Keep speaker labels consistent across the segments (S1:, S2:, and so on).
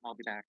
S1: I'll be back.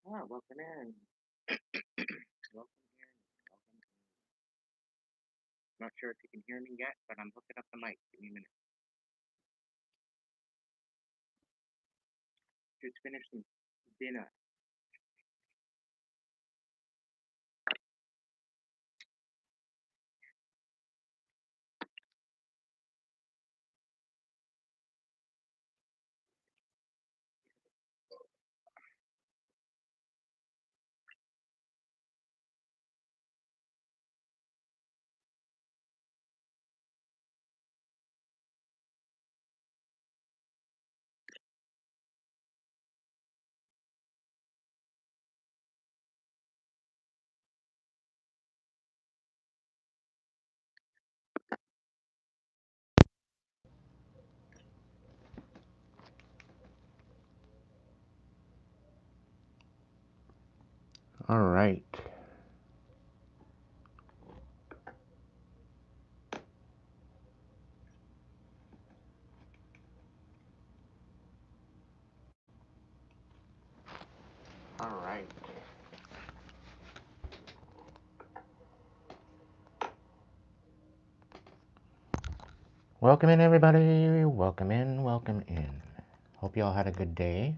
S1: Ah, welcome in. Welcome in. Welcome in. Not sure if you can hear me yet, but I'm hooking up the mic. Give me a minute. Just finished some dinner.
S2: All right. All right. Welcome in, everybody. Welcome in. Welcome in. Hope you all had a good day.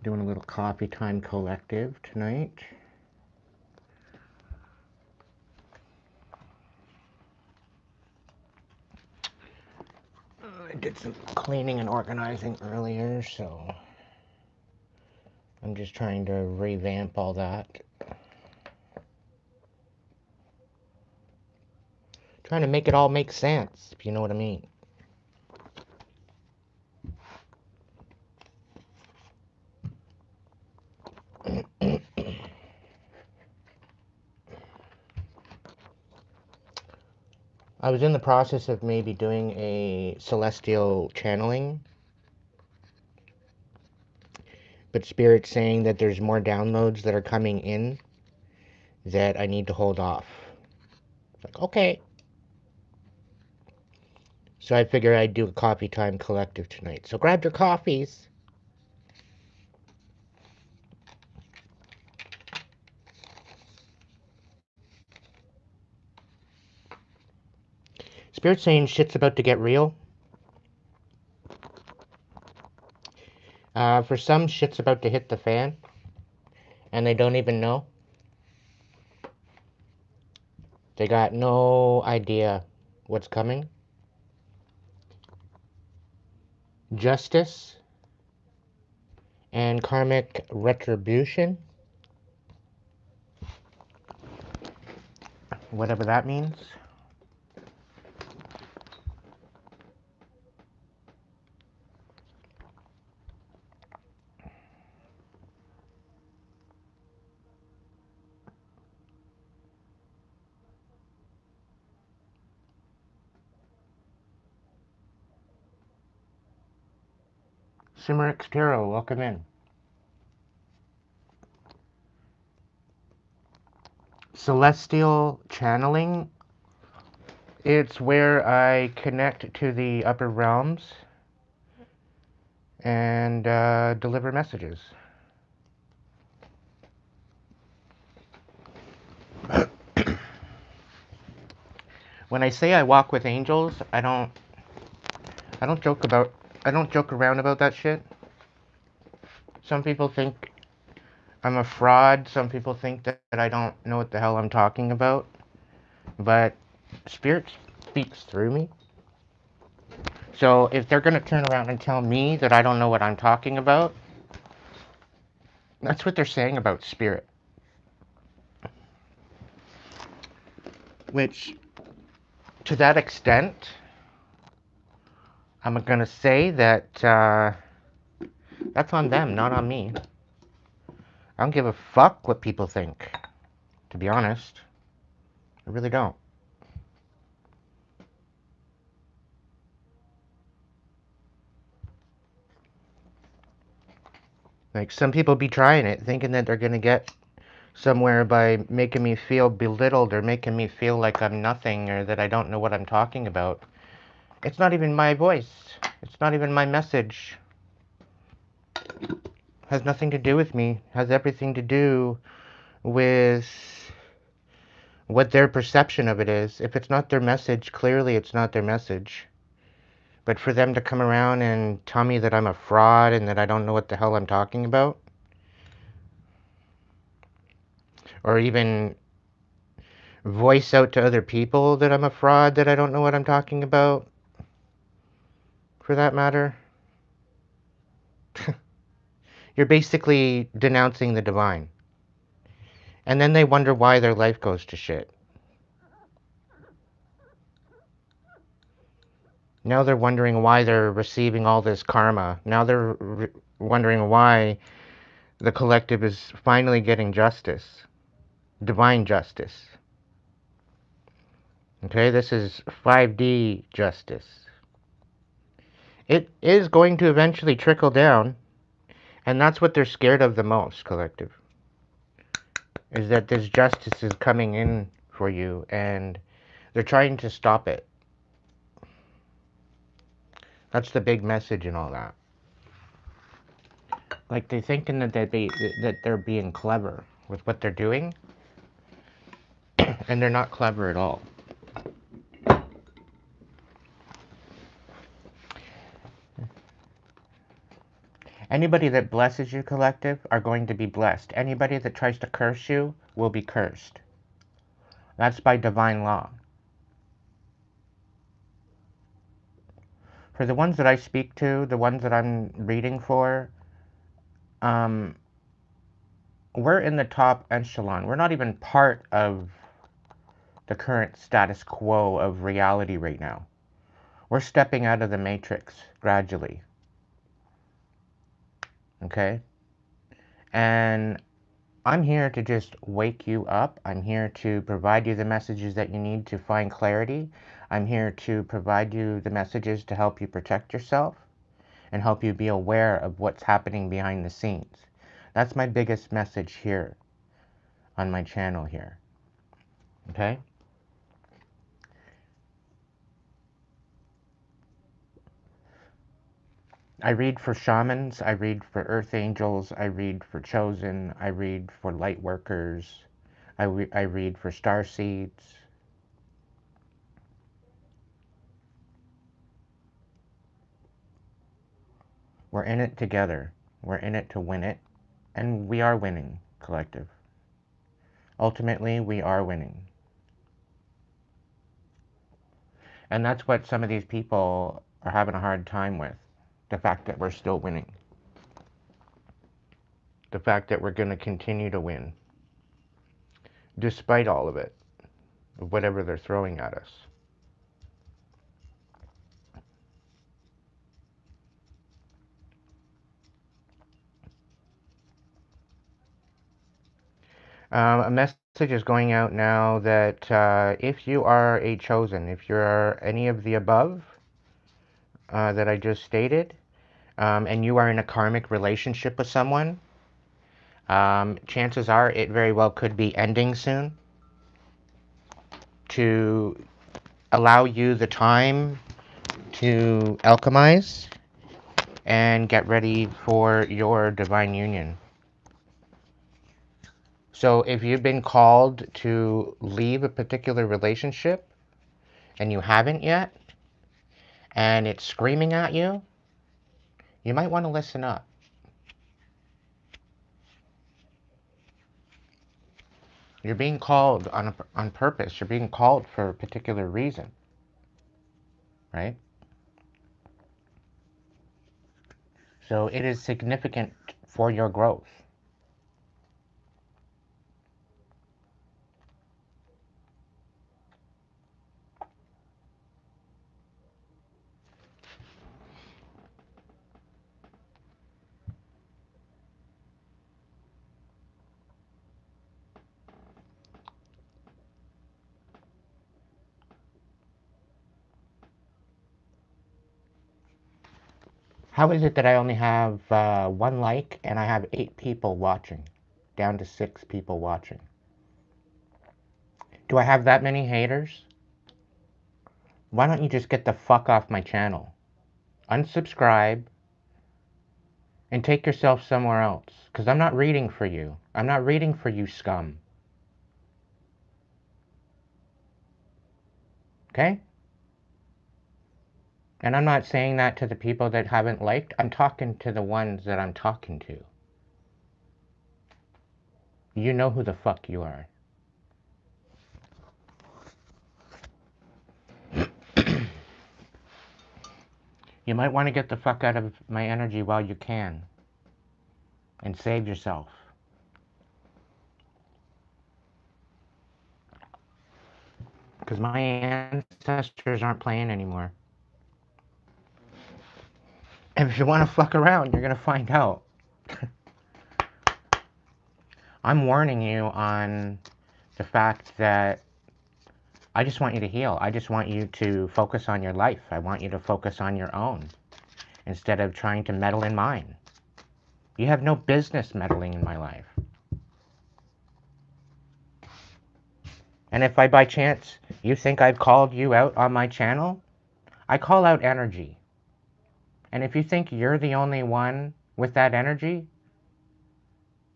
S2: Doing a little coffee time collective tonight. I did some cleaning and organizing earlier, so I'm just trying to revamp all that. Trying to make it all make sense, if you know what I mean. I was in the process of maybe doing a celestial channeling, but Spirit's saying that there's more downloads that are coming in that I need to hold off. It's like, okay. So I figure I'd do a coffee time collective tonight. So grab your coffees. Spirit's saying shit's about to get real. For some, shit's about to hit the fan, and they don't even know. They got no idea what's coming. Justice and karmic retribution, whatever that means. Simmerix Tarot, welcome in. Celestial channeling, it's where I connect to the upper realms and deliver messages. When I say I walk with angels, I don't joke about I don't joke around about that shit. Some people think I'm a fraud. Some people think that I don't know what the hell I'm talking about. But Spirit speaks through me. So if they're going to turn around and tell me that I don't know what I'm talking about, that's what they're saying about Spirit. Which, to that extent, I'm going to say that that's on them, not on me. I don't give a fuck what people think, to be honest. I really don't. Like, some people be trying it, thinking that they're going to get somewhere by making me feel belittled or making me feel like I'm nothing or that I don't know what I'm talking about. It's not even my voice. It's not even my message. Has nothing to do with me. Has everything to do with what their perception of it is. If it's not their message, clearly it's not their message. But for them to come around and tell me that I'm a fraud and that I don't know what the hell I'm talking about, or even voice out to other people that I'm a fraud, that I don't know what I'm talking about, for that matter, you're basically denouncing the divine. And then they wonder why their life goes to shit. Now they're wondering why they're receiving all this karma. Now they're wondering why the collective is finally getting justice. Divine justice. Okay, this is 5D justice. It is going to eventually trickle down, and that's what they're scared of the most, collective. Is that this justice is coming in for you, and they're trying to stop it. That's the big message and all that. Like, they're thinking that they're being clever with what they're doing, and they're not clever at all. Anybody that blesses you, collective, are going to be blessed. Anybody that tries to curse you will be cursed. That's by divine law. For the ones that I speak to, the ones that I'm reading for, um, we're in the top echelon. We're not even part of the current status quo of reality right now. We're stepping out of the matrix gradually. Okay? And I'm here to just wake you up. I'm here to provide you the messages that you need to find clarity. I'm here to provide you the messages to help you protect yourself and help you be aware of what's happening behind the scenes. That's my biggest message here on my channel here. Okay? I read for shamans, I read for earth angels, I read for chosen, I read for light workers, I read for star seeds. We're in it together. We're in it to win it, and we are winning, collective. Ultimately, we are winning. And that's what some of these people are having a hard time with. The fact that we're still winning. The fact that we're going to continue to win. Despite all of it. Whatever they're throwing at us. A message is going out now that if you are a chosen, if you're any of the above that I just stated, and you are in a karmic relationship with someone, chances are it very well could be ending soon to allow you the time to alchemize and get ready for your divine union. So if you've been called to leave a particular relationship and you haven't yet, and it's screaming at you, you might want to listen up. You're being called on purpose. You're being called for a particular reason, right? So it is significant for your growth. How is it that I only have 1 like and I have 8 people watching? Down to 6 people watching. Do I have that many haters? Why don't you just get the fuck off my channel? Unsubscribe and take yourself somewhere else. Because I'm not reading for you. I'm not reading for you, scum. Okay? And I'm not saying that to the people that haven't liked. I'm talking to the ones that I'm talking to. You know who the fuck you are. You might want to get the fuck out of my energy while you can. And save yourself. Because my ancestors aren't playing anymore. And if you want to fuck around, you're going to find out. I'm warning you on the fact that I just want you to heal. I just want you to focus on your life. I want you to focus on your own instead of trying to meddle in mine. You have no business meddling in my life. And if by chance you think I've called you out on my channel, I call out energy. And if you think you're the only one with that energy,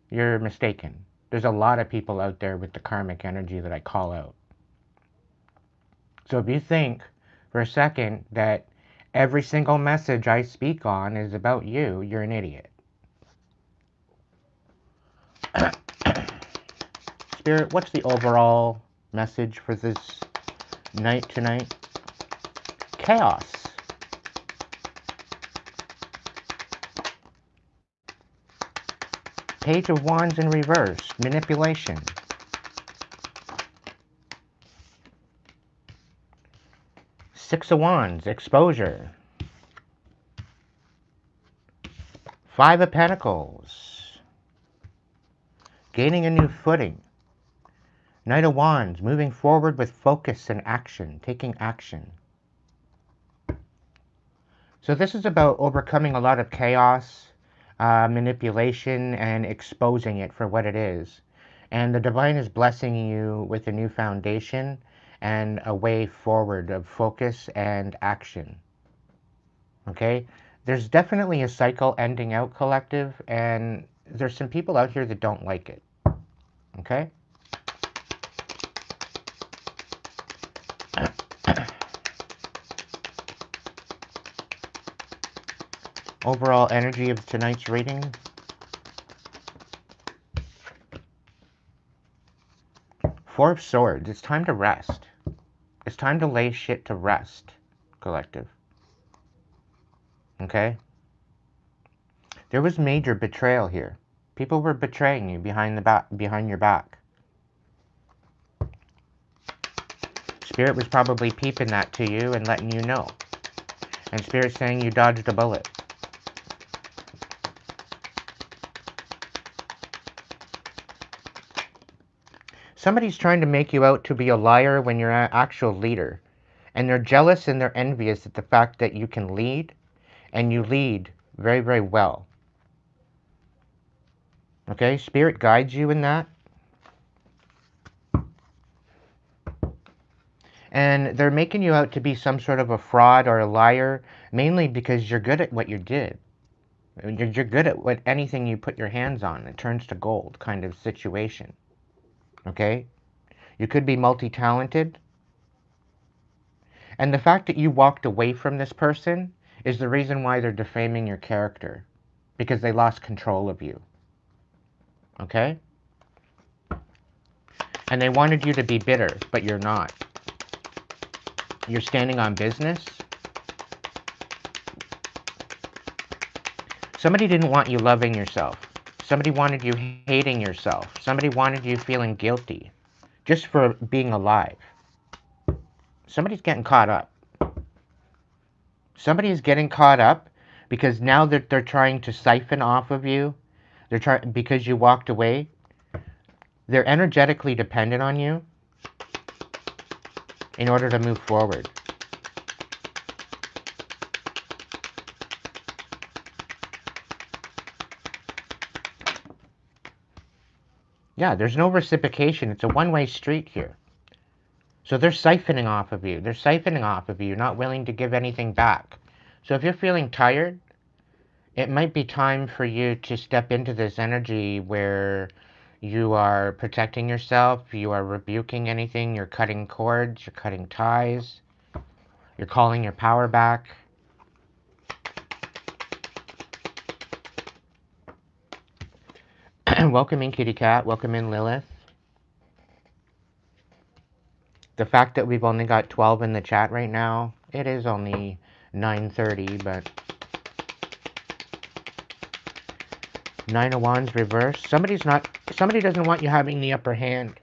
S2: you're mistaken. There's a lot of people out there with the karmic energy that I call out. So if you think for a second that every single message I speak on is about you, you're an idiot. Spirit, what's the overall message for this night tonight? Chaos. Page of Wands in reverse. Manipulation. Six of Wands. Exposure. Five of Pentacles. gaining a new footing. Knight of Wands, moving forward with focus and action, taking action. So this is about overcoming a lot of chaos, manipulation, and exposing it for what it is. And the divine is blessing you with a new foundation and a way forward of focus and action. Okay? There's definitely a cycle ending out, collective, and there's some people out here that don't like it. Okay? Overall energy of tonight's reading. Four of Swords. It's time to rest. It's time to lay shit to rest, collective. Okay? There was major betrayal here. People were betraying you behind your back. Spirit was probably peeping that to you and letting you know. And Spirit saying you dodged a bullet. Somebody's trying to make you out to be a liar when you're an actual leader. And they're jealous and they're envious at the fact that you can lead, and you lead very, very well. Okay? Spirit guides you in that. And they're making you out to be some sort of a fraud or a liar, mainly because you're good at what you did. You're good at what anything you put your hands on, it turns to gold kind of situation. Okay? You could be multi-talented. And the fact that you walked away from this person is the reason why they're defaming your character. Because they lost control of you. Okay? And they wanted you to be bitter, but you're not. You're standing on business. Somebody didn't want you loving yourself. Somebody wanted you hating yourself. Somebody wanted you feeling guilty just for being alive. Somebody's getting caught up. Somebody is getting caught up because now that they're trying to siphon off of you, because you walked away, they're energetically dependent on you in order to move forward. Yeah, there's no reciprocation. It's a one-way street here. So they're siphoning off of you. They're siphoning off of you, not willing to give anything back. So if you're feeling tired, it might be time for you to step into this energy where you are protecting yourself, you are rebuking anything, you're cutting cords, you're cutting ties, you're calling your power back. Welcome in, Kitty Cat. Welcome in, Lilith. The fact that we've only got 12 in the chat right now, it is only 9:30, but Nine of Wands reversed. Somebody doesn't want you having the upper hand.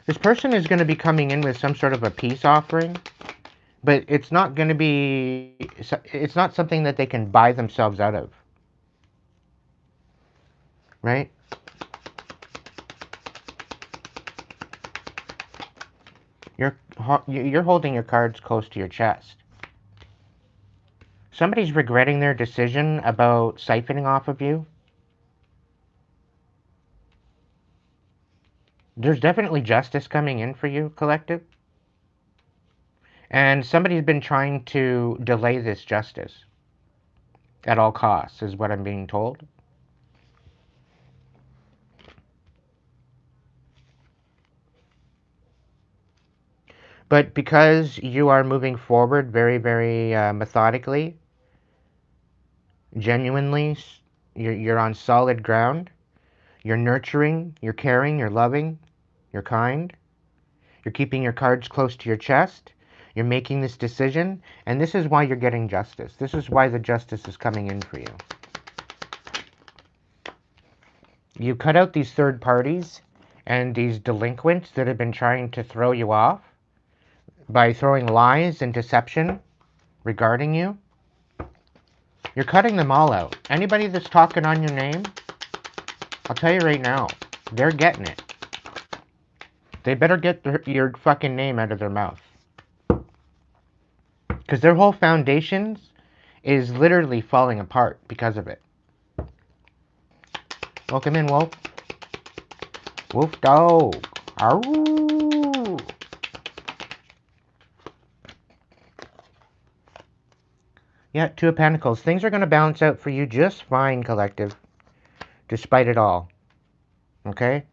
S2: This person is going to be coming in with some sort of a peace offering, but it's not going to be, it's not something that they can buy themselves out of. Right? You're holding your cards close to your chest. Somebody's regretting their decision about siphoning off of you. There's definitely justice coming in for you, collective. And somebody's been trying to delay this justice at all costs, is what I'm being told. But because you are moving forward very, very methodically, genuinely, you're on solid ground, you're nurturing, you're caring, you're loving, you're kind, you're keeping your cards close to your chest, you're making this decision, and this is why you're getting justice. This is why the justice is coming in for you. You cut out these third parties and these delinquents that have been trying to throw you off by throwing lies and deception regarding you. You're cutting them all out. Anybody that's talking on your name, I'll tell you right now, they're getting it. They better get your fucking name out of their mouth. Because their whole foundations is literally falling apart because of it. Welcome in, Wolf. Wolf dog. Arroo. Yeah, Two of Pentacles. Things are going to balance out for you just fine, collective. Despite it all. Okay?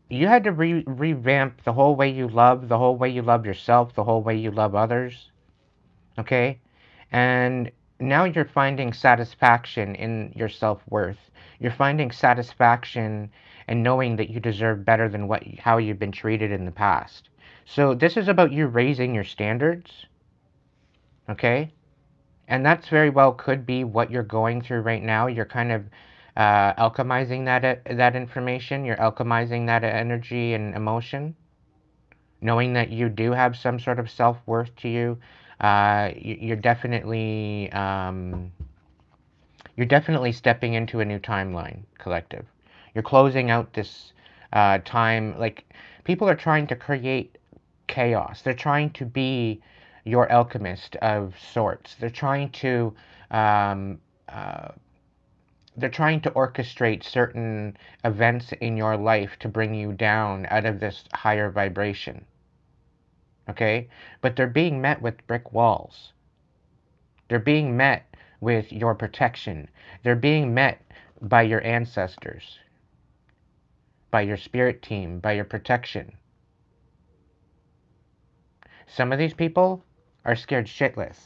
S2: You had to revamp the whole way you love, the whole way you love yourself, the whole way you love others. Okay? And now you're finding satisfaction in your self-worth. You're finding satisfaction in knowing that you deserve better than how you've been treated in the past. So this is about you raising your standards. Okay? And that's very well could be what you're going through right now. You're kind of alchemizing that information. You're alchemizing that energy and emotion, knowing that you do have some sort of self-worth to you. You're definitely stepping into a new timeline, collective. You're closing out this time. Like, people are trying to create chaos. They're trying to be your alchemist of sorts. Um, uh, they're trying to orchestrate certain events in your life to bring you down out of this higher vibration. Okay? But they're being met with brick walls. They're being met with your protection. They're being met by your ancestors, by your spirit team, by your protection. Some of these people are scared shitless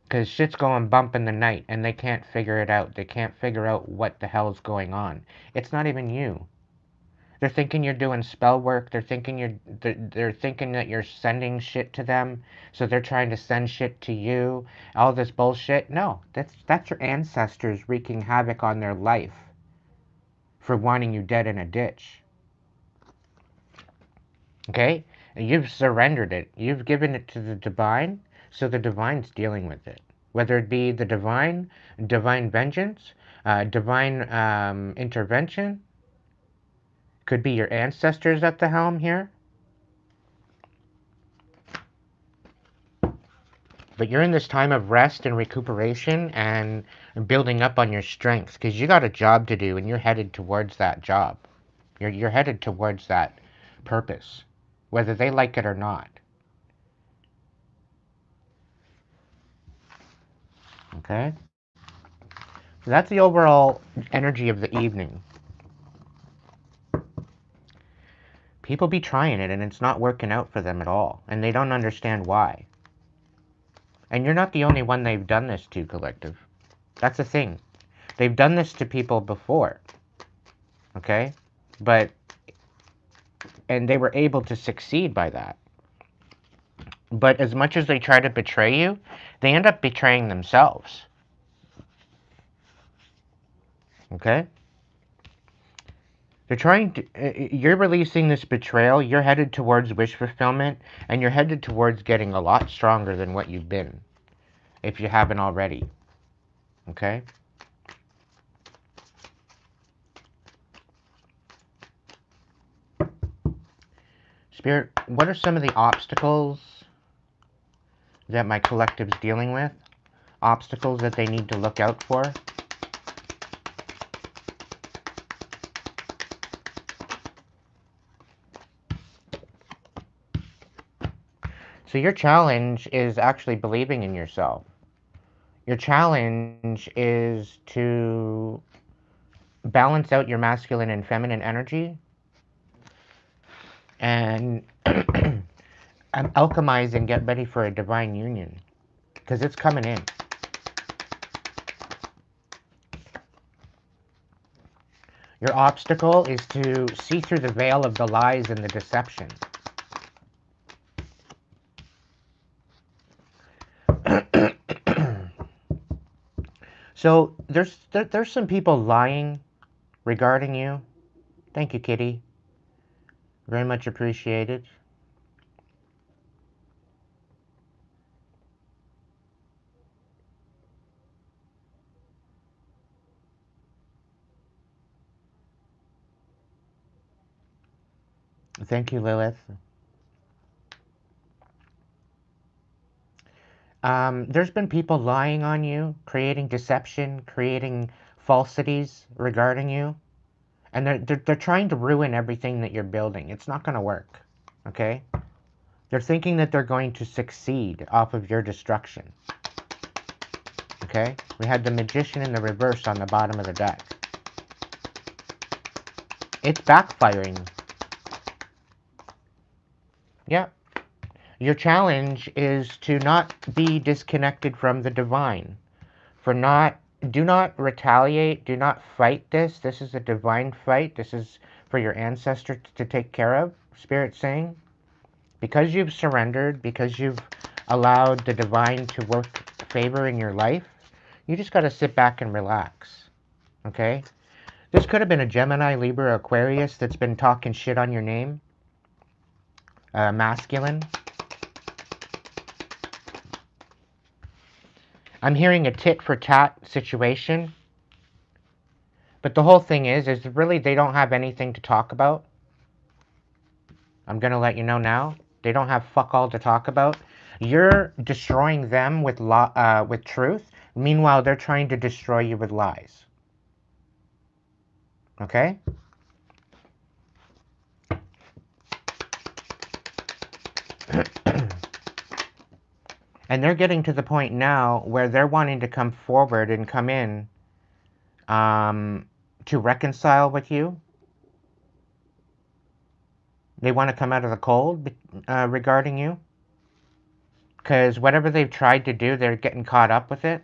S2: because shit's going bump in the night and they can't figure it out. They can't figure out what the hell's going on. It's not even you. They're thinking you're doing spell work. They're thinking that you're sending shit to them. So they're trying to send shit to you. All this bullshit. No, that's your ancestors wreaking havoc on their life for wanting you dead in a ditch. Okay? And you've surrendered it. You've given it to the divine, so the divine's dealing with it. Whether it be the divine vengeance, divine intervention, could be your ancestors at the helm here. But you're in this time of rest and recuperation and building up on your strengths because you got a job to do and you're headed towards that job. You're headed towards that purpose, whether they like it or not. Okay? So that's the overall energy of the evening. People be trying it and it's not working out for them at all. And they don't understand why. And you're not the only one they've done this to, collective. That's the thing. They've done this to people before. Okay? And they were able to succeed by that. But as much as they try to betray you, they end up betraying themselves. Okay? You're releasing this betrayal, you're headed towards wish fulfillment, and you're headed towards getting a lot stronger than what you've been, if you haven't already. Okay? Spirit, what are some of the obstacles that my collective's dealing with? Obstacles that they need to look out for? So your challenge is actually believing in yourself. Your challenge is to balance out your masculine and feminine energy and alchemize and get ready for a divine union because it's coming in. Your obstacle is to see through the veil of the lies and the deception. So there's some people lying regarding you. Thank you, Kitty. Very much appreciated. Thank you, Lilith. There's been people lying on you, creating deception, creating falsities regarding you, and they're trying to ruin everything that you're building. It's not going to work, okay? They're thinking that they're going to succeed off of your destruction, okay? We had the Magician in the reverse on the bottom of the deck. It's backfiring. Yeah. Your challenge is to not be disconnected from the divine. Do not retaliate, do not fight this. This is a divine fight. This is for your ancestor to take care of. Spirit's saying, because you've surrendered, because you've allowed the divine to work favor in your life, you just got to sit back and relax. Okay? This could have been a Gemini, Libra, Aquarius that's been talking shit on your name. Masculine. I'm hearing a tit for tat situation. But the whole thing is really they don't have anything to talk about. I'm going to let you know now. They don't have fuck all to talk about. You're destroying them with truth. Meanwhile, they're trying to destroy you with lies. Okay? And they're getting to the point now where they're wanting to come forward and come in to reconcile with you. They want to come out of the cold regarding you. Because whatever they've tried to do, they're getting caught up with it.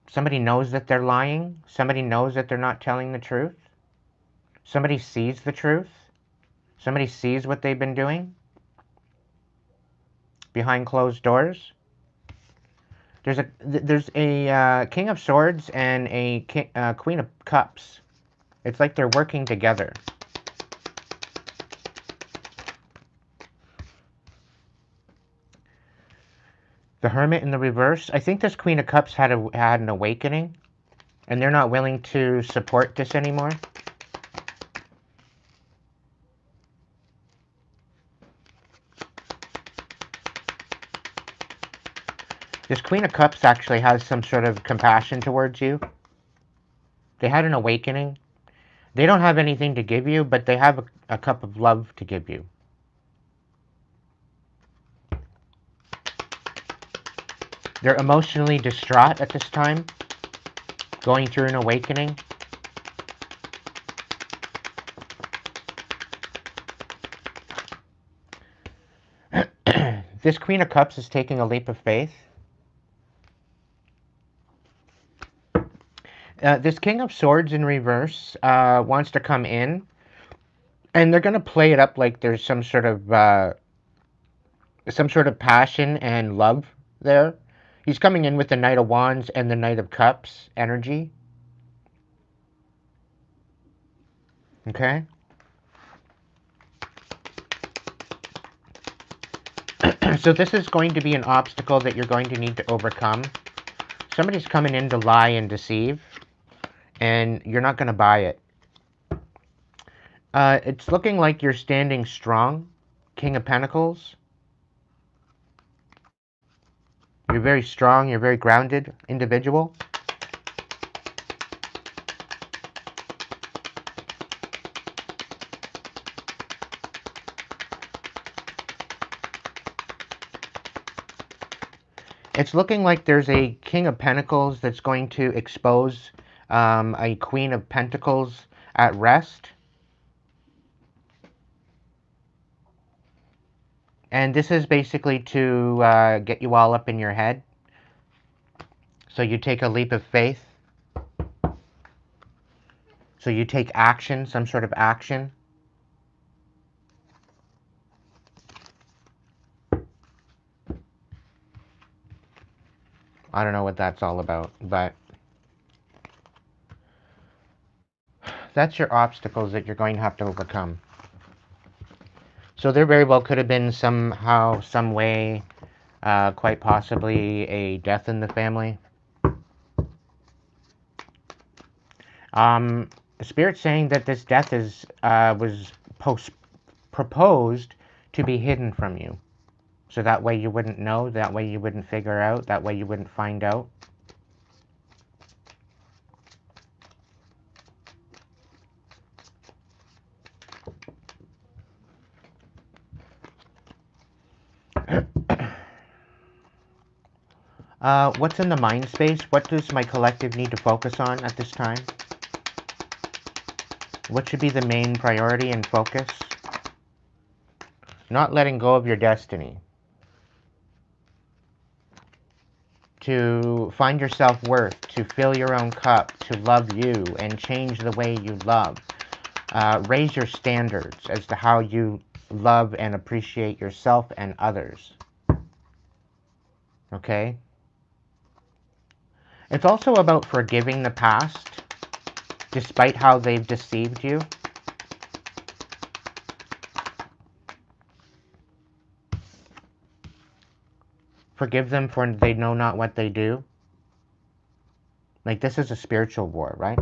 S2: Somebody knows that they're lying. Somebody knows that they're not telling the truth. Somebody sees the truth. Somebody sees what they've been doing behind closed doors. There's a King of Swords and a Queen of Cups. It's like they're working together. The Hermit in the reverse. I think this Queen of Cups had an awakening, and they're not willing to support this anymore. This Queen of Cups actually has some sort of compassion towards you. They had an awakening. They don't have anything to give you, but they have a cup of love to give you. They're emotionally distraught at this time, going through an awakening. This Queen of Cups is taking a leap of faith. This King of Swords in reverse wants to come in, and they're going to play it up like there's some sort of passion and love there. He's coming in with the Knight of Wands and the Knight of Cups energy. Okay? So this is going to be an obstacle that you're going to need to overcome. Somebody's coming in to lie and deceive, and you're not going to buy it. It's looking like you're standing strong, King of Pentacles. You're very strong, you're very grounded individual. It's looking like there's a King of Pentacles that's going to expose a Queen of Pentacles at rest. And this is basically to get you all up in your head. So you take a leap of faith. So you take action, some sort of action. I don't know what that's all about, but that's your obstacles that you're going to have to overcome. So there very well could have been somehow, some way, quite possibly a death in the family. Spirit saying that this death was proposed to be hidden from you. So that way you wouldn't know, that way you wouldn't figure out, that way you wouldn't find out. What's in the mind space? What does my collective need to focus on at this time? What should be the main priority and focus? Not letting go of your destiny. To find your self-worth, to fill your own cup, to love you and change the way you love. Raise your standards as to how you love and appreciate yourself and others. Okay? It's also about forgiving the past, despite how they've deceived you. Forgive them for they know not what they do. Like, this is a spiritual war, right?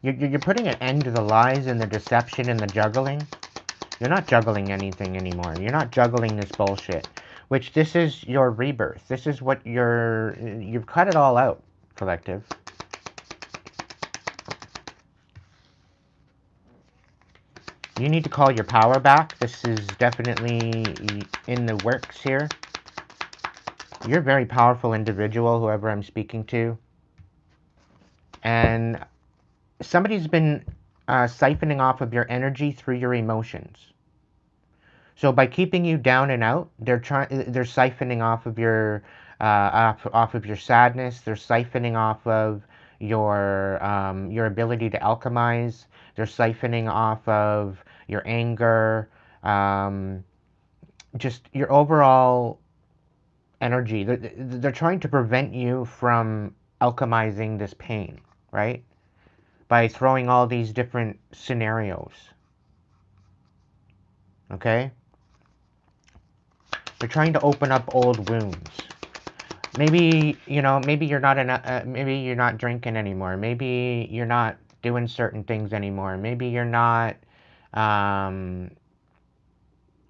S2: You're putting an end to the lies and the deception and the juggling. You're not juggling anything anymore. You're not juggling this bullshit. Which, this is your rebirth. This is what you've cut it all out, collective. You need to call your power back. This is definitely in the works here. You're a very powerful individual, whoever I'm speaking to. And somebody's been siphoning off of your energy through your emotions. So by keeping you down and out, they're siphoning off of your off of your sadness. They're siphoning off of your ability to alchemize. They're siphoning off of your anger, just your overall energy. They're trying to prevent you from alchemizing this pain, right? By throwing all these different scenarios. Okay? They're trying to open up old wounds. Maybe, maybe you're not maybe you're not drinking anymore. Maybe you're not doing certain things anymore. Maybe you're not um,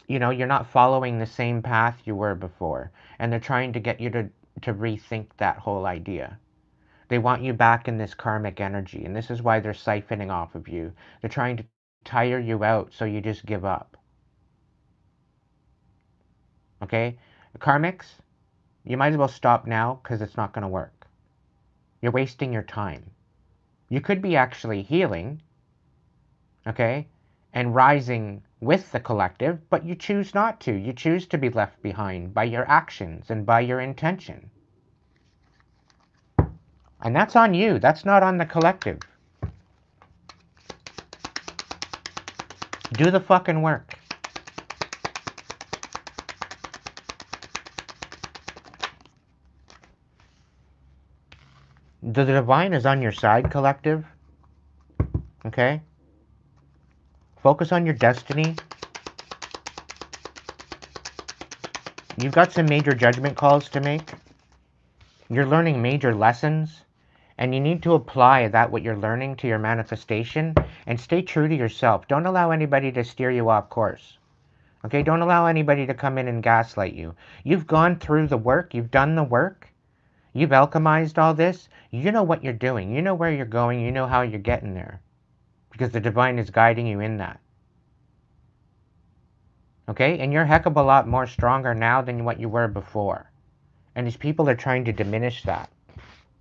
S2: you're not following the same path you were before. And they're trying to get you to rethink that whole idea. They want you back in this karmic energy, and this is why they're siphoning off of you. They're trying to tire you out so you just give up. Okay? Karmics, you might as well stop now because it's not going to work. You're wasting your time. You could be actually healing, okay, and rising with the collective, but you choose not to. You choose to be left behind by your actions and by your intention. And that's on you. That's not on the collective. Do the fucking work. The divine is on your side, collective. Okay? Focus on your destiny. You've got some major judgment calls to make. You're learning major lessons. And you need to apply what you're learning to your manifestation and stay true to yourself. Don't allow anybody to steer you off course. Okay? Don't allow anybody to come in and gaslight you. You've gone through the work. You've done the work. You've alchemized all this. You know what you're doing. You know where you're going. You know how you're getting there. Because the divine is guiding you in that. Okay? And you're a heck of a lot more stronger now than what you were before. And these people are trying to diminish that.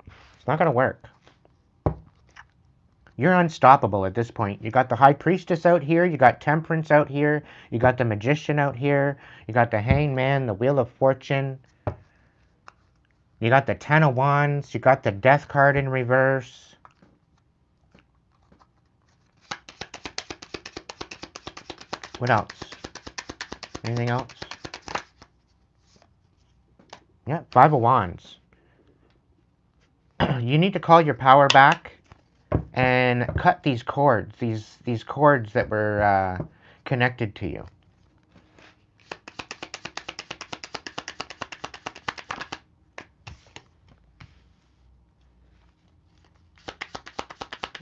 S2: It's not going to work. You're unstoppable at this point. You got the High Priestess out here. You got Temperance out here. You got the Magician out here. You got the Hangman, the Wheel of Fortune. You got the Ten of Wands. You got the Death card in reverse. What else? Anything else? Yeah, Five of Wands. You need to call your power back and cut these cords, these cords that were connected to you.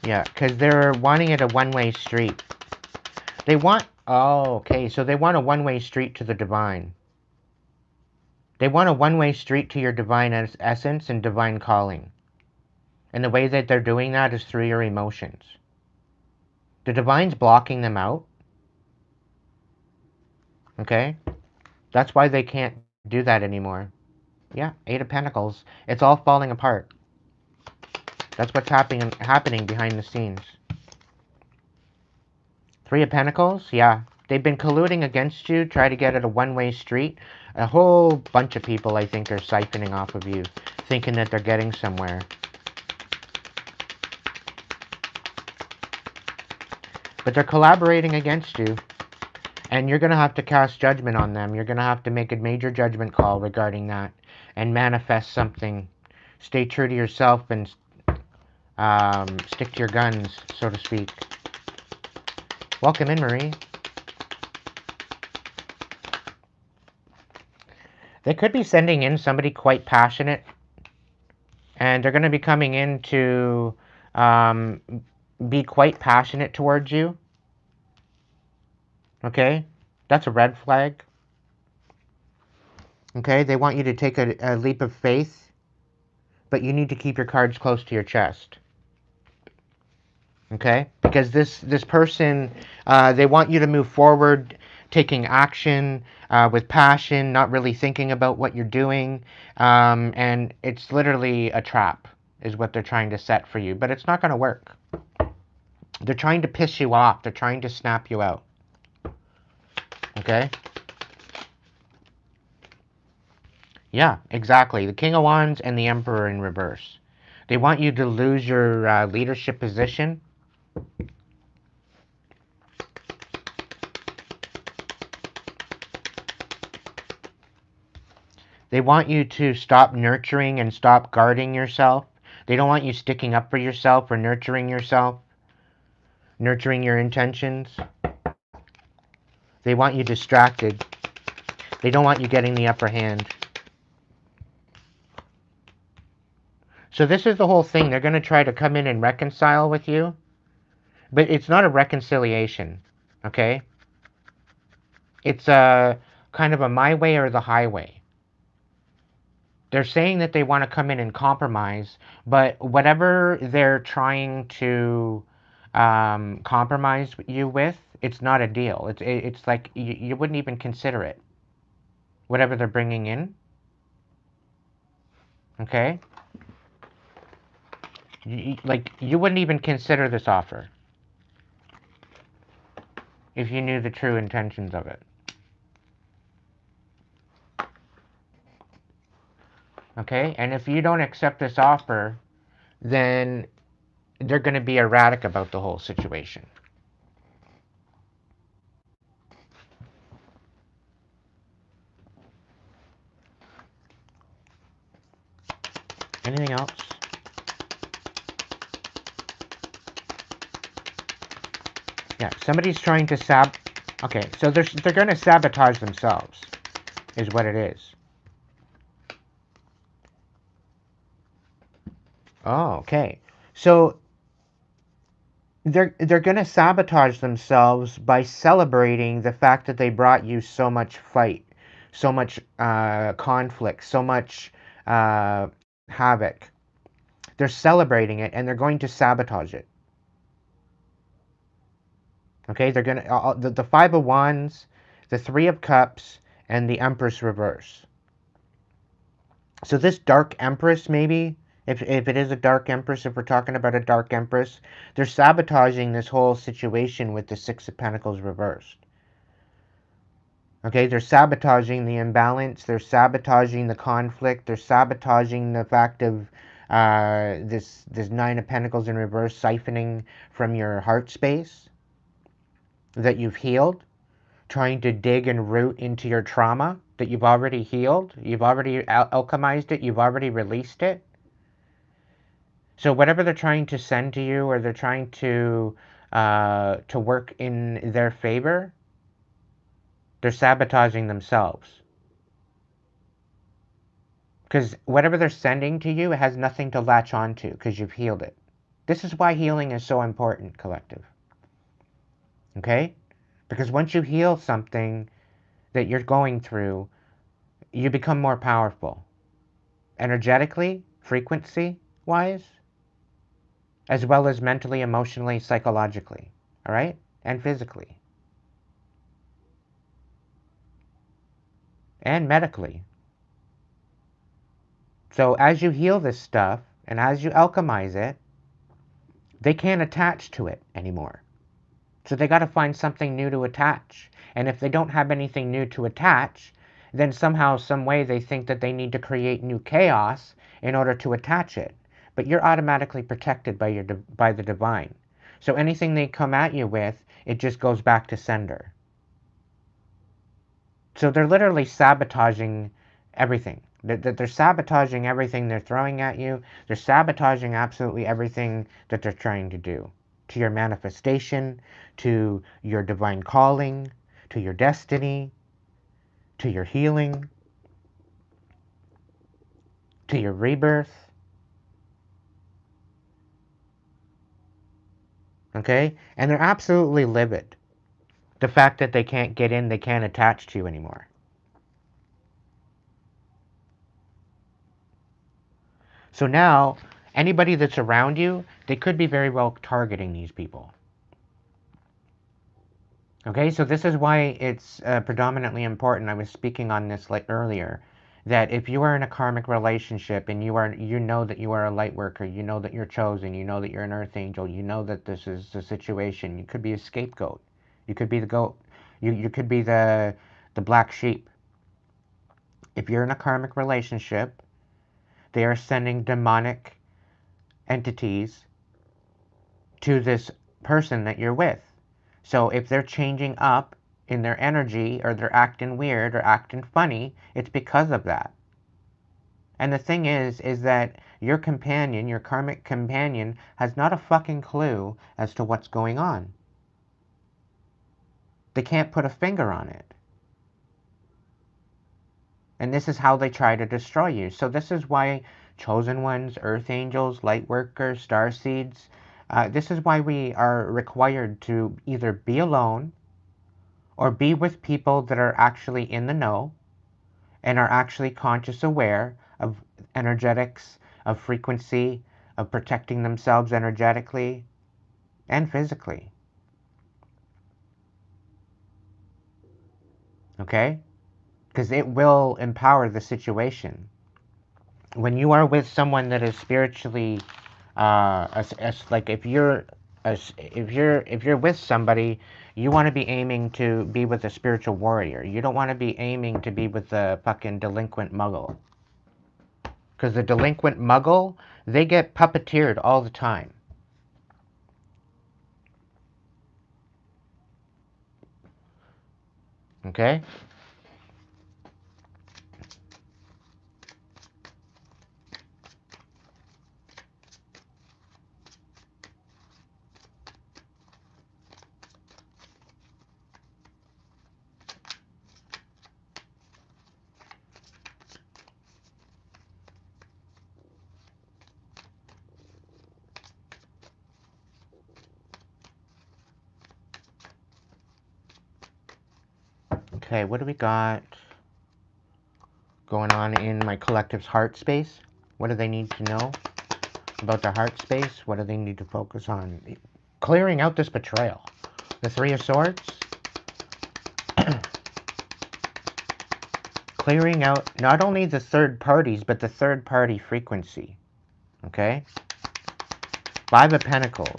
S2: Yeah, because they're wanting it a one-way street. They want Oh, okay. So they want a one-way street to the divine. They want a one-way street to your divine essence and divine calling. And the way that they're doing that is through your emotions. The divine's blocking them out. Okay? That's why they can't do that anymore. Yeah, Eight of Pentacles. It's all falling apart. That's what's happening behind the scenes. Three of Pentacles, yeah. They've been colluding against you, try to get it a one-way street. A whole bunch of people, I think, are siphoning off of you, thinking that they're getting somewhere. But they're collaborating against you, and you're going to have to cast judgment on them. You're going to have to make a major judgment call regarding that and manifest something. Stay true to yourself and stick to your guns, so to speak. Welcome in, Marie. They could be sending in somebody quite passionate, and they're going to be coming in to be quite passionate towards you. Okay? That's a red flag. Okay? They want you to take a leap of faith, but you need to keep your cards close to your chest. Okay? Because this person, they want you to move forward, taking action with passion, not really thinking about what you're doing, and it's literally a trap, is what they're trying to set for you. But it's not going to work. They're trying to piss you off. They're trying to snap you out. Okay? Yeah, exactly. The King of Wands and the Emperor in reverse. They want you to lose your leadership position. They want you to stop nurturing and stop guarding yourself. They don't want you sticking up for yourself or nurturing yourself, nurturing your intentions. They want you distracted. They don't want you getting the upper hand. So this is the whole thing. They're going to try to come in and reconcile with you, but it's not a reconciliation, okay? It's a kind of a my way or the highway. They're saying that they want to come in and compromise, but whatever they're trying to compromise you with, it's not a deal. It's like you wouldn't even consider it. Whatever they're bringing in, okay? Like you wouldn't even consider this offer if you knew the true intentions of it. Okay? And if you don't accept this offer, then they're going to be erratic about the whole situation. Anything else? Yeah, somebody's trying to Okay, so they're going to sabotage themselves, is what it is. Oh, okay. So they're going to sabotage themselves by celebrating the fact that they brought you so much fight, so much conflict, so much havoc. They're celebrating it, and they're going to sabotage it. Okay, they're gonna the Five of Wands, the Three of Cups, and the Empress reverse. So this Dark Empress, maybe, if it is a Dark Empress, if we're talking about a Dark Empress, they're sabotaging this whole situation with the Six of Pentacles reversed. Okay, they're sabotaging the imbalance, they're sabotaging the conflict, they're sabotaging the fact of this Nine of Pentacles in reverse siphoning from your heart space that you've healed, trying to dig and root into your trauma that you've already healed, you've already alchemized it, you've already released it. So whatever they're trying to send to you, or they're trying to work in their favor, they're sabotaging themselves. Because whatever they're sending to you, it has nothing to latch onto because you've healed it. This is why healing is so important, collective. Okay? Because once you heal something that you're going through, you become more powerful. Energetically, frequency wise, as well as mentally, emotionally, psychologically. All right? And physically. And medically. So as you heal this stuff and as you alchemize it, they can't attach to it anymore. So they got to find something new to attach. And if they don't have anything new to attach, then somehow, some way they think that they need to create new chaos in order to attach it. But you're automatically protected by the divine. So anything they come at you with, it just goes back to sender. So they're literally sabotaging everything. They're sabotaging everything they're throwing at you. They're sabotaging absolutely everything that they're trying to do. To your manifestation, to your divine calling, to your destiny, to your healing, to your rebirth. Okay? And they're absolutely livid. The fact that they can't get in, they can't attach to you anymore. So now, anybody that's around you, they could be very well targeting these people. Okay, so this is why it's predominantly important. I was speaking on this like earlier, that if you are in a karmic relationship and you know that you are a light worker, you know that you're chosen, you know that you're an earth angel, you know that this is the situation. You could be a scapegoat. You could be the goat. You could be the black sheep. If you're in a karmic relationship, they are sending demonic entities to this person that you're with. So if they're changing up in their energy or they're acting weird or acting funny, it's because of that. And the thing is that your companion, your karmic companion, has not a fucking clue as to what's going on. They can't put a finger on it. And this is how they try to destroy you. So this is why chosen ones, earth angels, light workers, star seeds, this is why we are required to either be alone or be with people that are actually in the know and are actually conscious aware of energetics, of frequency, of protecting themselves energetically and physically. Okay? Because it will empower the situation. When you are with someone that is spiritually, like if you're with somebody, you want to be aiming to be with a spiritual warrior. You don't want to be aiming to be with a fucking delinquent muggle. Because the delinquent muggle, they get puppeteered all the time. Okay? Okay, what do we got going on in my collective's heart space? What do they need to know about their heart space? What do they need to focus on? Clearing out this betrayal. The Three of Swords. Clearing out not only the third parties, but the third party frequency. Okay? Five of Pentacles.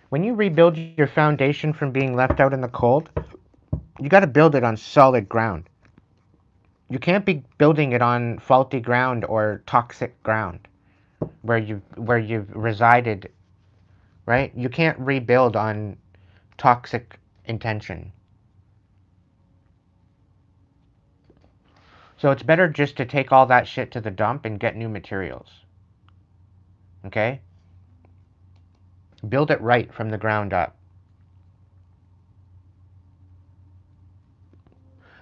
S2: When you rebuild your foundation from being left out in the cold, you got to build it on solid ground. You can't be building it on faulty ground or toxic ground where you've resided, right? You can't rebuild on toxic intention. So it's better just to take all that shit to the dump and get new materials. Okay? Build it right from the ground up.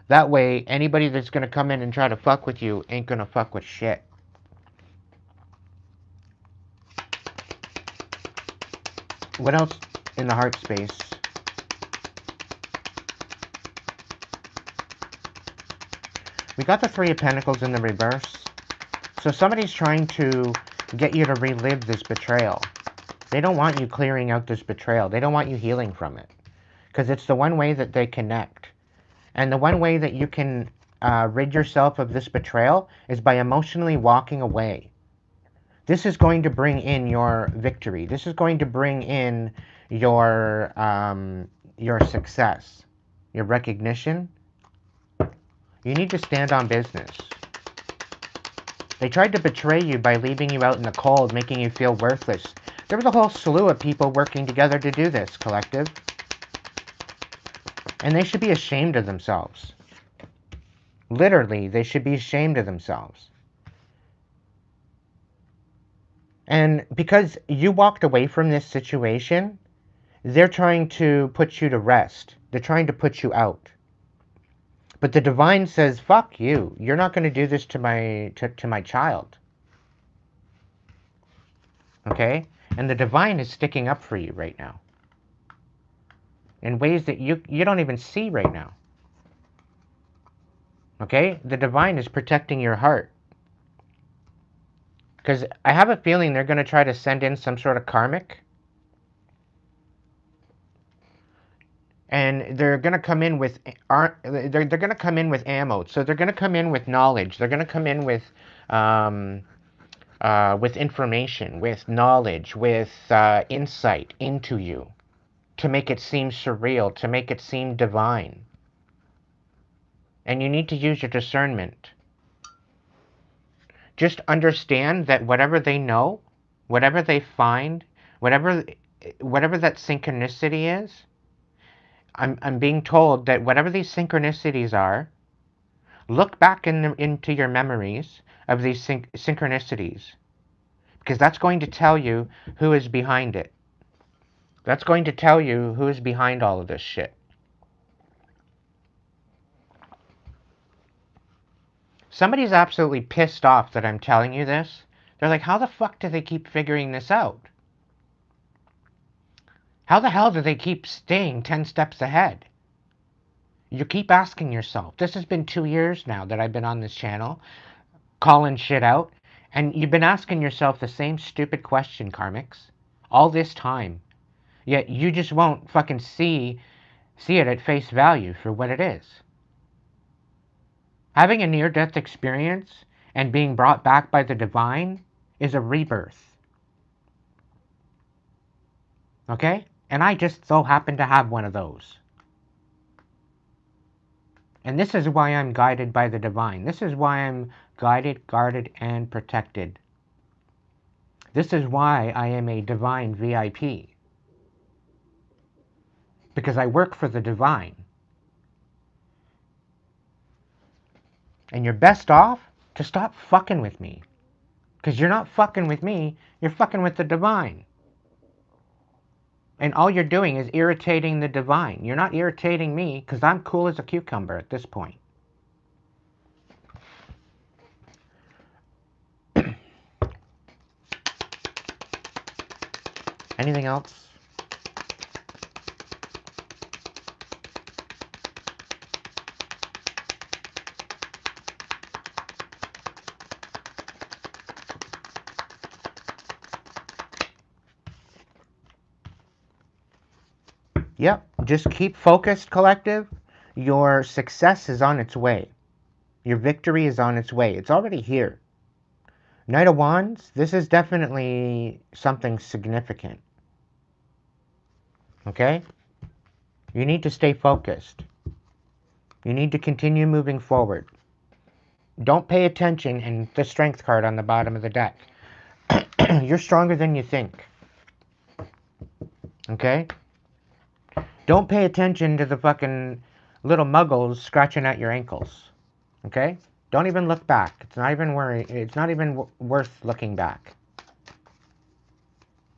S2: That way, anybody that's going to come in and try to fuck with you ain't going to fuck with shit. What else in the heart space? We got the Three of Pentacles in the reverse. So somebody's trying to get you to relive this betrayal. They don't want you clearing out this betrayal. They don't want you healing from it. Because it's the one way that they connect. And the one way that you can rid yourself of this betrayal is by emotionally walking away. This is going to bring in your victory. This is going to bring in your success, your recognition. You need to stand on business. They tried to betray you by leaving you out in the cold, making you feel worthless. There was a whole slew of people working together to do this, collective. And they should be ashamed of themselves. Literally, they should be ashamed of themselves. And because you walked away from this situation, they're trying to put you to rest. They're trying to put you out. But the divine says, fuck you. You're not going to do this to my child. Okay? And the divine is sticking up for you right now. In ways that you don't even see right now. Okay? The divine is protecting your heart. Because I have a feeling they're going to try to send in some sort of karmic. And they're going to come in with they're going to come in with ammo. So they're going to come in with knowledge. They're going to come in with information, with knowledge, with insight into you, to make it seem surreal, to make it seem divine. And you need to use your discernment. Just understand that whatever they know, whatever they find, whatever that synchronicity is, I'm being told that whatever these synchronicities are, look back into your memories of these synchronicities, because that's going to tell you who is behind it. That's going to tell you who is behind all of this shit. Somebody's absolutely pissed off that I'm telling you this. They're like, how the fuck do they keep figuring this out? How the hell do they keep staying 10 steps ahead? You keep asking yourself. This has been 2 years now that I've been on this channel, calling shit out, and you've been asking yourself the same stupid question, karmics, all this time. Yet you just won't fucking see it at face value for what it is. Having a near-death experience and being brought back by the divine is a rebirth. Okay? And I just so happen to have one of those. And this is why I'm guided by the divine. This is why I'm guided, guarded, and protected. This is why I am a divine VIP. Because I work for the divine. And you're best off to stop fucking with me. Because you're not fucking with me, you're fucking with the divine. And all you're doing is irritating the divine. You're not irritating me, because I'm cool as a cucumber at this point. Anything else? Yep, just keep focused, collective. Your success is on its way. Your victory is on its way. It's already here. Knight of Wands, this is definitely something significant. Okay? You need to stay focused. You need to continue moving forward. Don't pay attention in the strength card on the bottom of the deck. You're stronger than you think. Okay? Don't pay attention to the fucking little muggles scratching at your ankles. Okay? Don't even look back. It's not even worth looking back.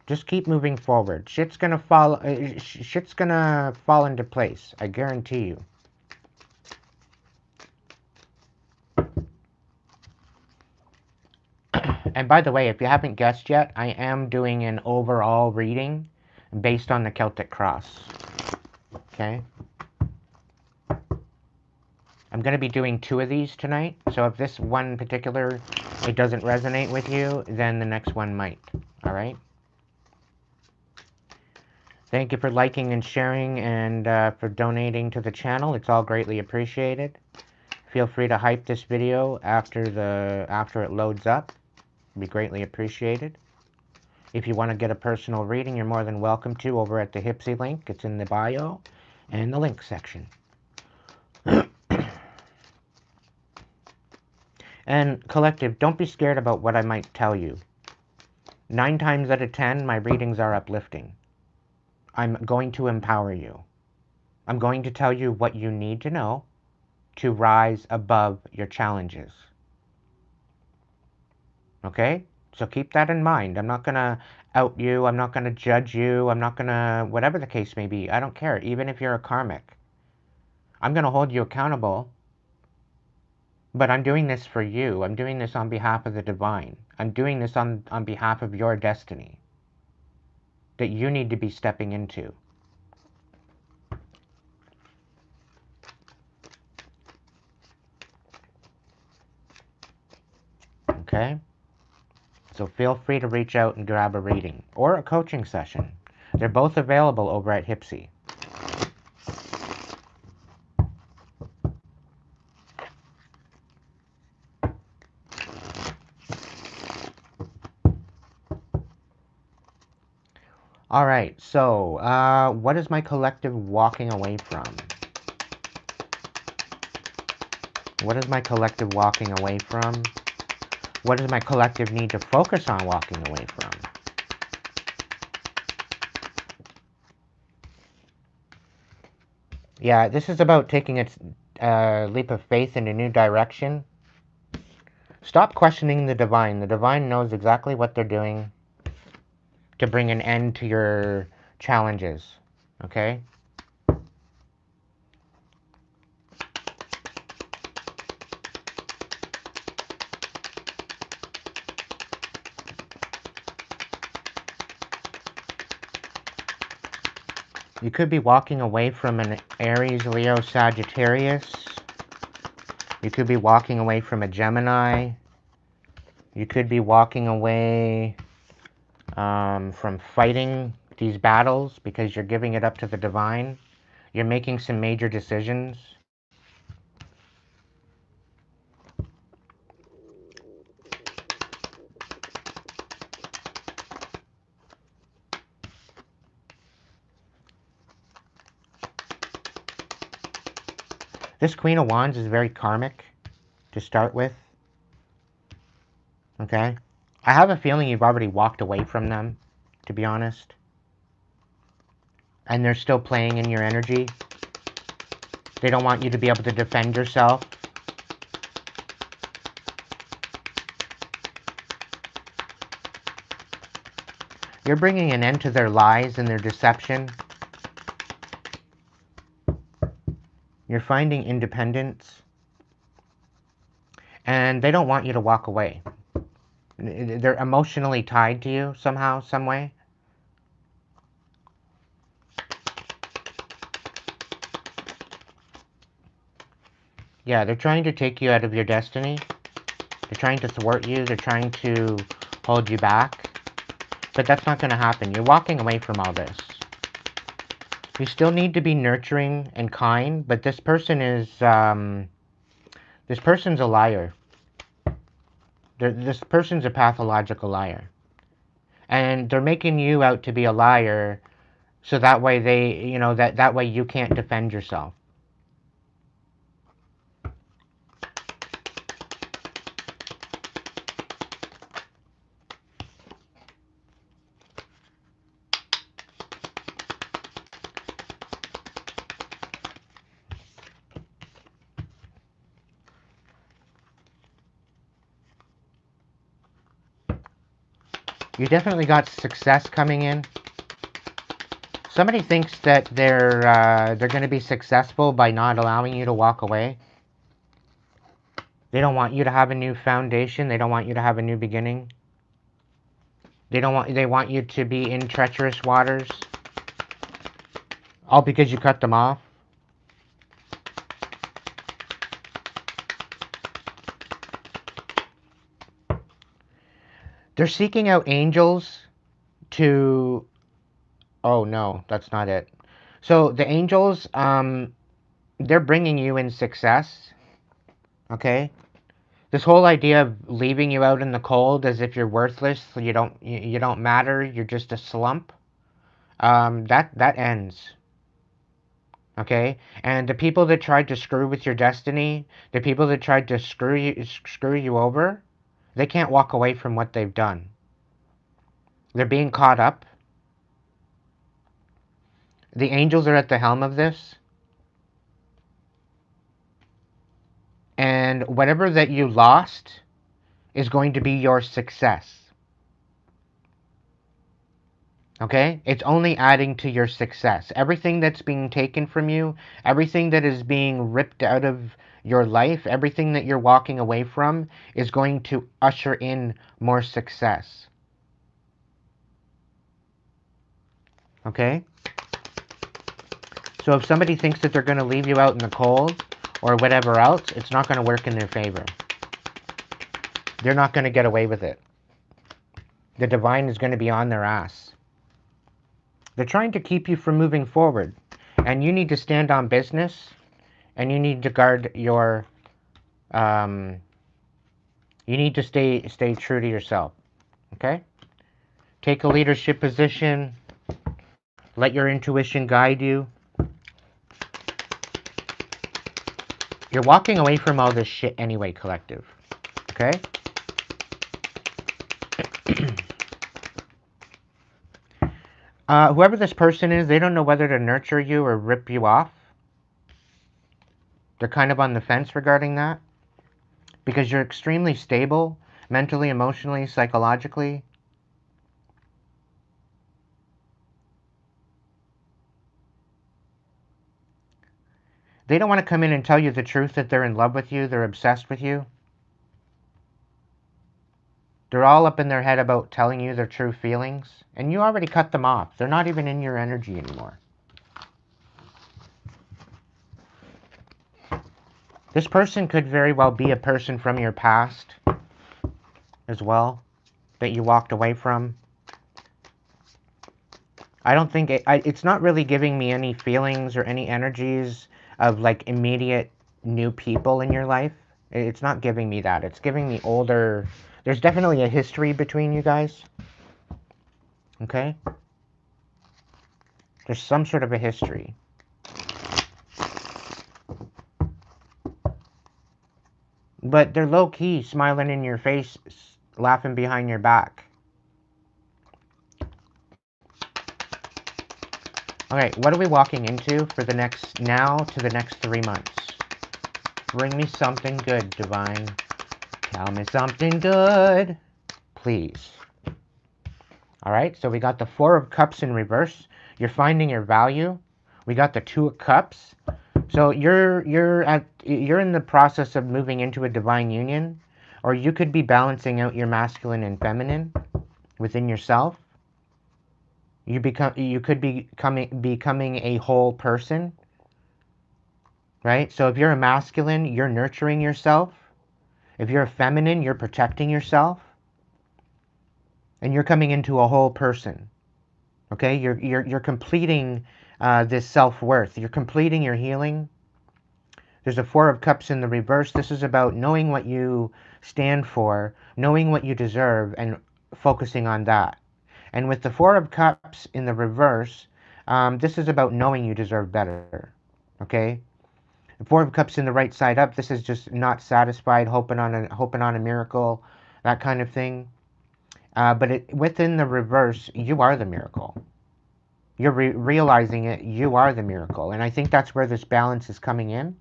S2: Just keep moving forward. Shit's gonna fall into place. I guarantee you. And by the way, if you haven't guessed yet, I am doing an overall reading. based on the Celtic cross. Okay? I'm going to be doing 2 of these tonight, so if this one particular, it doesn't resonate with you, then the next one might. Alright? Thank you for liking and sharing and for donating to the channel. It's all greatly appreciated. Feel free to hype this video after it loads up. It'd be greatly appreciated. If you want to get a personal reading, you're more than welcome to over at the Hipsy link. It's in the bio and the link section. And collective, don't be scared about what I might tell you. 9 times out of 10, my readings are uplifting. I'm going to empower you. I'm going to tell you what you need to know to rise above your challenges. Okay? So keep that in mind. I'm not going to out you. I'm not going to judge you. I'm not going to, whatever the case may be. I don't care. Even if you're a karmic. I'm going to hold you accountable. But I'm doing this for you. I'm doing this on behalf of the divine. I'm doing this on behalf of your destiny that you need to be stepping into. Okay? So feel free to reach out and grab a reading or a coaching session. They're both available over at Hipsy. All right, so what is my collective walking away from? What is my collective walking away from? What does my collective need to focus on walking away from? Yeah, this is about taking a leap of faith in a new direction. Stop questioning the divine. The divine knows exactly what they're doing to bring an end to your challenges, okay? You could be walking away from an Aries, Leo, Sagittarius. You could be walking away from a Gemini. You could be walking away from fighting these battles because you're giving it up to the divine. You're making some major decisions. This Queen of Wands is very karmic to start with. Okay? I have a feeling you've already walked away from them, to be honest. And they're still playing in your energy. They don't want you to be able to defend yourself. You're bringing an end to their lies and their deception. You're finding independence. And they don't want you to walk away. They're emotionally tied to you somehow, some way. Yeah, they're trying to take you out of your destiny. They're trying to thwart you. They're trying to hold you back. But that's not going to happen. You're walking away from all this. You still need to be nurturing and kind, but this person is, this person's a liar. This person's a pathological liar. And they're making you out to be a liar so that way they, you know, that way you can't defend yourself. You definitely got success coming in. Somebody thinks that they're going to be successful by not allowing you to walk away. They don't want you to have a new foundation. They don't want you to have a new beginning. They want you to be in treacherous waters. All because you cut them off? They're seeking out angels to... Oh, no, that's not it. So the angels, they're bringing you in success, okay? This whole idea of leaving you out in the cold as if you're worthless, so you don't matter, you're just a slump, that ends, okay? And the people that tried to screw with your destiny, the people that tried to screw you over, they can't walk away from what they've done. They're being caught up. The angels are at the helm of this. And whatever that you lost is going to be your success. Okay? It's only adding to your success. Everything that's being taken from you, everything that is being ripped out of your life, everything that you're walking away from is going to usher in more success. Okay? So if somebody thinks that they're going to leave you out in the cold or whatever else, it's not going to work in their favor. They're not going to get away with it. The divine is going to be on their ass. They're trying to keep you from moving forward. And you need to stand on business. And you need to guard your... you need to stay true to yourself. Okay? Take a leadership position. Let your intuition guide you. You're walking away from all this shit anyway, collective. Okay? Whoever this person is, they don't know whether to nurture you or rip you off. They're kind of on the fence regarding that. Because you're extremely stable, mentally, emotionally, psychologically. They don't want to come in and tell you the truth that they're in love with you, they're obsessed with you. They're all up in their head about telling you their true feelings, and you already cut them off. They're not even in your energy anymore. This person could very well be a person from your past as well, that you walked away from. I don't think it's not really giving me any feelings or any energies of like immediate new people in your life. It's not giving me that. It's giving me older. There's definitely a history between you guys. Okay? There's some sort of a history. But they're low-key, smiling in your face, laughing behind your back. Okay, what are we walking into for the next, now to the next 3 months? Bring me something good, divine. Tell me something good, please. Alright, so we got the Four of Cups in reverse. You're finding your value. We got the Two of Cups. So you're in the process of moving into a divine union, or you could be balancing out your masculine and feminine within yourself. You could be becoming a whole person, right? So if you're a masculine, you're nurturing yourself. If you're a feminine, you're protecting yourself, and you're coming into a whole person. Okay, you're completing this self-worth. You're completing your healing. There's a Four of Cups in the reverse. This is about knowing what you stand for, knowing what you deserve, and focusing on that. And with the Four of Cups in the reverse, this is about knowing you deserve better. Okay? The Four of Cups in the right side up, this is just not satisfied, hoping on a miracle, that kind of thing. But within the reverse, you are the miracle. You're realizing it, you are the miracle. And I think that's where this balance is coming in.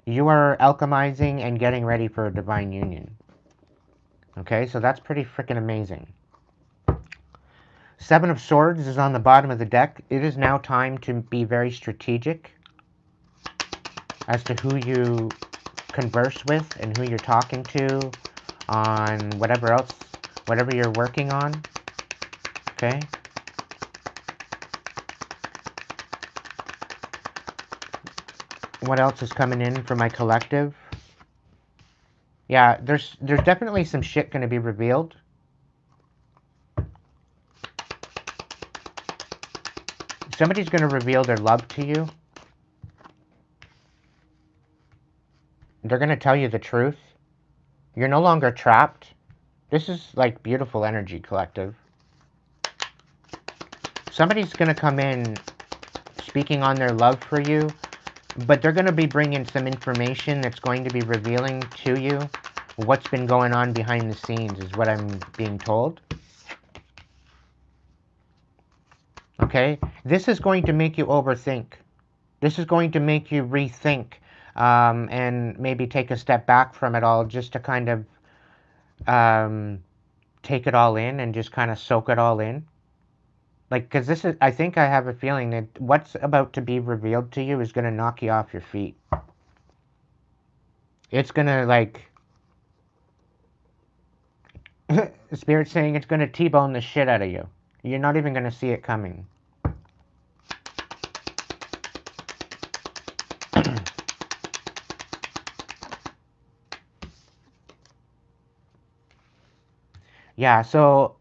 S2: You are alchemizing and getting ready for a divine union. Okay, so that's pretty freaking amazing. Seven of Swords is on the bottom of the deck. It is now time to be very strategic as to who you converse with and who you're talking to on whatever else, whatever you're working on. Okay? What else is coming in for my collective? Yeah, there's definitely some shit going to be revealed. Somebody's going to reveal their love to you. They're going to tell you the truth. You're no longer trapped. This is like beautiful energy, collective. Somebody's going to come in speaking on their love for you, but they're going to be bringing some information that's going to be revealing to you what's been going on behind the scenes, is what I'm being told. Okay? This is going to make you overthink. This is going to make you rethink, and maybe take a step back from it all just to kind of take it all in and just kind of soak it all in. Like, because this is, I think I have a feeling that what's about to be revealed to you is going to knock you off your feet. It's going to, like, Spirit's saying it's going to T-bone the shit out of you. You're not even going to see it coming. Yeah, so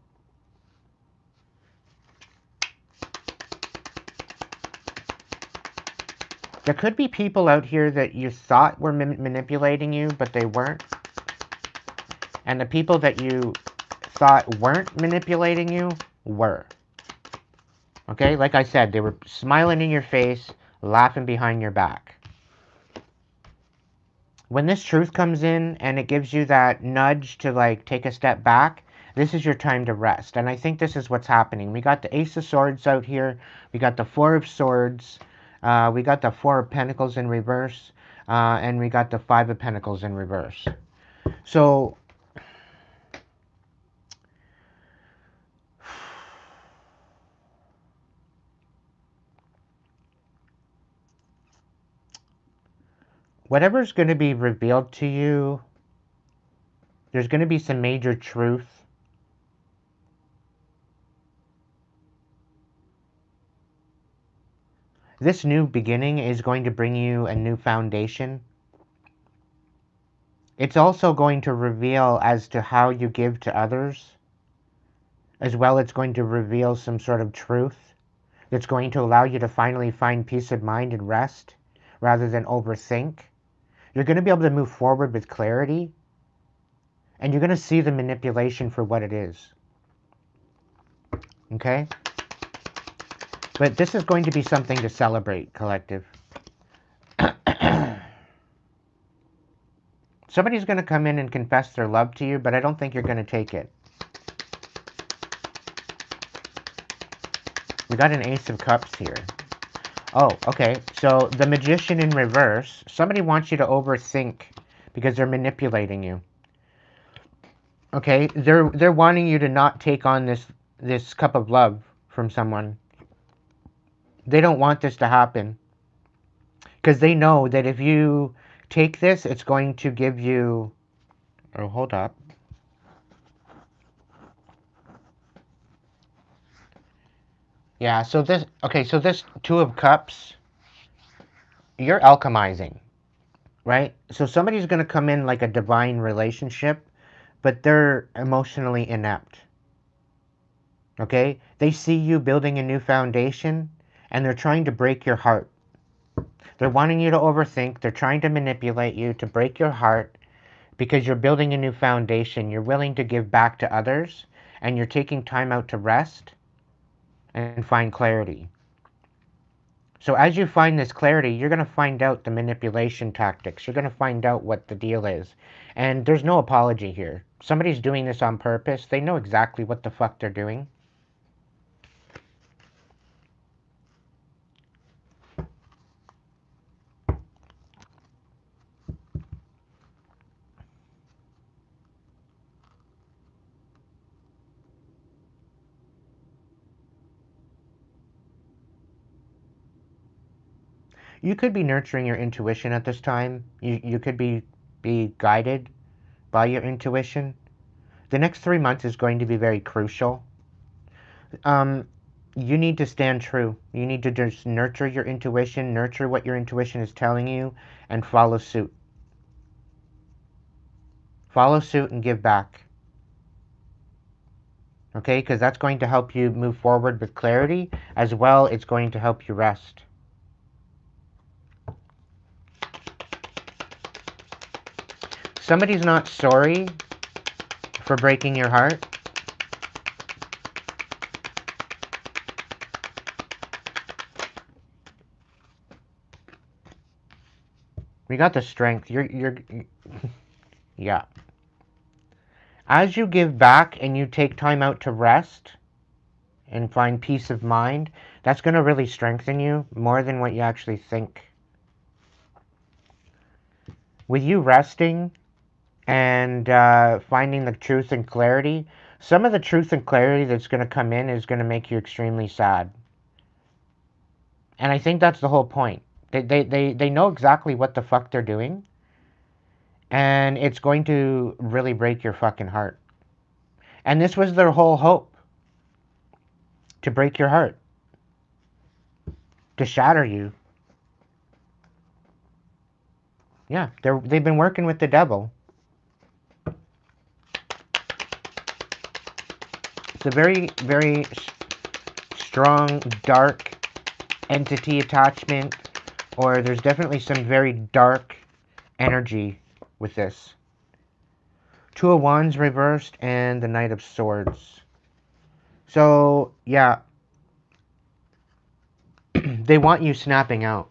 S2: there could be people out here that you thought were manipulating you, but they weren't. And the people that you thought weren't manipulating you were. Okay, like I said, they were smiling in your face, laughing behind your back. When this truth comes in and it gives you that nudge to like take a step back, this is your time to rest. And I think this is what's happening. We got the Ace of Swords out here. We got the Four of Swords. We got the Four of Pentacles in reverse. And we got the Five of Pentacles in reverse. So whatever's going to be revealed to you, there's going to be some major truth. This new beginning is going to bring you a new foundation. It's also going to reveal as to how you give to others. As well, it's going to reveal some sort of truth that's going to allow you to finally find peace of mind and rest rather than overthink. You're going to be able to move forward with clarity, and you're going to see the manipulation for what it is. Okay? But this is going to be something to celebrate, collective. Somebody's going to come in and confess their love to you, but I don't think you're going to take it. We got an Ace of Cups here. Oh, okay. So the Magician in reverse. Somebody wants you to overthink because they're manipulating you. Okay? They're wanting you to not take on this cup of love from someone. They don't want this to happen. Because they know that if you take this, it's going to give you... Oh, hold up. Yeah, so this... Okay, so this Two of Cups, you're alchemizing, right? So somebody's going to come in like a divine relationship, but they're emotionally inept. Okay? They see you building a new foundation, and they're trying to break your heart. They're wanting you to overthink. They're trying to manipulate you to break your heart because you're building a new foundation. You're willing to give back to others, and you're taking time out to rest and find clarity. So as you find this clarity, you're going to find out the manipulation tactics. You're going to find out what the deal is. And there's no apology here. Somebody's doing this on purpose. They know exactly what the fuck they're doing. You could be nurturing your intuition at this time. You could be guided by your intuition. The next 3 months is going to be very crucial. Um, You need to stand true. You need to just nurture your intuition, nurture what your intuition is telling you, and follow suit. Follow suit and give back. Okay? Because that's going to help you move forward with clarity. As well, it's going to help you rest. Somebody's not sorry for breaking your heart. We got the strength. Yeah. As you give back and you take time out to rest and find peace of mind, that's going to really strengthen you more than what you actually think. With you resting and finding the truth and clarity, some of the truth and clarity that's going to come in is going to make you extremely sad. And I think that's the whole point. They know exactly what the fuck they're doing, and it's going to really break your fucking heart. And this was their whole hope, to break your heart, to shatter you. Yeah, they've been working with the devil. It's a very, very strong, dark entity attachment, or there's definitely some very dark energy with this. Two of Wands reversed and the Knight of Swords. So, yeah, they want you snapping out.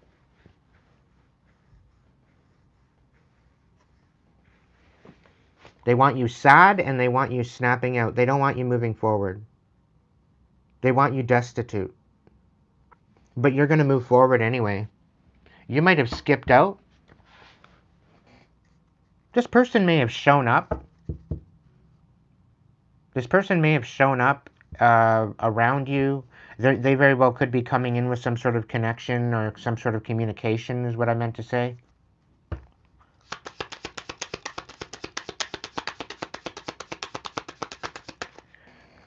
S2: They want you sad and they want you snapping out. They don't want you moving forward. They want you destitute. But you're going to move forward anyway. You might have skipped out. This person may have shown up. This person may have shown up around you. They very well could be coming in with some sort of connection or some sort of communication, is what I meant to say.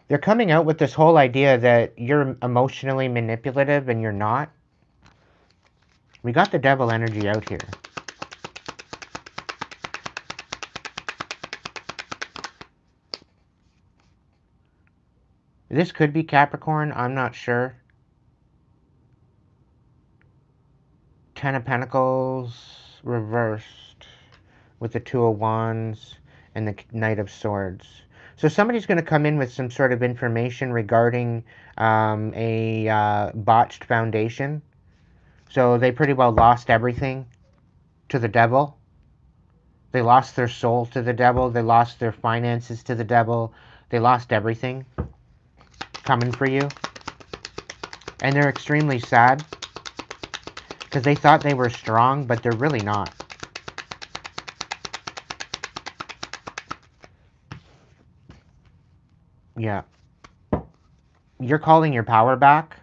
S2: They're coming out with this whole idea that you're emotionally manipulative and you're not. We got the devil energy out here. This could be Capricorn, I'm not sure. Ten of Pentacles reversed with the Two of Wands and the Knight of Swords. So somebody's going to come in with some sort of information regarding a botched foundation. So they pretty well lost everything to the devil. They lost their soul to the devil. They lost their finances to the devil. They lost everything coming for you. And they're extremely sad because they thought they were strong, but they're really not. Yeah. You're calling your power back.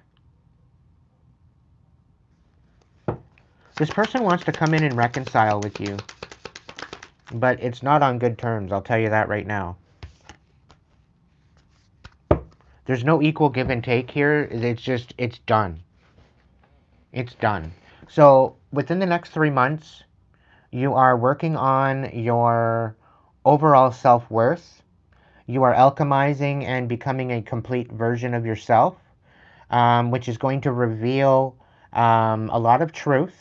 S2: This person wants to come in and reconcile with you. But it's not on good terms, I'll tell you that right now. There's no equal give and take here. It's done. It's done. So within the next 3 months, you are working on your overall self-worth. You are alchemizing and becoming a complete version of yourself, which is going to reveal a lot of truth.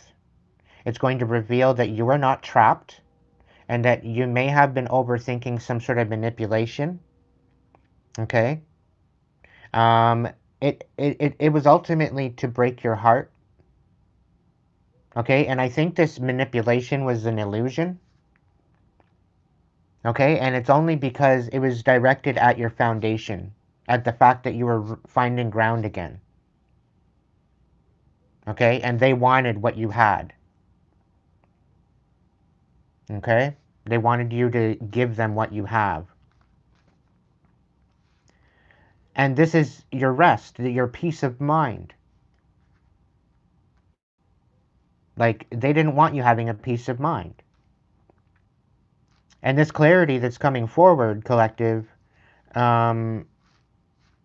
S2: It's going to reveal that you are not trapped and that you may have been overthinking some sort of manipulation. Okay? Um, it was ultimately to break your heart. Okay? And I think this manipulation was an illusion. Okay? And it's only because it was directed at your foundation, at the fact that you were finding ground again. Okay? And they wanted what you had. Okay? They wanted you to give them what you have. And this is your rest, your peace of mind. Like, they didn't want you having a peace of mind. And this clarity that's coming forward, collective,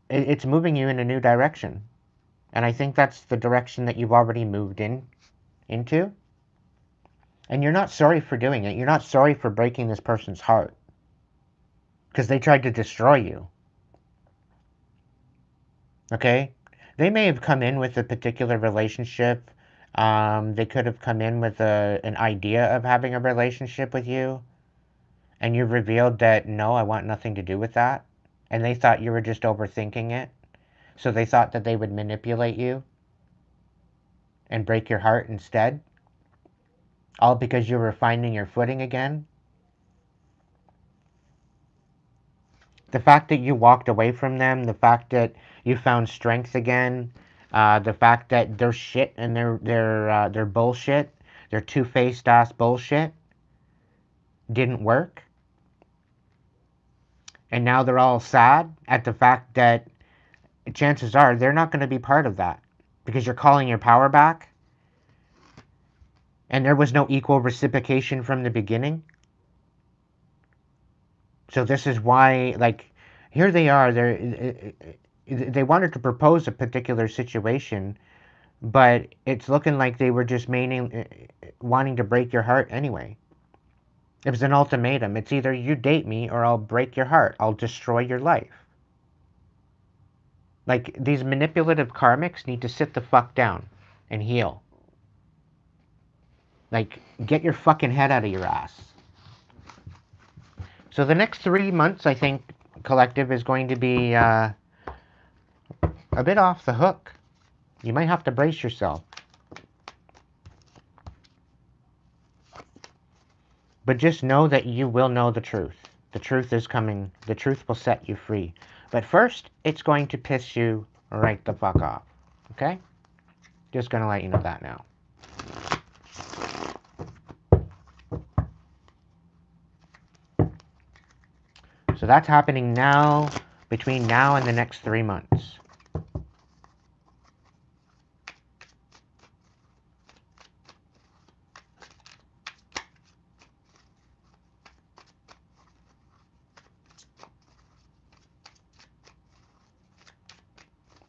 S2: it's moving you in a new direction. And I think that's the direction that you've already moved into. And you're not sorry for doing it. You're not sorry for breaking this person's heart. Because they tried to destroy you. Okay? They may have come in with a particular relationship. They could have come in with an idea of having a relationship with you. And you revealed that, no, I want nothing to do with that. And they thought you were just overthinking it. So they thought that they would manipulate you and break your heart instead. All because you were finding your footing again. The fact that you walked away from them, the fact that you found strength again, the fact that they're shit and they're bullshit, their two-faced ass bullshit didn't work, and now they're all sad at the fact that chances are they're not going to be part of that because you're calling your power back, and there was no equal reciprocation from the beginning. So this is why, like, here they are. They wanted to propose a particular situation, but it's looking like they were just wanting to break your heart anyway. It was an ultimatum. It's either you date me or I'll break your heart. I'll destroy your life. Like, these manipulative karmics need to sit the fuck down and heal. Like, get your fucking head out of your ass. So the next 3 months, I think, collective is going to be a bit off the hook. You might have to brace yourself. But just know that you will know the truth. The truth is coming. The truth will set you free. But first, it's going to piss you right the fuck off. Okay? Just gonna let you know that now. So that's happening now, between now and the next 3 months.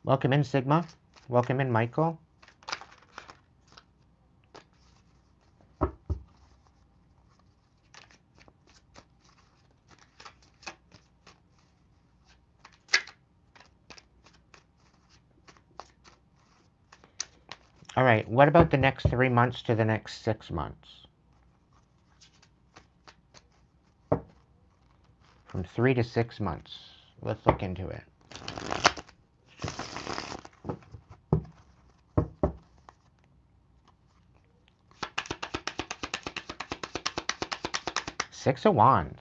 S2: Welcome in, Sigma. Welcome in, Michael. All right, what about the next 3 months to the next 6 months? From 3 to 6 months. Let's look into it. Six of Wands.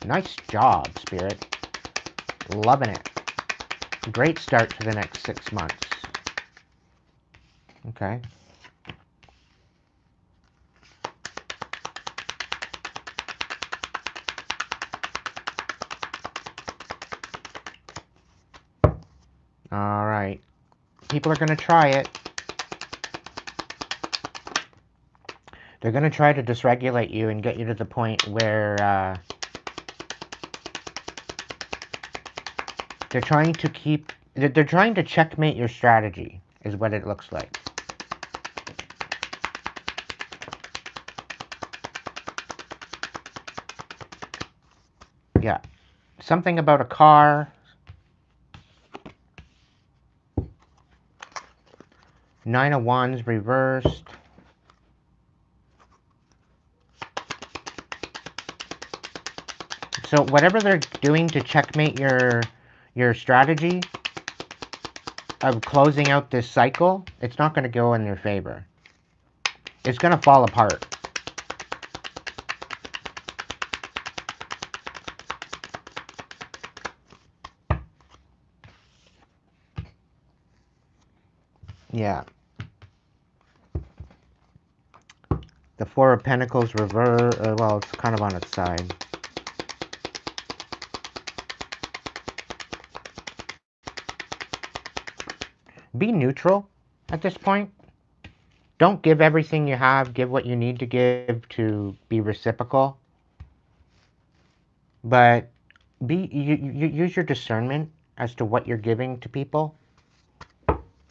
S2: Nice job, Spirit. Loving it. Great start to the next 6 months. Okay. All right. People are going to try it. They're going to try to dysregulate you and get you to the point where they're trying to checkmate your strategy, is what it looks like. Yeah. Something about a car. Nine of Wands reversed. So whatever they're doing to checkmate your strategy of closing out this cycle, it's not going to go in their favor. It's going to fall apart. Yeah. The Four of Pentacles reverse. Well, it's kind of on its side. Be neutral at this point. Don't give everything you have. Give what you need to give to be reciprocal. But you use your discernment as to what you're giving to people.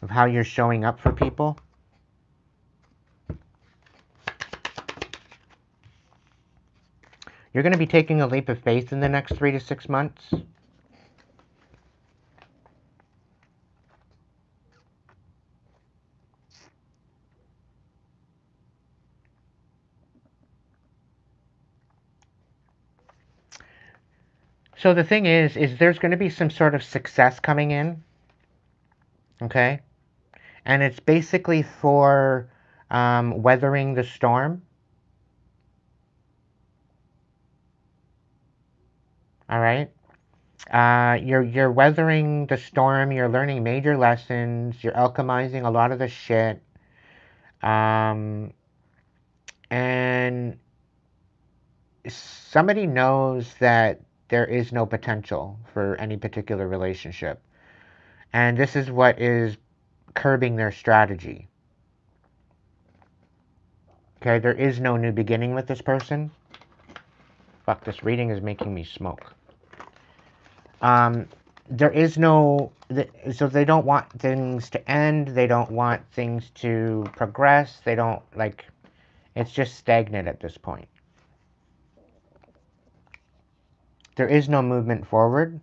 S2: of how you're showing up for people. You're going to be taking a leap of faith in the next 3 to 6 months. So the thing is there's going to be some sort of success coming in, okay? And it's basically for weathering the storm. All right. You're weathering the storm. You're learning major lessons. You're alchemizing a lot of the shit. And somebody knows that there is no potential for any particular relationship, and this is what is curbing their strategy. Okay, there is no new beginning with this person. Fuck, this reading is making me smoke. There is no, so they don't want things to end. They don't want things to progress. They don't, like, it's just stagnant at this point. There is no movement forward.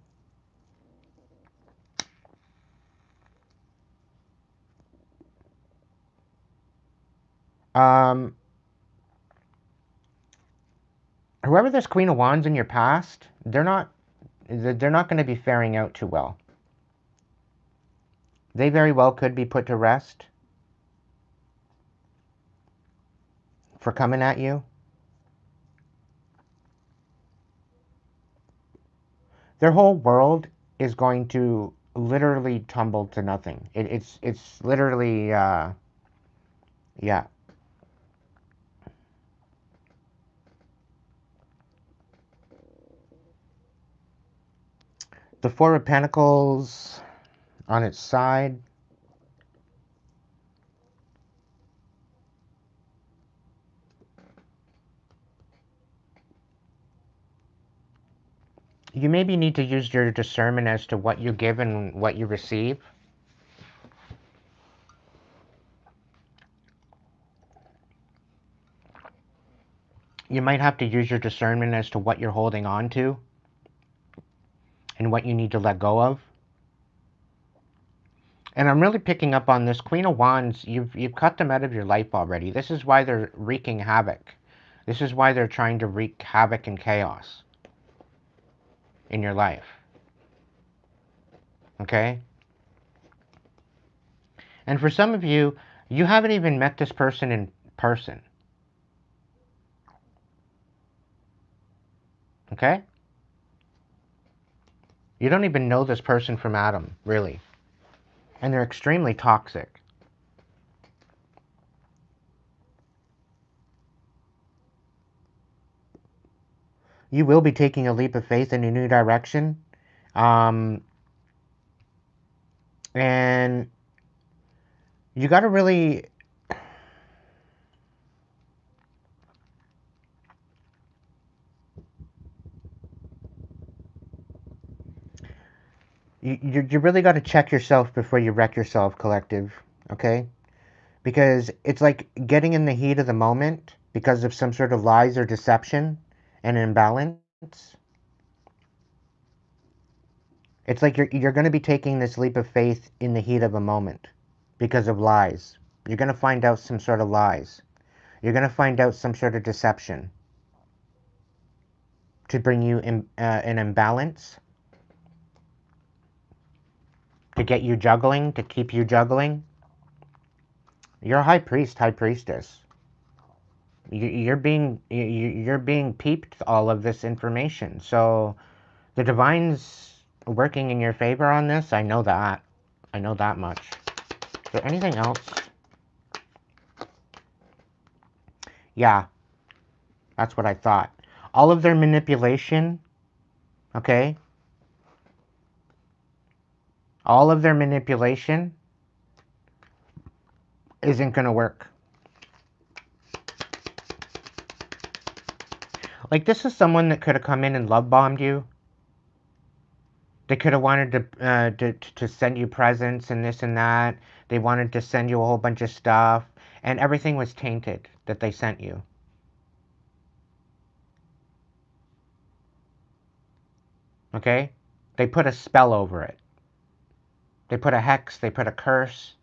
S2: Um, Whoever this Queen of Wands in your past, they're not going to be faring out too well. They very well could be put to rest for coming at you. Their whole world is going to literally tumble to nothing. It's literally yeah. The Four of Pentacles on its side. You maybe need to use your discernment as to what you give and what you receive. You might have to use your discernment as to what you're holding on to and what you need to let go of. And I'm really picking up on this Queen of Wands. You've cut them out of your life already. This is why they're wreaking havoc. This is why they're trying to wreak havoc and chaos in your life. Okay? And for some of you, you haven't even met this person in person. Okay? You don't even know this person from Adam, really. And they're extremely toxic. You will be taking a leap of faith in a new direction. And you got to really you really got to check yourself before you wreck yourself, collective. Okay? Because it's like getting in the heat of the moment because of some sort of lies or deception and imbalance. It's like you're going to be taking this leap of faith in the heat of a moment because of lies. You're going to find out some sort of lies. You're going to find out some sort of deception to bring you in, an imbalance, to get you juggling, to keep you juggling. You're a high priest, high priestess. You're being peeped all of this information. So the divine's working in your favor on this. I know that. I know that much. Is there anything else? Yeah, that's what I thought. All of their manipulation, okay? All of their manipulation isn't going to work. Like, this is someone that could have come in and love bombed you. They could have wanted to send you presents and this and that. They wanted to send you a whole bunch of stuff, and everything was tainted that they sent you. Okay? They put a spell over it. They put a hex, they put a curse.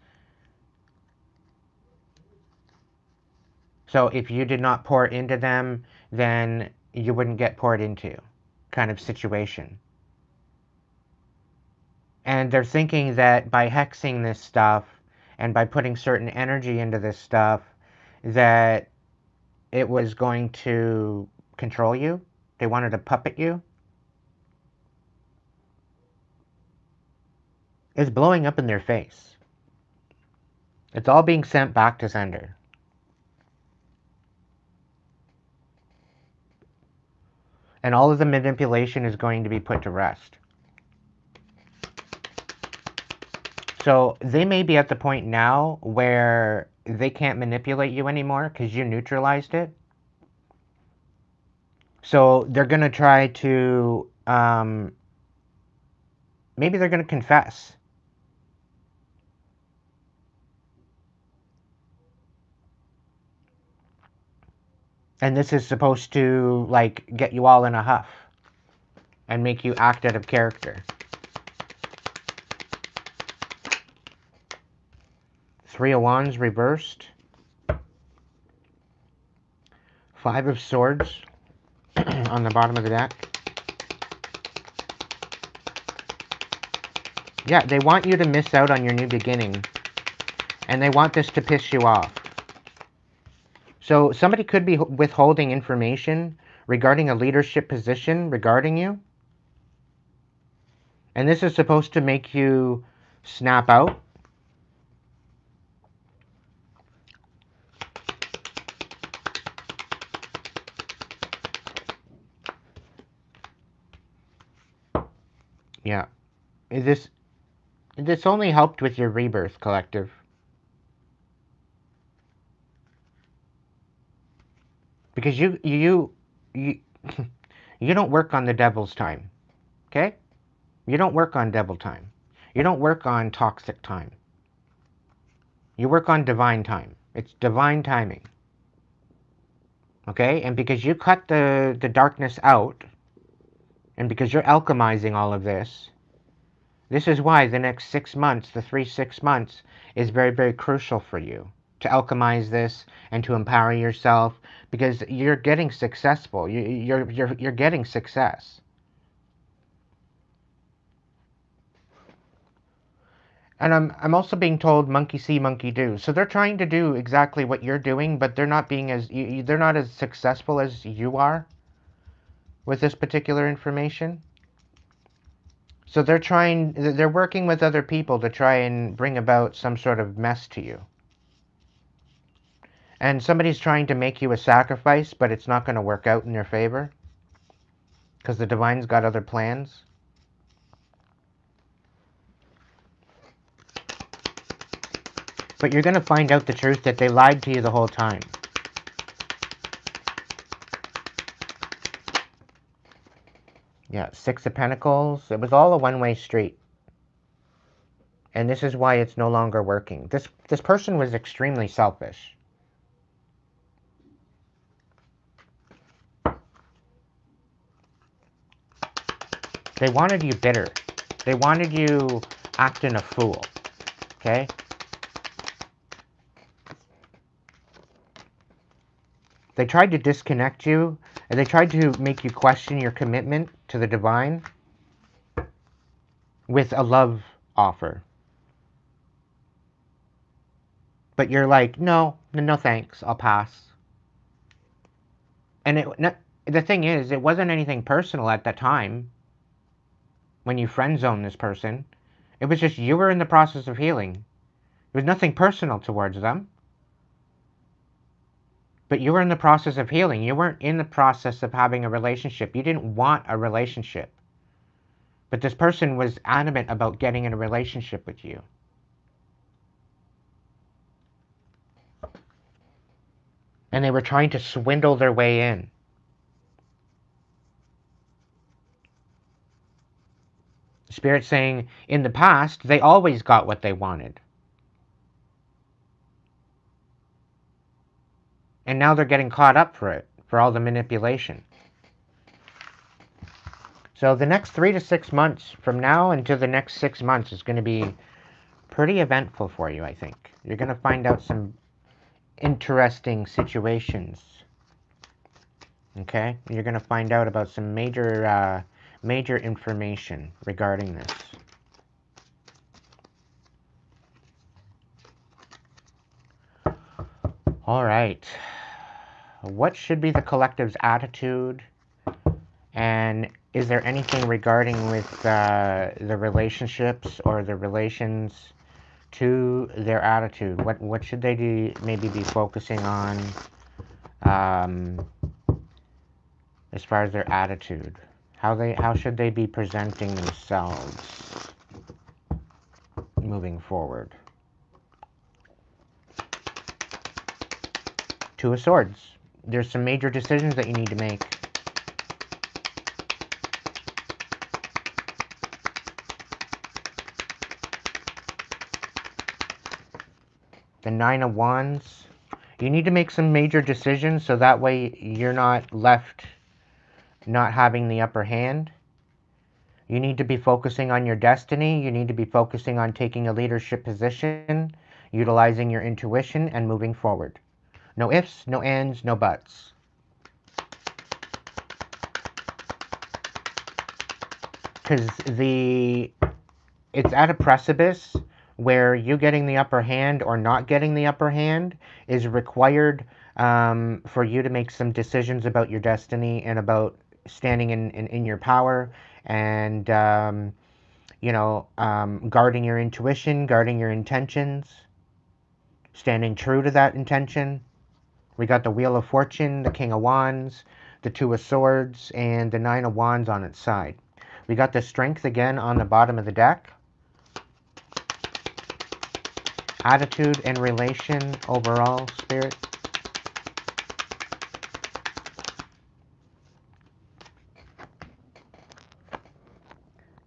S2: So if you did not pour into them, then you wouldn't get poured into, kind of situation. And they're thinking that by hexing this stuff and by putting certain energy into this stuff, that it was going to control you. They wanted to puppet you. It's blowing up in their face. It's all being sent back to sender. And all of the manipulation is going to be put to rest. So they may be at the point now where they can't manipulate you anymore because you neutralized it. So they're going to try to, maybe they're going to confess. And this is supposed to, like, get you all in a huff and make you act out of character. Three of Wands reversed. Five of Swords on the bottom of the deck. Yeah, they want you to miss out on your new beginning. And they want this to piss you off. So somebody could be withholding information regarding a leadership position regarding you. And this is supposed to make you snap out. Yeah. This only helped with your rebirth, collective. Because you you don't work on the devil's time. Okay? You don't work on devil time. You don't work on toxic time. You work on divine time. It's divine timing. Okay? And because you cut the darkness out, and because you're alchemizing all of this, this is why the next 6 months, the 6 months, is very, very crucial for you to alchemize this and to empower yourself, because you're getting successful. You're getting success. And I'm also being told monkey see, monkey do. So they're trying to do exactly what you're doing, but they're not being they're not as successful as you are with this particular information. So they're working with other people to try and bring about some sort of mess to you. And somebody's trying to make you a sacrifice, but it's not going to work out in your favor because the divine's got other plans. But you're going to find out the truth that they lied to you the whole time. Yeah, Six of Pentacles. It was all a one-way street. And this is why it's no longer working. This person was extremely selfish. They wanted you bitter. They wanted you acting a fool. Okay? They tried to disconnect you, and they tried to make you question your commitment to the divine with a love offer. But you're like, no thanks, I'll pass. And the thing is, it wasn't anything personal at that time when you friend zoned this person. It was just you were in the process of healing. It was nothing personal towards them. But you were in the process of healing. You weren't in the process of having a relationship. You didn't want a relationship. But this person was adamant about getting in a relationship with you. And they were trying to swindle their way in. Spirit saying in the past, they always got what they wanted. And now they're getting caught up for it, for all the manipulation. So the next 3 to 6 months from now into the next 6 months is going to be pretty eventful for you, I think. You're going to find out some interesting situations. Okay? You're going to find out about some major information regarding this. All right. What should be the collective's attitude? And is there anything regarding with the relationships or the relations to their attitude? What should they maybe be focusing on as far as their attitude? How should they be presenting themselves moving forward? Two of Swords. There's some major decisions that you need to make. The Nine of Wands. You need to make some major decisions so that way you're not left not having the upper hand. You need to be focusing on your destiny. You need to be focusing on taking a leadership position, utilizing your intuition, and moving forward. No ifs, no ands, no buts. Because it's at a precipice where you getting the upper hand or not getting the upper hand is required for you to make some decisions about your destiny and about standing in your power and guarding your intuition, guarding your intentions, standing true to that intention. We got the Wheel of Fortune, the King of Wands, the Two of Swords, and the Nine of Wands on its side. We got the Strength again on the bottom of the deck. Attitude and relation overall, Spirit.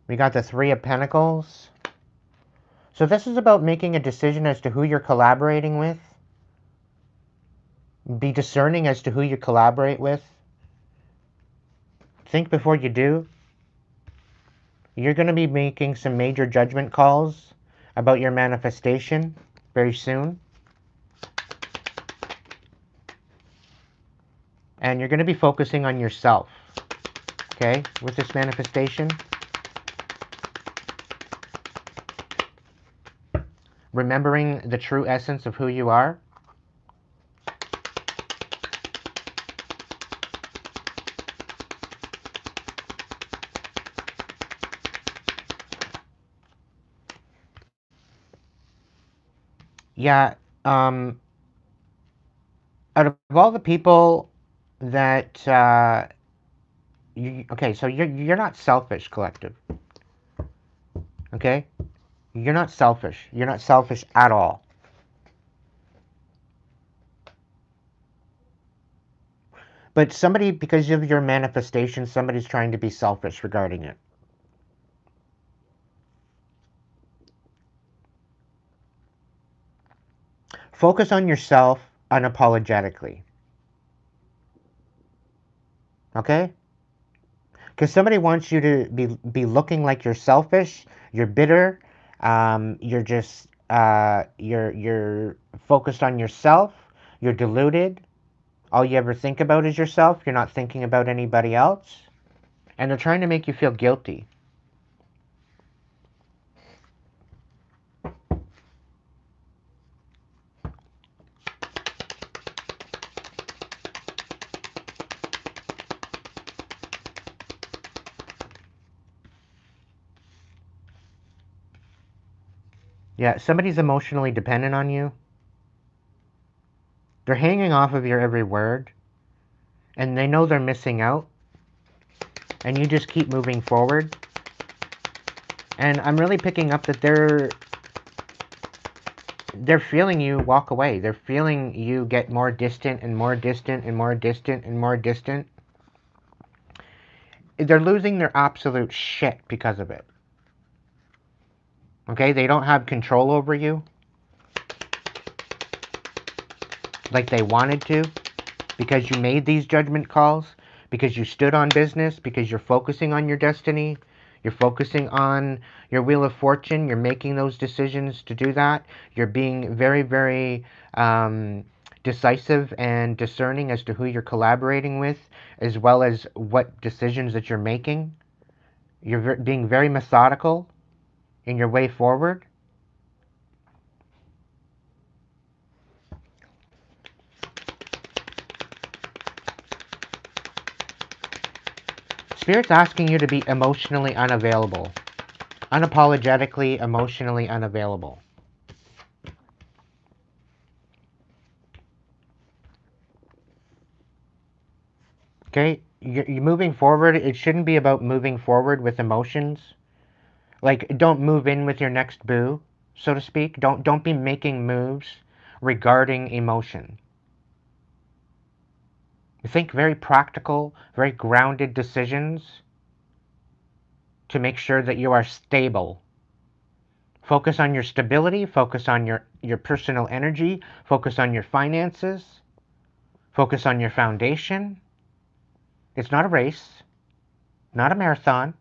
S2: We got the Three of Pentacles. So this is about making a decision as to who you're collaborating with. Be discerning as to who you collaborate with. Think before you do. You're going to be making some major judgment calls about your manifestation very soon. And you're going to be focusing on yourself, okay, with this manifestation. Remembering the true essence of who you are. Yeah, out of all the people that, okay, so you're not selfish, collective, okay? You're not selfish. You're not selfish at all. But somebody, because of your manifestation, somebody's trying to be selfish regarding it. Focus on yourself unapologetically. Okay? Because somebody wants you to be looking like you're selfish, you're bitter, you're just you're focused on yourself, you're deluded. All you ever think about is yourself. You're not thinking about anybody else. And they're trying to make you feel guilty. Yeah, somebody's emotionally dependent on you. They're hanging off of your every word. And they know they're missing out. And you just keep moving forward. And I'm really picking up that they're feeling you walk away. They're feeling you get more distant and more distant and more distant and more distant. They're losing their absolute shit because of it. Okay? They don't have control over you like they wanted to because you made these judgment calls, because you stood on business, because you're focusing on your destiny, you're focusing on your wheel of fortune, you're making those decisions to do that, you're being very, very decisive and discerning as to who you're collaborating with, as well as what decisions that you're making. You're being very methodical in your way forward. Spirit's asking you to be emotionally unavailable, unapologetically emotionally unavailable. Okay, you're moving forward. It shouldn't be about moving forward with emotions. Like, don't move in with your next boo, so to speak. Don't be making moves regarding emotion. Think very practical, very grounded decisions to make sure that you are stable. Focus on your stability, focus on your personal energy, focus on your finances, focus on your foundation. It's not a race, not a marathon.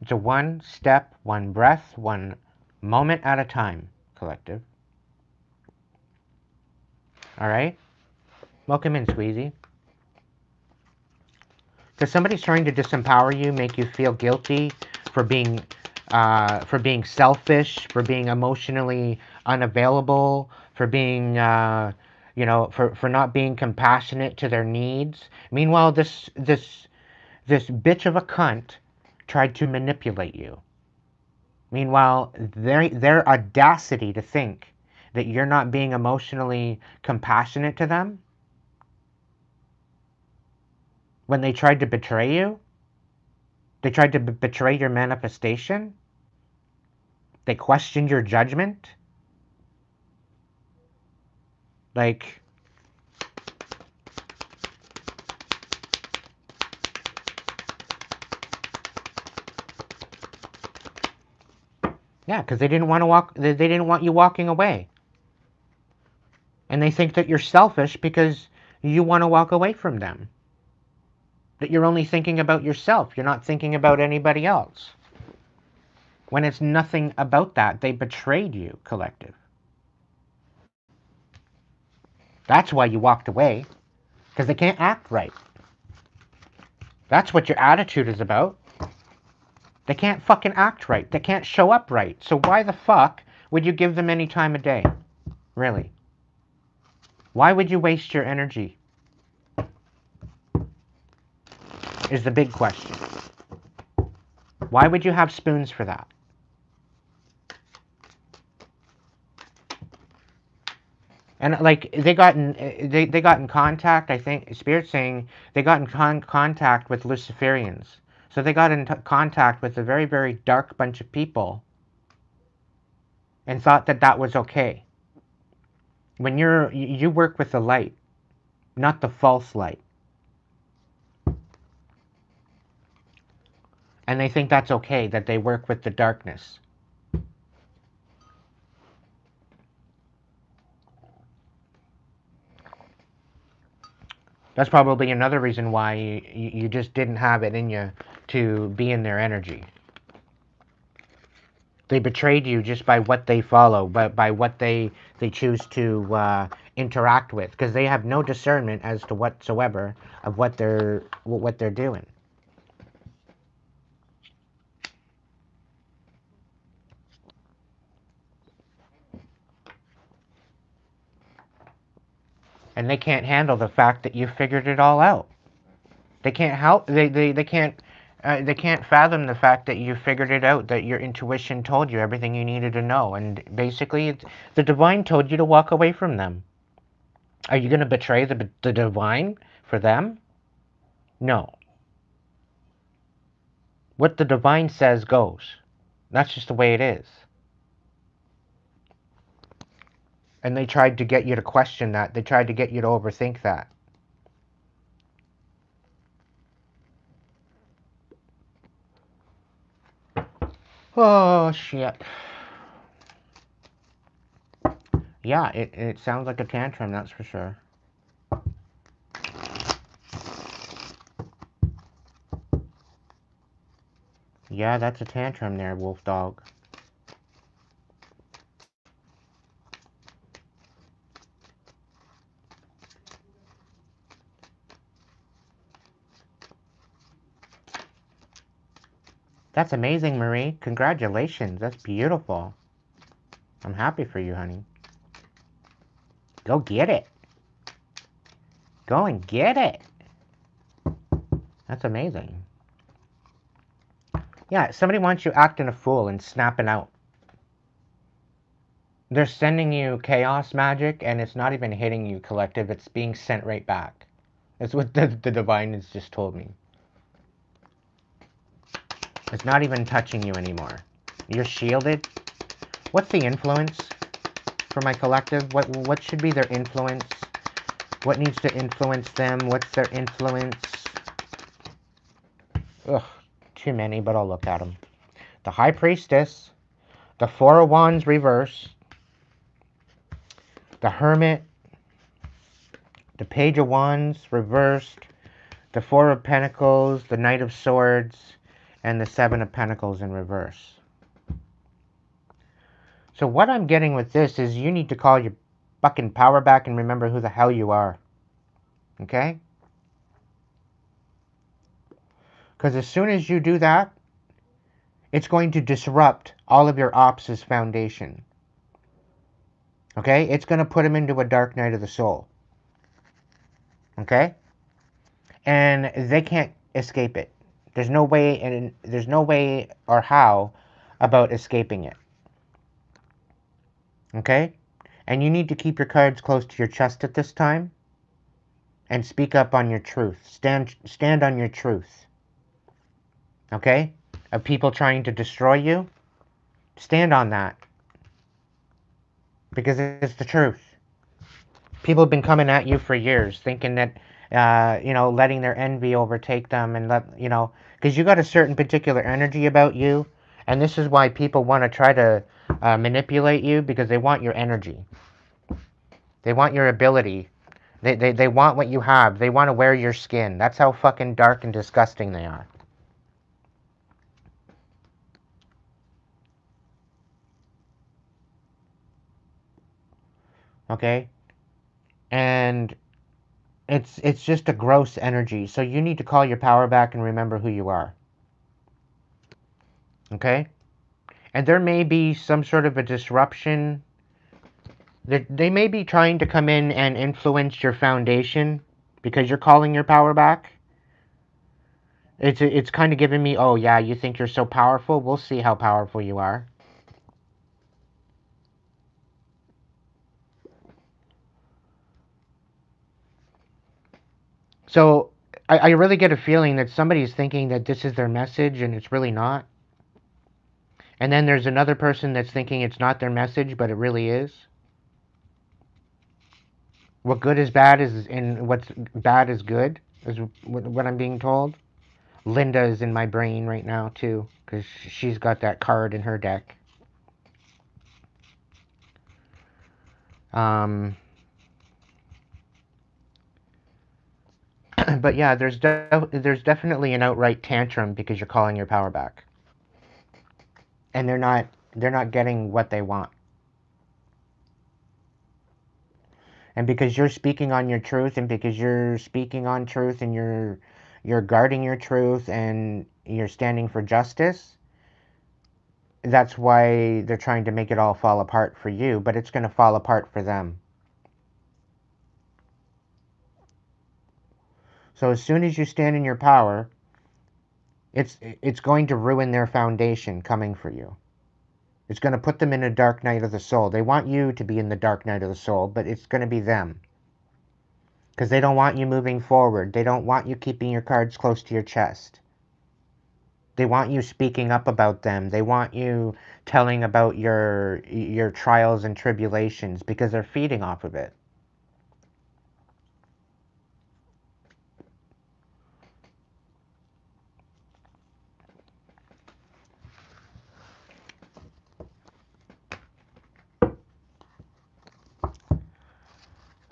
S2: It's a one step, one breath, one moment at a time, collective. All right? Welcome in, Squeezy. Because somebody's trying to disempower you, make you feel guilty for being selfish, for being emotionally unavailable, for being for not being compassionate to their needs. Meanwhile, this bitch of a cunt tried to manipulate you. Meanwhile, their audacity to think that you're not being emotionally compassionate to them when they tried to betray you, they tried to betray your manifestation, they questioned your judgment. Like, yeah, because they didn't want to walk. They didn't want you walking away, and they think that you're selfish because you want to walk away from them. That you're only thinking about yourself. You're not thinking about anybody else. When it's nothing about that, they betrayed you, collective. That's why you walked away, because they can't act right. That's what your attitude is about. They can't fucking act right. They can't show up right. So why the fuck would you give them any time of day? Really? Why would you waste your energy? Is the big question. Why would you have spoons for that? And like they got in contact. I think Spirit's saying they got in contact with Luciferians. So they got in contact with a very, very dark bunch of people and thought that that was okay. When you work with the light, not the false light. And they think that's okay, that they work with the darkness. That's probably another reason why you just didn't have it in you to be in their energy. They betrayed you just by what they follow, by what they choose to interact with, because they have no discernment as to whatsoever of what they're doing. And they can't handle the fact that you figured it all out. They can't help. They can't fathom the fact that you figured it out. That your intuition told you everything you needed to know, and basically, the divine told you to walk away from them. Are you going to betray the divine for them? No. What the divine says goes. That's just the way it is. And they tried to get you to question that. They tried to get you to overthink that. Oh, shit. Yeah, it sounds like a tantrum, that's for sure. Yeah, that's a tantrum there, wolf dog. That's amazing, Marie. Congratulations. That's beautiful. I'm happy for you, honey. Go get it. Go and get it. That's amazing. Yeah, somebody wants you acting a fool and snapping out. They're sending you chaos magic, and it's not even hitting you, collective. It's being sent right back. That's what the divine has just told me. It's not even touching you anymore. You're shielded. What's the influence for my collective? What should be their influence? What needs to influence them? What's their influence? Ugh, too many, but I'll look at them. The High Priestess, the Four of Wands reverse, the Hermit, the Page of Wands reversed, the Four of Pentacles, the Knight of Swords, and the Seven of Pentacles in reverse. So what I'm getting with this is you need to call your fucking power back and remember who the hell you are. Okay? Because as soon as you do that, it's going to disrupt all of your ops' foundation. Okay? It's going to put them into a dark night of the soul. Okay? And they can't escape it. There's no way, and there's no way or how about escaping it. Okay? And you need to keep your cards close to your chest at this time and speak up on your truth. Stand on your truth. Okay? Of people trying to destroy you, stand on that because it's the truth. People have been coming at you for years thinking that letting their envy overtake them and because you got a certain particular energy about you, and this is why people want to try to manipulate you because they want your energy. They want your ability. They want what you have. They want to wear your skin. That's how fucking dark and disgusting they are. Okay? And it's just a gross energy. So you need to call your power back and remember who you are. Okay? And there may be some sort of a disruption. They may be trying to come in and influence your foundation because you're calling your power back. It's kind of giving me, oh yeah, you think you're so powerful? We'll see how powerful you are. So I really get a feeling that somebody's thinking that this is their message and it's really not. And then there's another person that's thinking it's not their message, but it really is. What good is bad is, and what's bad is good, is what I'm being told. Linda is in my brain right now, too, because she's got that card in her deck. Um, but yeah, there's definitely an outright tantrum because you're calling your power back, and they're not getting what they want, and because you're speaking on your truth, and because you're speaking on truth, and you're guarding your truth, and you're standing for justice. That's why they're trying to make it all fall apart for you, but it's going to fall apart for them. So as soon as you stand in your power, it's going to ruin their foundation coming for you. It's going to put them in a dark night of the soul. They want you to be in the dark night of the soul, but it's going to be them. Because they don't want you moving forward. They don't want you keeping your cards close to your chest. They want you speaking up about them. They want you telling about your trials and tribulations because they're feeding off of it.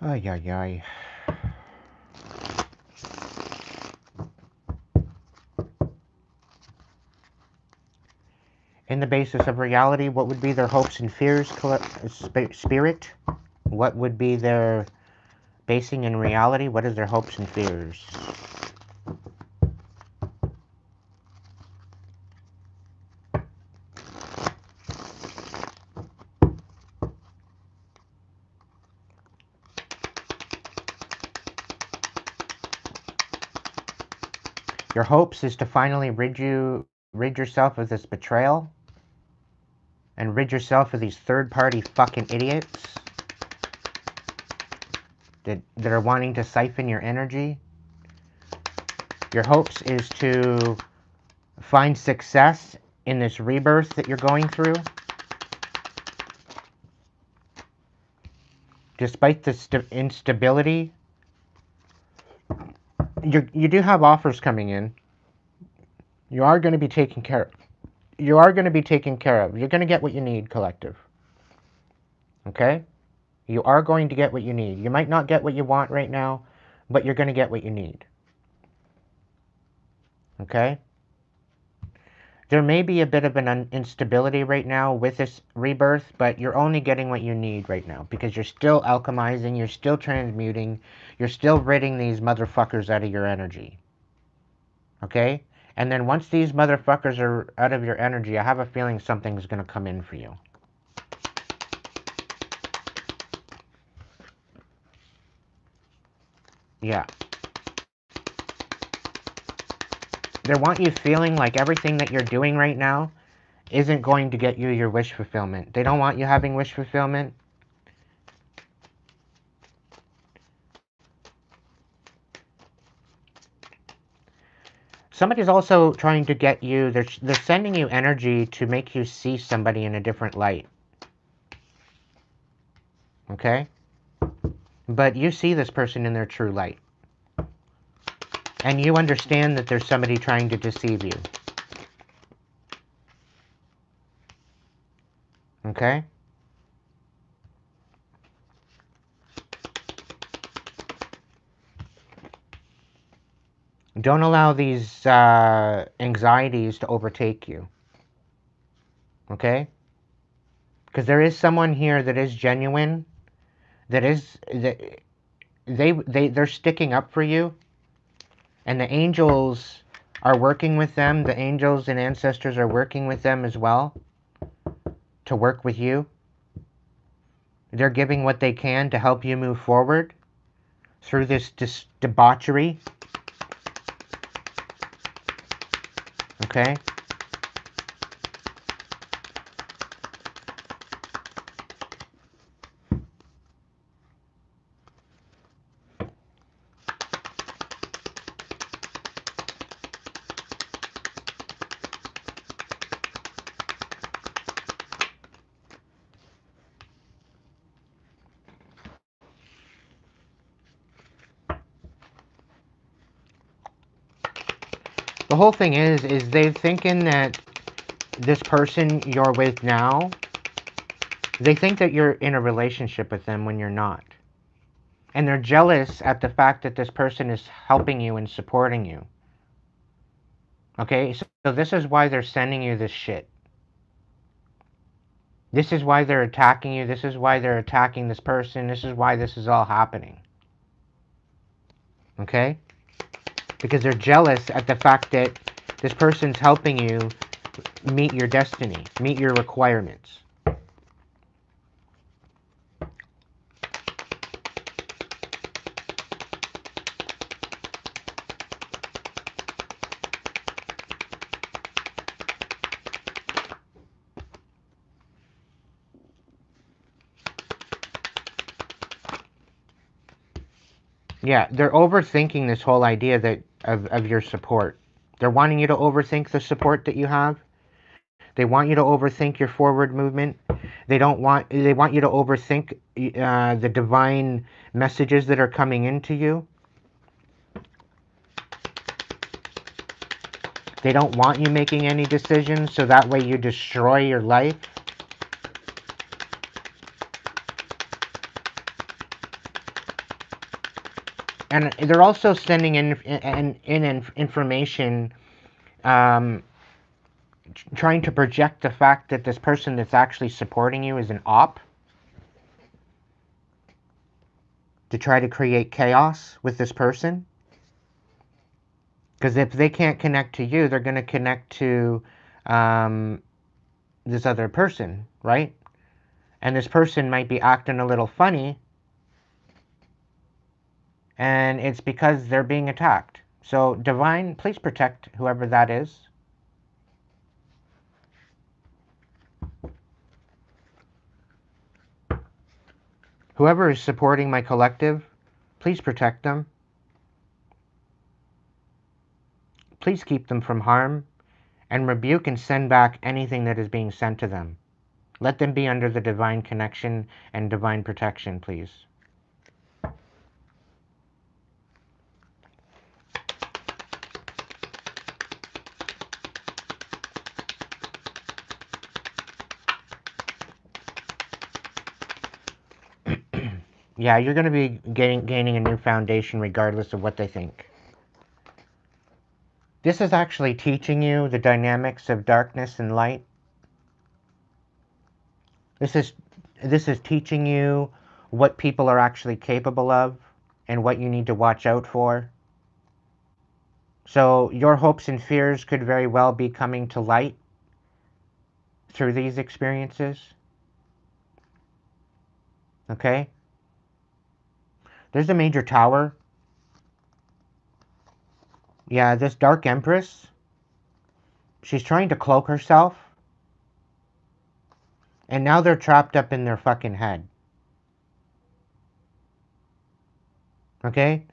S2: Ay, ay, ay. In the basis of reality, what would be their hopes and fears, spirit? What would be their basing in reality? What is their hopes and fears? Your hopes is to finally rid yourself of this betrayal and rid yourself of these third-party fucking idiots that are wanting to siphon your energy. Your hopes is to find success in this rebirth that you're going through. Despite the instability, you do have offers coming in. You are going to be taken care of. You are going to be taken care of. You're going to get what you need, collective. Okay? You are going to get what you need. You might not get what you want right now, but you're going to get what you need. Okay? There may be a bit of an instability right now with this rebirth, but you're only getting what you need right now because you're still alchemizing, you're still transmuting, you're still ridding these motherfuckers out of your energy. Okay? And then once these motherfuckers are out of your energy, I have a feeling something's going to come in for you. Yeah. They want you feeling like everything that you're doing right now isn't going to get you your wish fulfillment. They don't want you having wish fulfillment. Somebody's also trying to get you, they're sending you energy to make you see somebody in a different light. Okay? But you see this person in their true light. And you understand that there's somebody trying to deceive you. Okay? Don't allow these anxieties to overtake you. Okay? Because there is someone here that is genuine, that they're sticking up for you, and the angels are working with them. The angels and ancestors are working with them as well to work with you. They're giving what they can to help you move forward through this debauchery. Okay? The whole thing is they're thinking that this person you're with now, they think that you're in a relationship with them when you're not. And they're jealous at the fact that this person is helping you and supporting you. Okay? So this is why they're sending you this shit. This is why they're attacking you. This is why they're attacking this person. This is why this is all happening. Okay? Because they're jealous at the fact that this person's helping you meet your destiny, meet your requirements. Yeah, they're overthinking this whole idea that of your support. They're wanting you to overthink the support that you have. They want you to overthink your forward movement. They want you to overthink the divine messages that are coming into you. They don't want you making any decisions, so that way you destroy your life. And they're also sending in information, um, trying to project the fact that this person that's actually supporting you is an op, to try to create chaos with this person. Because if they can't connect to you, they're going to connect to um, this other person, right? And this person might be acting a little funny, and it's because they're being attacked. So, Divine, please protect whoever that is. Whoever is supporting my collective, please protect them. Please keep them from harm, and rebuke and send back anything that is being sent to them. Let them be under the divine connection and divine protection, please. Yeah, you're going to be gaining a new foundation regardless of what they think. This is actually teaching you the dynamics of darkness and light. This is teaching you what people are actually capable of and what you need to watch out for. So your hopes and fears could very well be coming to light through these experiences. Okay? There's a major tower. Yeah, this Dark Empress, she's trying to cloak herself. And now they're trapped up in their fucking head. Okay?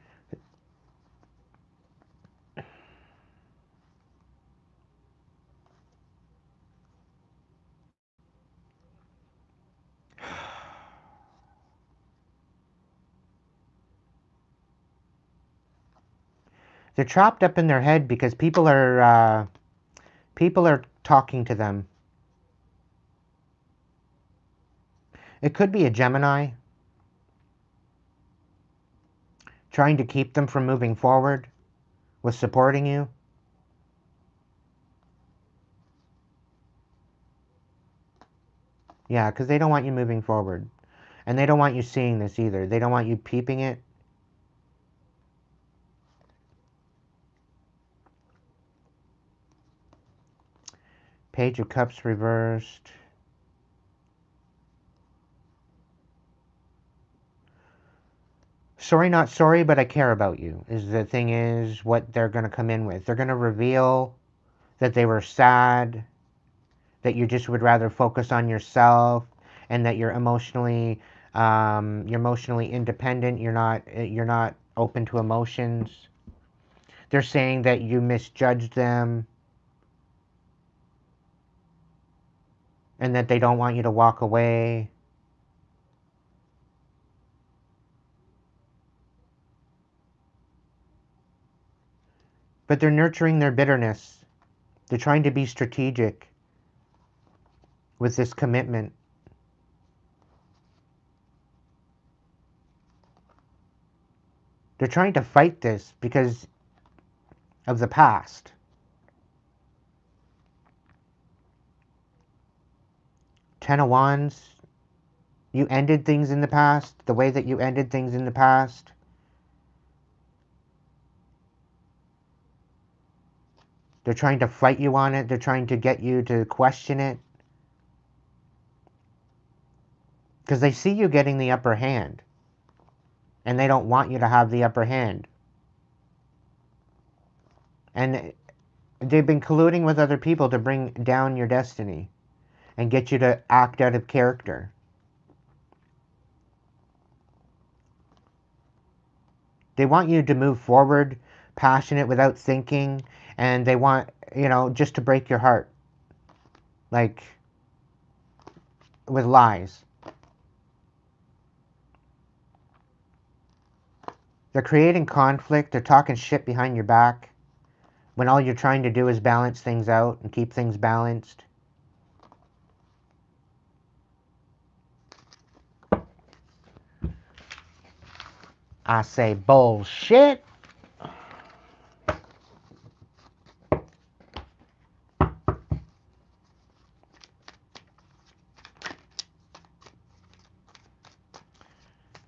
S2: They're trapped up in their head because people are talking to them. It could be a Gemini trying to keep them from moving forward with supporting you. Yeah, because they don't want you moving forward. And they don't want you seeing this either. They don't want you peeping it. Page of Cups reversed. Sorry, not sorry, but I care about you, is the thing is what they're going to come in with. They're going to reveal that they were sad, that you just would rather focus on yourself, and that you're emotionally independent. You're not open to emotions. They're saying that you misjudged them, and that they don't want you to walk away. But they're nurturing their bitterness. They're trying to be strategic with this commitment. They're trying to fight this because of the past. Ten of Wands, you ended things in the past, the way that you ended things in the past. They're trying to fight you on it. They're trying to get you to question it. Because they see you getting the upper hand. And they don't want you to have the upper hand. And they've been colluding with other people to bring down your destiny and get you to act out of character. They want you to move forward, passionate without thinking, and they want, just to break your heart. Like, with lies. They're creating conflict, they're talking shit behind your back, when all you're trying to do is balance things out and keep things balanced. I say bullshit.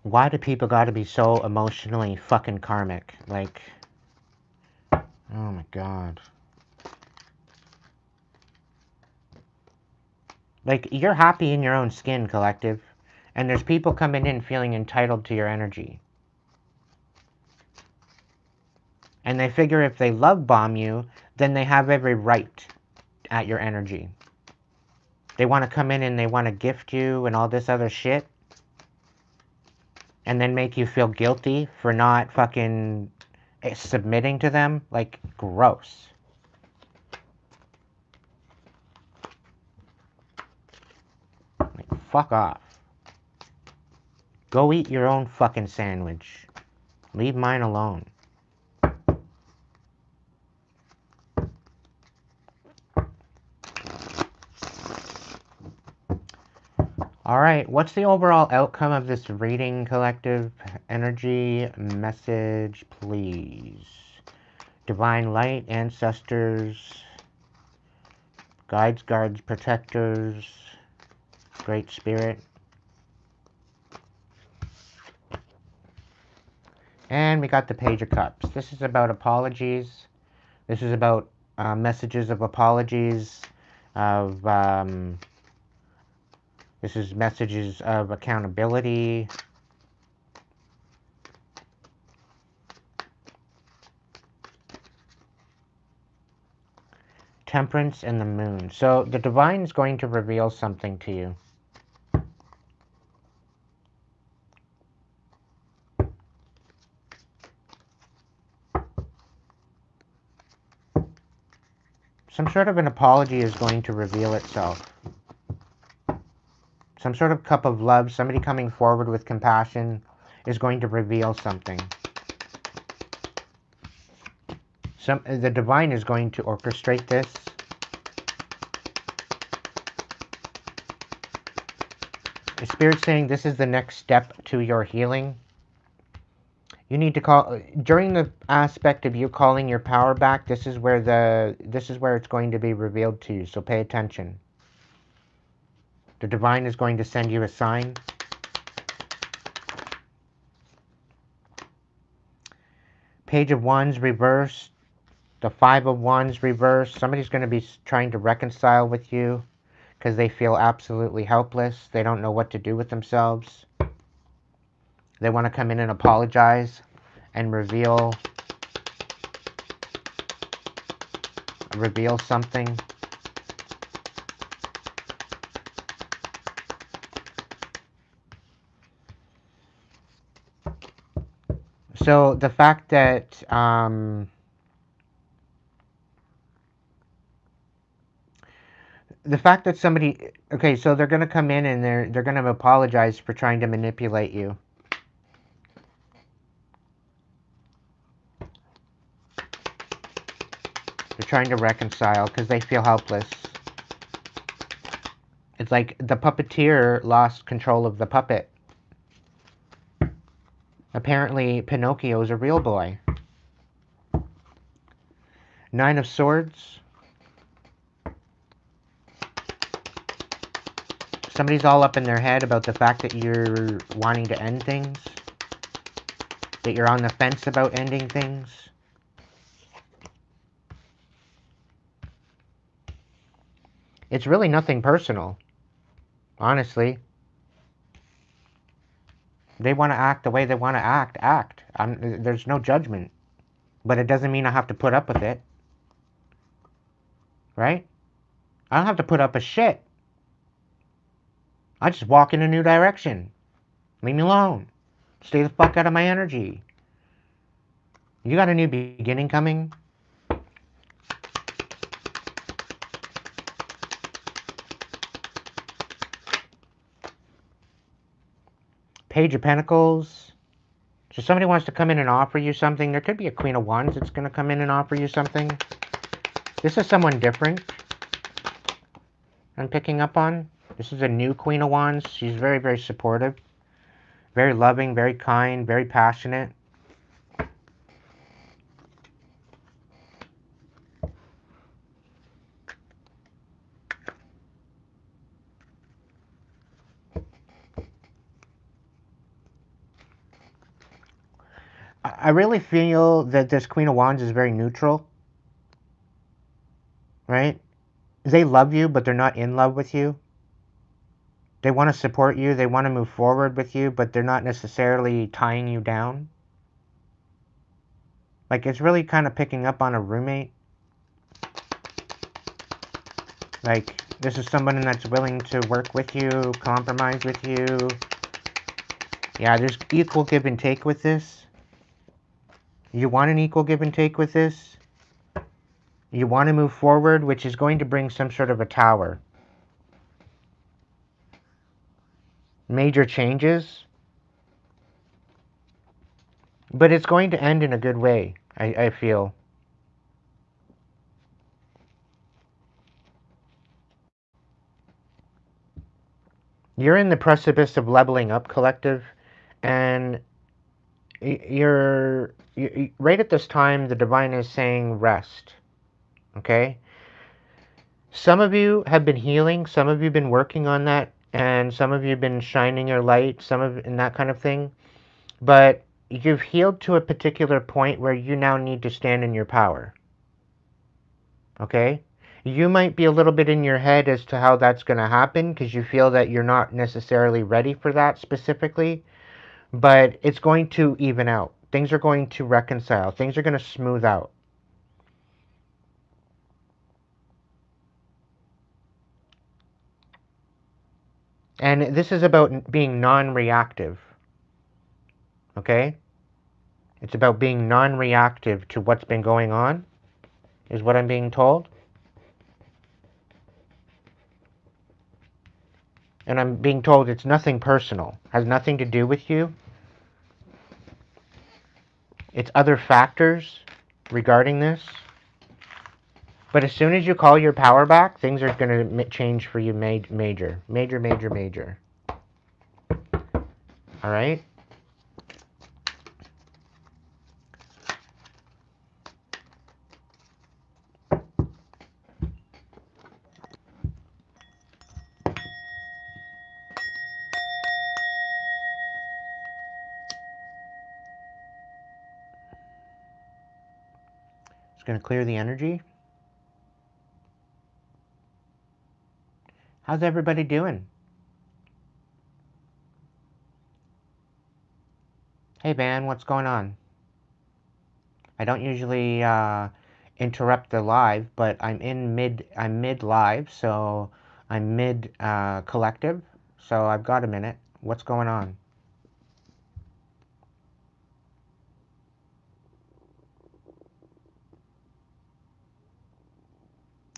S2: Why do people gotta be so emotionally fucking karmic? Like, oh my god. Like, you're happy in your own skin, collective. And there's people coming in feeling entitled to your energy. And they figure if they love bomb you, then they have every right at your energy. They want to come in and they want to gift you and all this other shit. And then make you feel guilty for not fucking submitting to them. Like, gross. Like, fuck off. Go eat your own fucking sandwich. Leave mine alone. Alright, what's the overall outcome of this reading, collective? Energy message, please. Divine light, ancestors, guides, guards, protectors, great spirit. And we got the Page of Cups. This is about apologies. This is about messages of apologies, of this is messages of accountability. Temperance and the Moon. So the divine is going to reveal something to you. Some sort of an apology is going to reveal itself. Some sort of cup of love, somebody coming forward with compassion is going to reveal something. The divine is going to orchestrate this. The Spirit's saying this is the next step to your healing. You need to call during the aspect of you calling your power back. This is where it's going to be revealed to you. So pay attention. The divine is going to send you a sign. Page of Wands reversed. The Five of Wands reversed. Somebody's going to be trying to reconcile with you because they feel absolutely helpless. They don't know what to do with themselves. They want to come in and apologize and reveal something. So the fact that somebody, okay, so they're going to come in and they're going to apologize for trying to manipulate you. They're trying to reconcile because they feel helpless. It's like the puppeteer lost control of the puppet. Apparently, Pinocchio is a real boy. Nine of Swords. Somebody's all up in their head about the fact that you're wanting to end things. That you're on the fence about ending things. It's really nothing personal. Honestly. They want to act the way they want to act. There's no judgment. But it doesn't mean I have to put up with it. Right? I don't have to put up with shit. I just walk in a new direction. Leave me alone. Stay the fuck out of my energy. You got a new beginning coming? Page of Pentacles. So somebody wants to come in and offer you something. There could be a Queen of Wands that's going to come in and offer you something. This is someone different I'm picking up on. This is a new Queen of Wands. She's very, very supportive. Very loving, very kind, very passionate. I really feel that this Queen of Wands is very neutral, right? They love you, but they're not in love with you. They want to support you, they want to move forward with you, but they're not necessarily tying you down. Like, it's really kind of picking up on a roommate. Like, this is someone that's willing to work with you, compromise with you. Yeah, there's equal give and take with this. You want an equal give and take with this. You want to move forward, which is going to bring some sort of a tower. Major changes, but it's going to end in a good way, I feel. You're in the precipice of leveling up, collective, and you're right at this time. The divine is saying rest. Okay. Some of you have been healing. Some of you have been working on that, and some of you have been shining your light. Some of and that kind of thing. But you've healed to a particular point where you now need to stand in your power. Okay. You might be a little bit in your head as to how that's going to happen because you feel that you're not necessarily ready for that specifically. But it's going to even out. Things are going to reconcile. Things are going to smooth out. And this is about being non-reactive, okay? It's about being non-reactive to what's been going on, is what I'm being told. And I'm being told it's nothing personal, has nothing to do with you. It's other factors regarding this. But as soon as you call your power back, things are going to change for you major. Major, major, major. All right? It's going to clear the energy. How's everybody doing? Hey, Van, what's going on? I don't usually interrupt the live, but I'm mid live, so I'm mid collective, so I've got a minute. What's going on?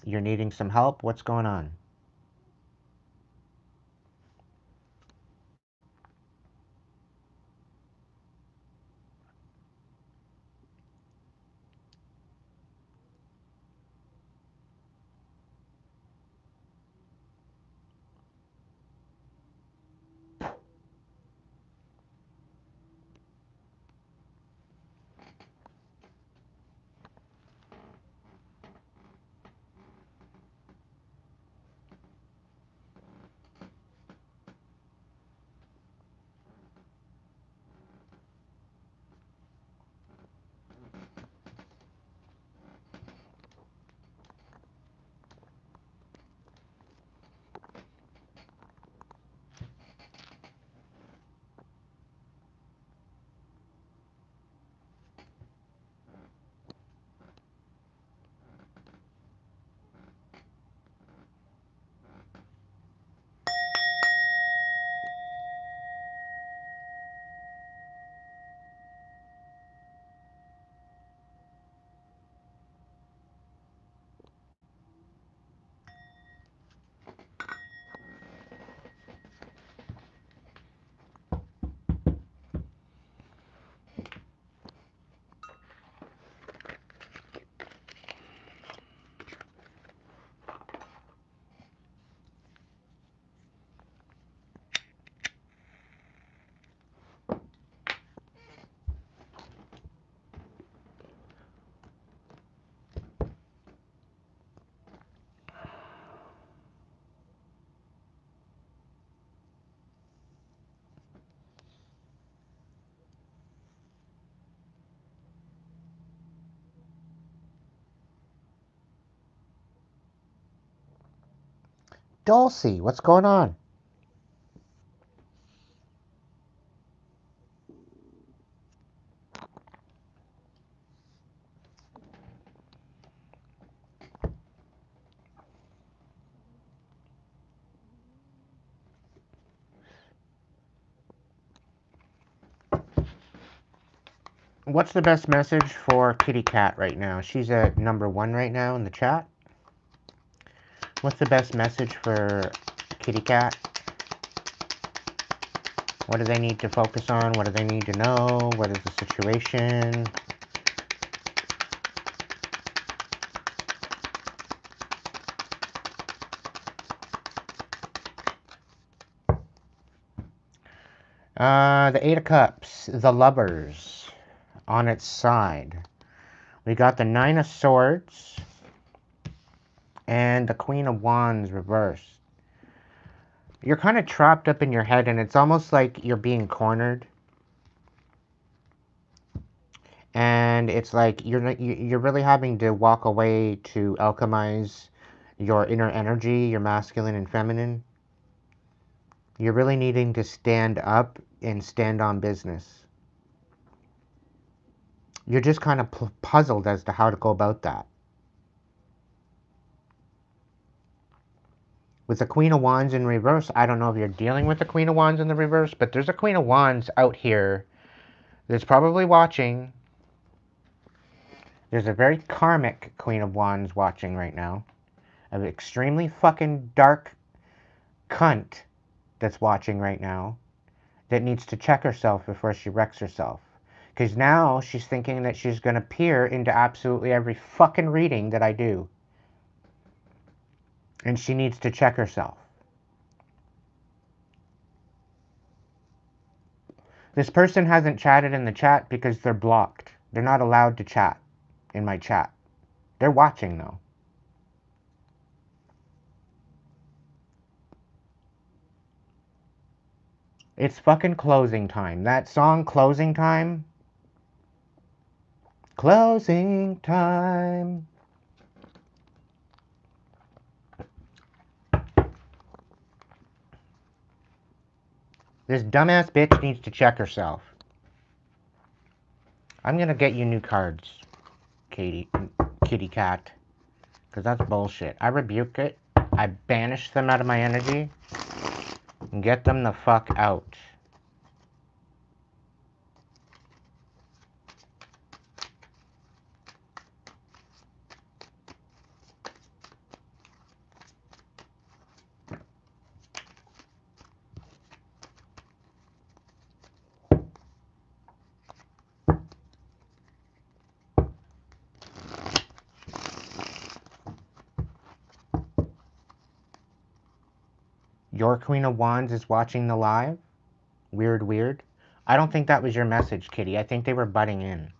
S2: You're needing some help? What's going on? Dulcie, what's going on? What's the best message for Kitty Cat right now? She's at #1 right now in the chat. What's the best message for Kitty Cat? What do they need to focus on? What do they need to know? What is the situation? The Eight of Cups, the Lovers, on its side. We got the Nine of Swords and the Queen of Wands reversed. You're kind of trapped up in your head, and it's almost like you're being cornered. And it's like you're really having to walk away to alchemize your inner energy, your masculine and feminine. You're really needing to stand up and stand on business. You're just kind of puzzled as to how to go about that. With the Queen of Wands in reverse, I don't know if you're dealing with the Queen of Wands in the reverse, but there's a Queen of Wands out here that's probably watching. There's a very karmic Queen of Wands watching right now. An extremely fucking dark cunt that's watching right now that needs to check herself before she wrecks herself. Because now she's thinking that she's going to peer into absolutely every fucking reading that I do. And she needs to check herself. This person hasn't chatted in the chat because they're blocked. They're not allowed to chat in my chat. They're watching though. It's fucking closing time. That song, Closing Time. Closing time. This dumbass bitch needs to check herself. I'm gonna get you new cards, Kitty Cat. Because that's bullshit. I rebuke it. I banish them out of my energy. And get them the fuck out. Your Queen of Wands is watching the live? Weird, weird. I don't think that was your message, Kitty. I think they were butting in.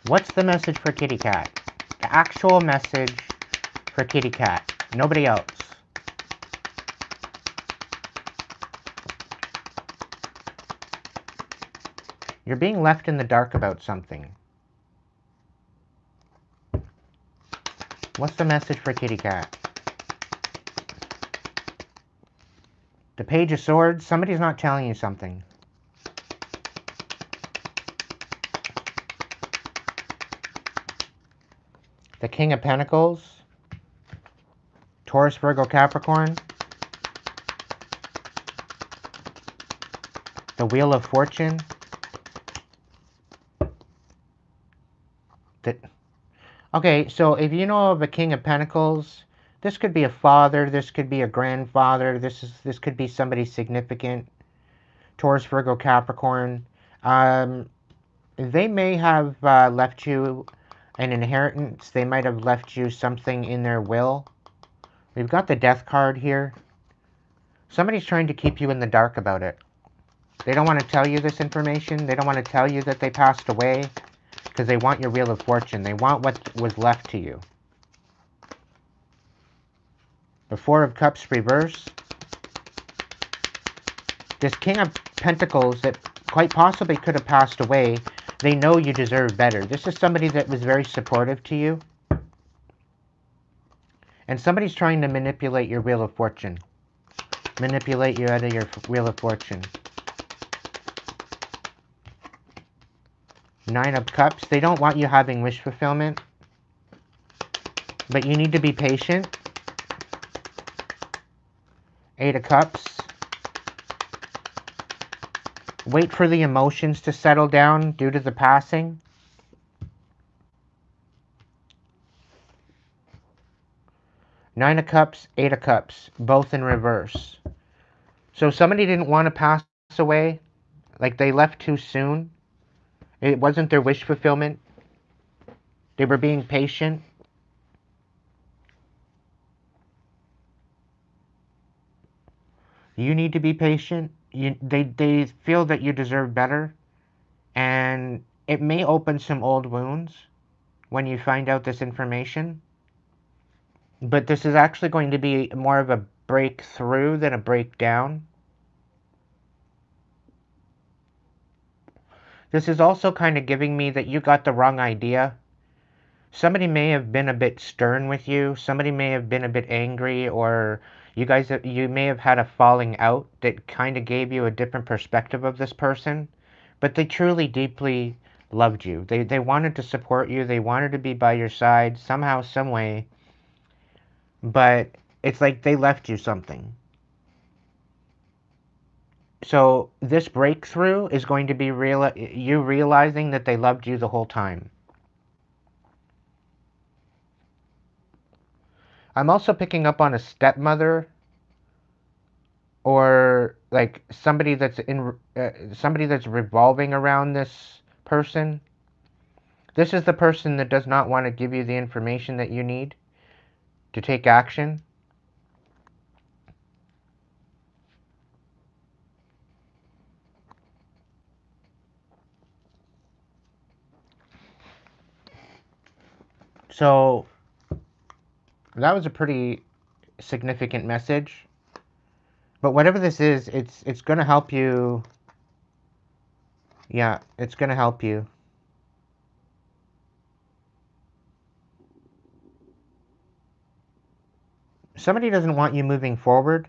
S2: What's the message for Kitty Cat? The actual message for Kitty Cat. Nobody else. You're being left in the dark about something. What's the message for Kitty Cat? The Page of Swords. Somebody's not telling you something. The King of Pentacles. Taurus, Virgo, Capricorn. The Wheel of Fortune. Okay, so if you know of a King of Pentacles, this could be a father, this could be a grandfather, this could be somebody significant. Taurus, Virgo, Capricorn. They may have left you an inheritance. They might have left you something in their will. We've got the Death card here. Somebody's trying to keep you in the dark about it. They don't want to tell you this information. They don't want to tell you that they passed away because they want your Wheel of Fortune. They want what was left to you. The Four of Cups reverse. This King of Pentacles that quite possibly could have passed away They know you deserve better. This is somebody that was very supportive to you. And somebody's trying to manipulate your wheel of fortune. Manipulate you out of your wheel of fortune. Nine of Cups. They don't want you having wish fulfillment. But you need to be patient. Eight of Cups. Wait for the emotions to settle down due to the passing. Nine of Cups, Eight of Cups, both in reverse. So somebody didn't want to pass away. Like they left too soon. It wasn't their wish fulfillment. They were being patient. You need to be patient. They feel that you deserve better. And it may open some old wounds when you find out this information. But this is actually going to be more of a breakthrough than a breakdown. This is also kind of giving me that you got the wrong idea. Somebody may have been a bit stern with you. Somebody may have been a bit angry, or you may have had a falling out that kind of gave you a different perspective of this person. But they truly, deeply loved you. They wanted to support you. They wanted to be by your side somehow, some way. But it's like they left you something. So this breakthrough is going to be you realizing that they loved you the whole time. I'm also picking up on a stepmother, or like somebody that's revolving around this person. This is the person that does not want to give you the information that you need to take action. So that was a pretty significant message. But whatever this is, it's going to help you. Yeah, it's going to help you. Somebody doesn't want you moving forward.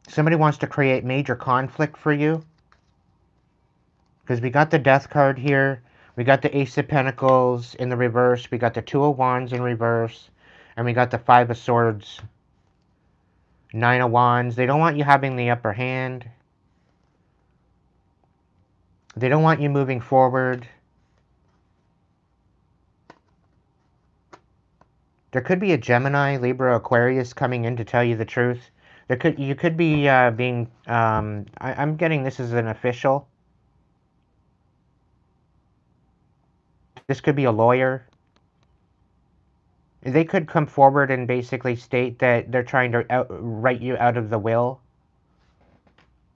S2: Somebody wants to create major conflict for you. Because we got the Death card here. We got the Ace of Pentacles in the reverse. We got the Two of Wands in reverse. And we got the Five of Swords. Nine of Wands. They don't want you having the upper hand. They don't want you moving forward. There could be a Gemini, Libra, Aquarius coming in to tell you the truth. You could be being. I'm getting this as an official. This could be a lawyer. They could come forward and basically state that they're trying to write you out of the will.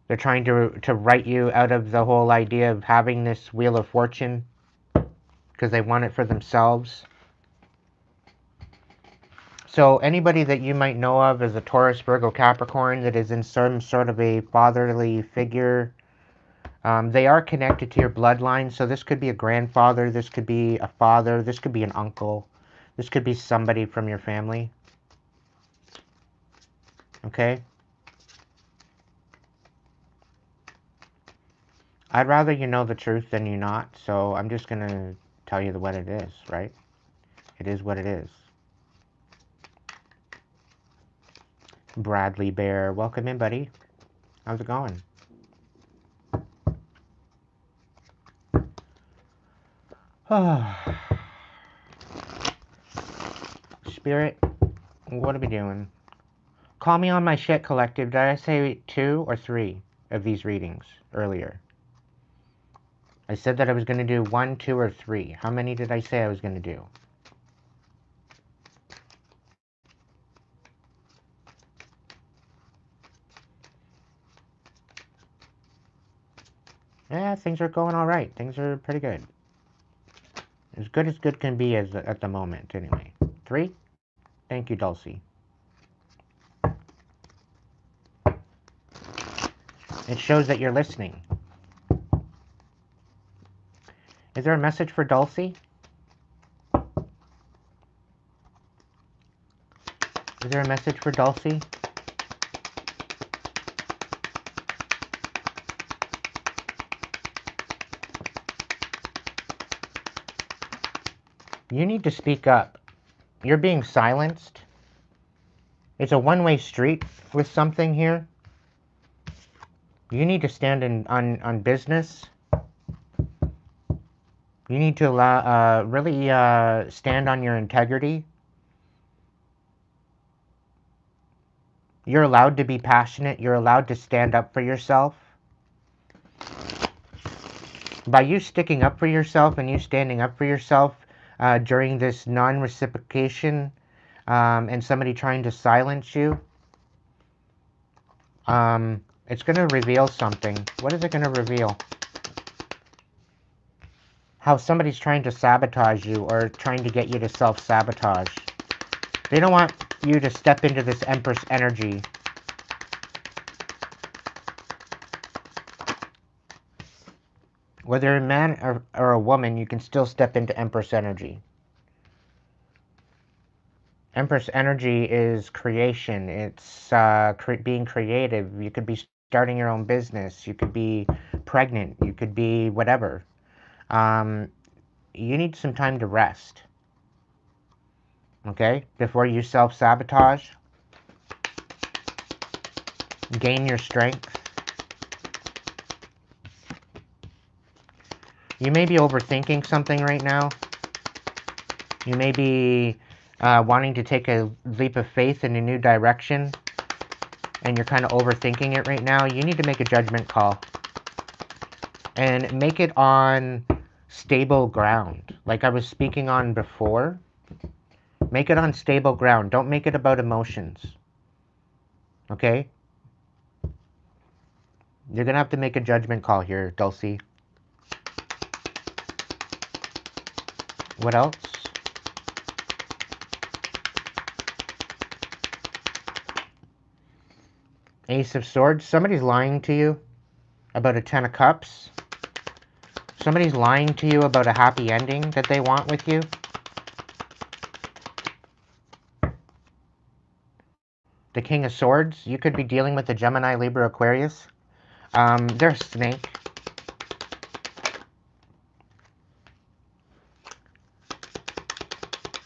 S2: They're trying to write you out of the whole idea of having this Wheel of Fortune because they want it for themselves. So anybody that you might know of as a Taurus, Virgo, Capricorn that is in some sort of a fatherly figure, they are connected to your bloodline. So this could be a grandfather, this could be a father, this could be an uncle, this could be somebody from your family. Okay? I'd rather you know the truth than you not, so I'm just going to tell you what it is, right? It is what it is. Bradley Bear, welcome in, buddy. How's it going? Spirit, what are we doing? Call me on my shit, collective. Did I say 2 or 3 of these readings earlier? I said that I was going to do 1, 2, or 3. How many did I say I was going to do? Yeah, things are going all right. Things are pretty good. As good can be as at the moment, anyway. 3? Thank you, Dulcie. It shows that you're listening. Is there a message for Dulcie? Is there a message for Dulcie? You need to speak up. You're being silenced. It's a one-way street with something here. You need to stand on business. You need to really stand on your integrity. You're allowed to be passionate. You're allowed to stand up for yourself. By you sticking up for yourself and you standing up for yourself during this non-reciprocation and somebody trying to silence you, it's going to reveal something. What is it going to reveal? How somebody's trying to sabotage you or trying to get you to self-sabotage. They don't want you to step into this Empress energy. Whether a man or a woman, you can still step into Empress energy. Empress energy is creation. It's being creative. You could be starting your own business. You could be pregnant. You could be whatever. You need some time to rest. Okay? Before you self-sabotage. Gain your strength. You may be overthinking something right now. You may be wanting to take a leap of faith in a new direction, and you're kind of overthinking it right now. You need to make a judgment call. And make it on stable ground. Like I was speaking on before. Make it on stable ground. Don't make it about emotions. Okay? You're going to have to make a judgment call here, Dulcie. What else? Ace of Swords. Somebody's lying to you about a Ten of Cups. Somebody's lying to you about a happy ending that they want with you. The King of Swords. You could be dealing with a Gemini, Libra, Aquarius. They're a snake.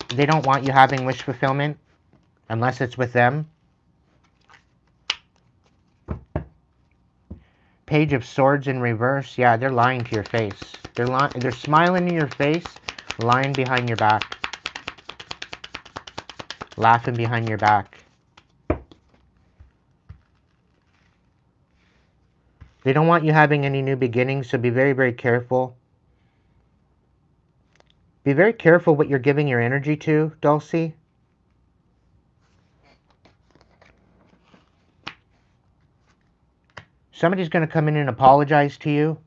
S2: They don't want you having wish fulfillment unless it's with them. Page of Swords in reverse. Yeah, they're lying to your face. They're smiling in your face, lying behind your back. Laughing behind your back. They don't want you having any new beginnings, so be very, very careful. Be very careful what you're giving your energy to, Dulcie. Somebody's going to come in and apologize to you.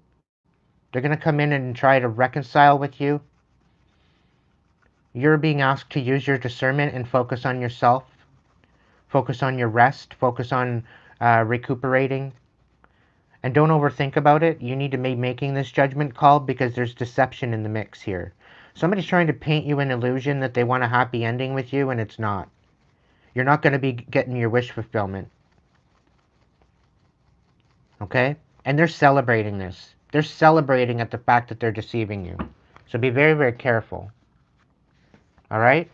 S2: They're going to come in and try to reconcile with you. You're being asked to use your discernment and focus on yourself. Focus on your rest. Focus on recuperating. And don't overthink about it. You need to be making this judgment call because there's deception in the mix here. Somebody's trying to paint you an illusion that they want a happy ending with you, and it's not. You're not going to be getting your wish fulfillment. Okay? And they're celebrating this. They're celebrating at the fact that they're deceiving you. So be very, very careful. All right?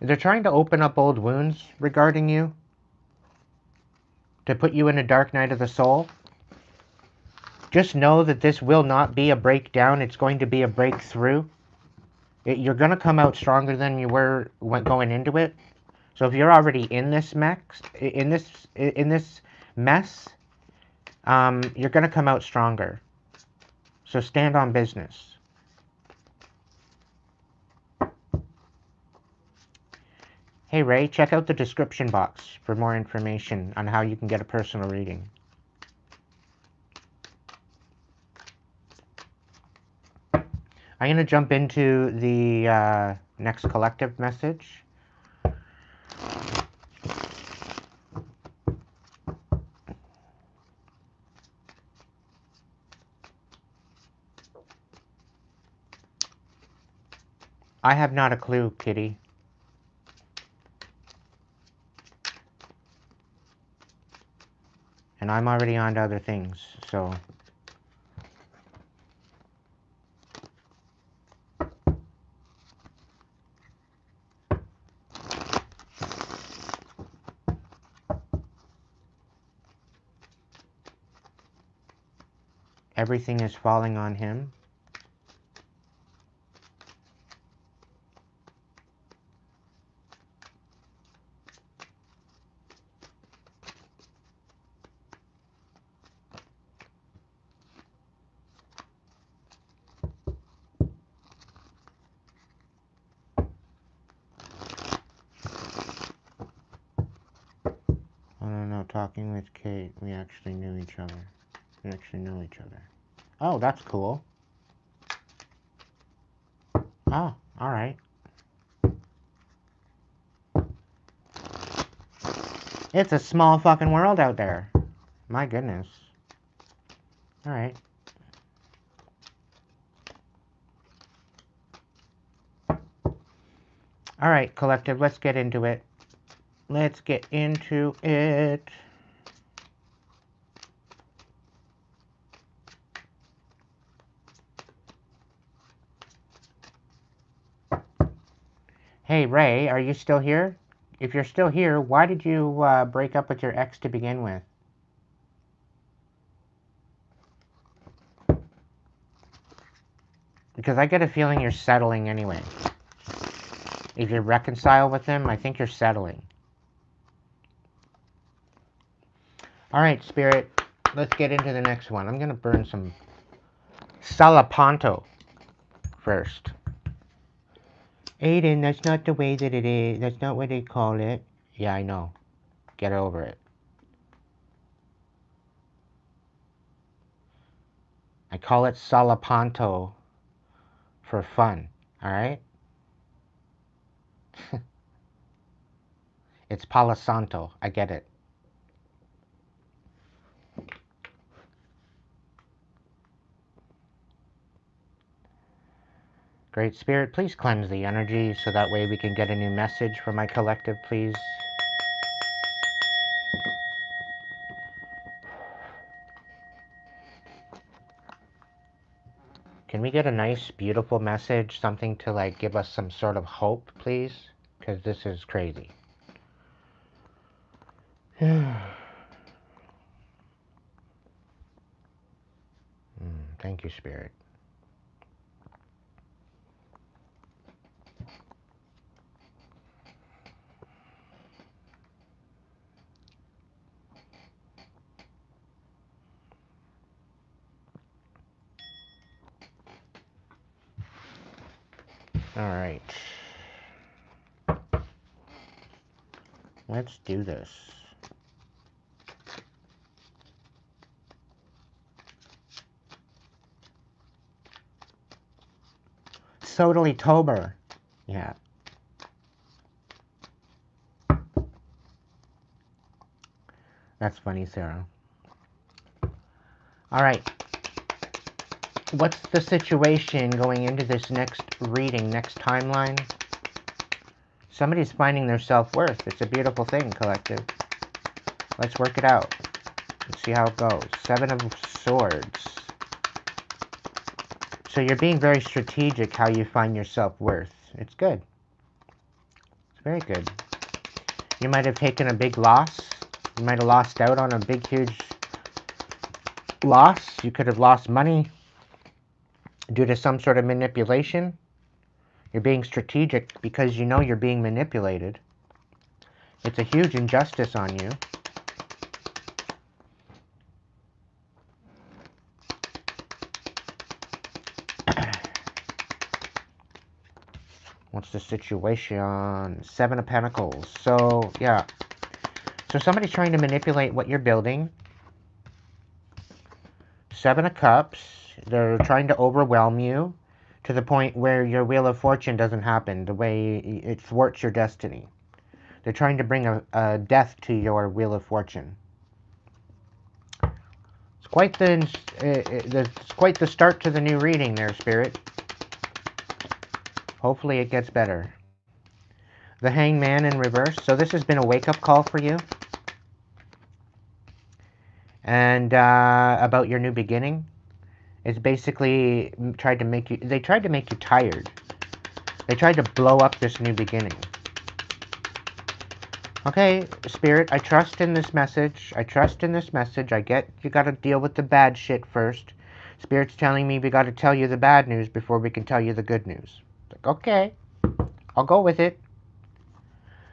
S2: They're trying to open up old wounds regarding you, to put you in a dark night of the soul. Just know that this will not be a breakdown. It's going to be a breakthrough. You're going to come out stronger than you were going into it. So if you're already in this mess, you're going to come out stronger. So stand on business. Hey Ray, check out the description box for more information on how you can get a personal reading. I'm going to jump into the next collective message. I have not a clue, kitty. And I'm already on to other things, so... Everything is falling on him. I don't know, talking with Kate, we actually knew each other. We actually know each other. Oh, that's cool. Oh, alright. It's a small fucking world out there. My goodness. Alright. Alright, collective, let's get into it. Let's get into it. Hey, Ray, are you still here? If you're still here, why did you break up with your ex to begin with? Because I get a feeling you're settling anyway. If you reconcile with him, I think you're settling. Alright, Spirit, let's get into the next one. I'm going to burn some Salapanto first. Aiden, that's not the way that it is. That's not what they call it. Yeah, I know. Get over it. I call it Salapanto for fun, alright? It's Palo Santo. I get it. Great Spirit, please cleanse the energy so that way we can get a new message for my collective, please. Can we get a nice, beautiful message? Something to, like, give us some sort of hope, please? Because this is crazy. Thank you, Spirit. Alright. Let's do this. Totally Tober. Yeah. That's funny, Sarah. Alright. What's the situation going into this next reading, next timeline? Somebody's finding their self-worth. It's a beautiful thing, collective. Let's work it out. Let's see how it goes. 7 of Swords. So you're being very strategic how you find your self-worth. It's good. It's very good. You might have taken a big loss. You might have lost out on a big, huge loss. You could have lost money due to some sort of manipulation. You're being strategic because you know you're being manipulated. It's a huge injustice on you. What's the situation? 7 of Pentacles. So, yeah. So somebody's trying to manipulate what you're building. 7 of Cups. They're trying to overwhelm you to the point where your Wheel of Fortune doesn't happen, the way it thwarts your destiny. They're trying to bring a death to your Wheel of Fortune. It's quite the start to the new reading there, Spirit. Hopefully it gets better. The Hanged Man in reverse. So this has been a wake-up call for you. And about your new beginning. It's basically tried to make you, they tried to make you tired. They tried to blow up this new beginning. Okay, Spirit, I trust in this message. I trust in this message. I get you gotta deal with the bad shit first. Spirit's telling me we gotta tell you the bad news before we can tell you the good news. Like, okay, I'll go with it.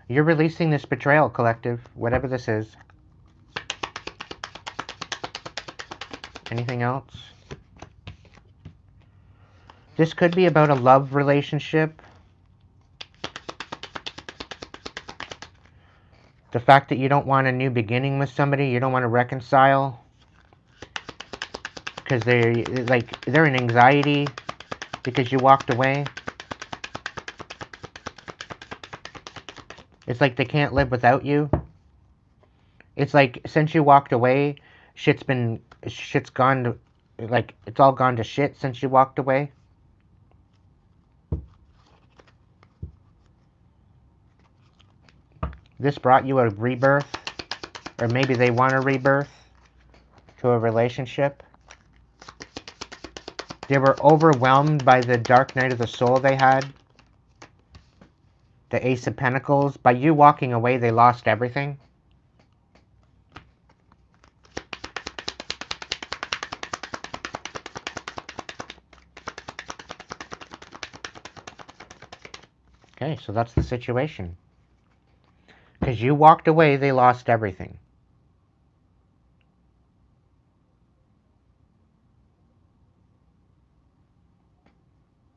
S2: You're releasing this betrayal, Collective, whatever this is. Anything else? This could be about a love relationship. The fact that you don't want a new beginning with somebody, you don't want to reconcile. Because they're in anxiety because you walked away. It's like they can't live without you. It's like since you walked away, shit's gone to, like, it's all gone to shit since you walked away. This brought you a rebirth, or maybe they want a rebirth to a relationship. They were overwhelmed by the dark night of the soul they had. The Ace of Pentacles. By you walking away, they lost everything. Okay, so that's the situation. Because you walked away, they lost everything.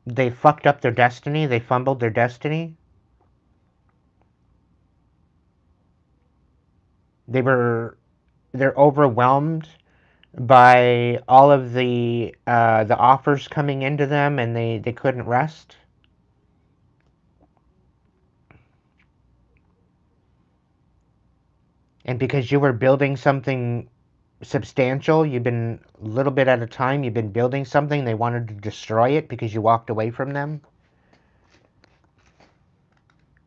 S2: They fucked up their destiny. They fumbled their destiny. They're overwhelmed by all of the offers coming into them, and they couldn't rest. And because you were building something substantial, you've been a little bit at a time, you've been building something, they wanted to destroy it because you walked away from them.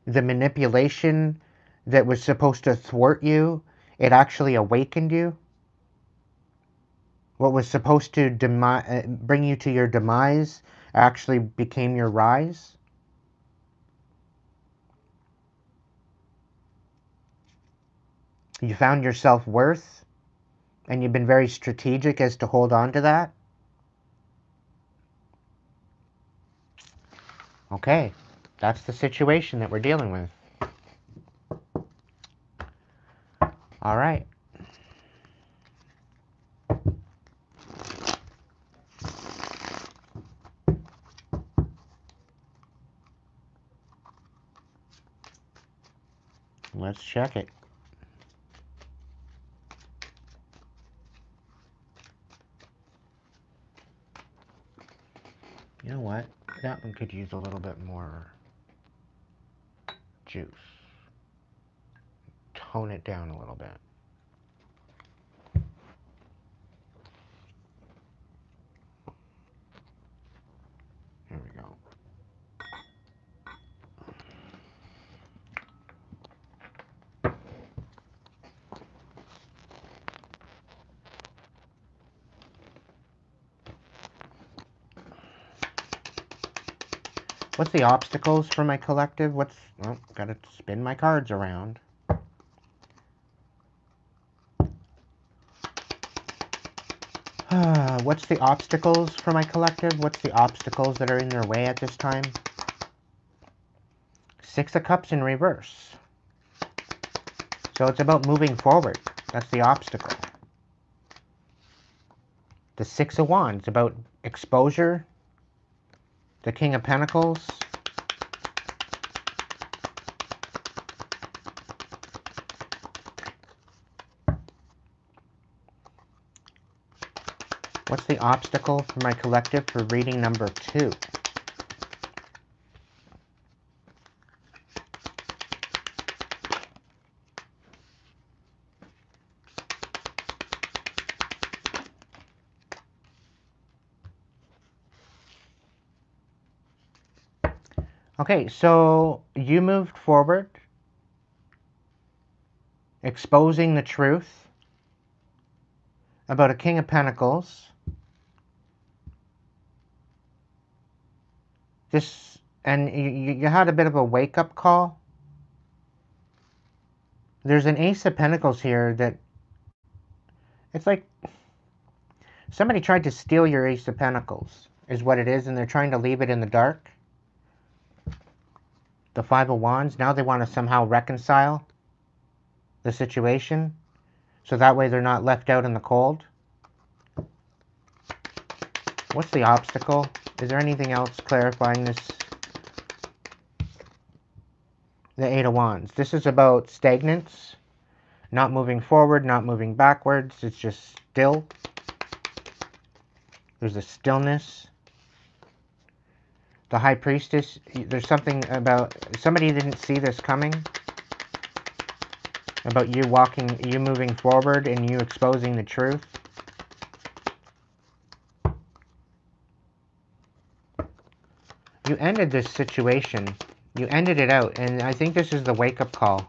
S2: The manipulation that was supposed to thwart you, it actually awakened you. What was supposed to bring you to your demise actually became your rise. You found your self-worth, and you've been very strategic as to hold on to that. Okay, that's the situation that we're dealing with. All right. Let's check it. You know what? That one could use a little bit more juice. Tone it down a little bit. There we go. What's the obstacles for my collective? Well, gotta spin my cards around. What's the obstacles for my collective? What's the obstacles that are in their way at this time? Six of Cups in reverse. So it's about moving forward. That's the obstacle. The Six of Wands, about exposure. The King of Pentacles. What's the obstacle for my collective for reading number 2? Okay, so you moved forward, exposing the truth about a King of Pentacles. This, and you had a bit of a wake-up call. There's an Ace of Pentacles here that, it's like somebody tried to steal your Ace of Pentacles, is what it is, and they're trying to leave it in the dark. The Five of Wands, now they want to somehow reconcile the situation, so that way they're not left out in the cold. What's the obstacle? Is there anything else clarifying this? The Eight of Wands. This is about stagnance, not moving forward, not moving backwards. It's just still. There's a stillness. The High Priestess, there's something about, somebody didn't see this coming, about you walking, you moving forward and you exposing the truth. You ended this situation. You ended it out, and I think this is the wake-up call.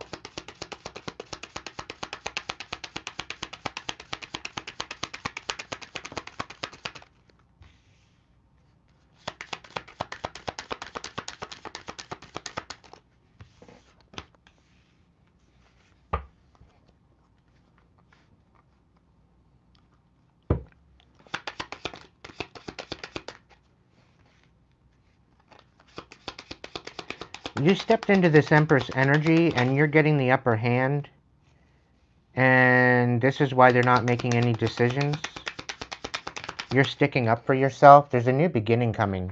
S2: You stepped into this Empress energy, and you're getting the upper hand, and this is why they're not making any decisions. You're sticking up for yourself. There's a new beginning coming.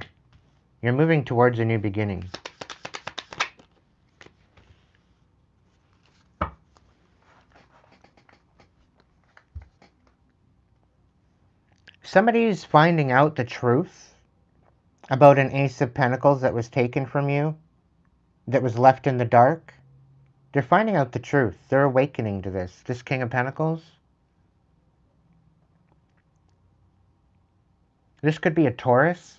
S2: You're moving towards a new beginning. Somebody's finding out the truth about an Ace of Pentacles that was taken from you, that was left in the dark. They're finding out the truth. They're awakening to this. This King of Pentacles. This could be a Taurus.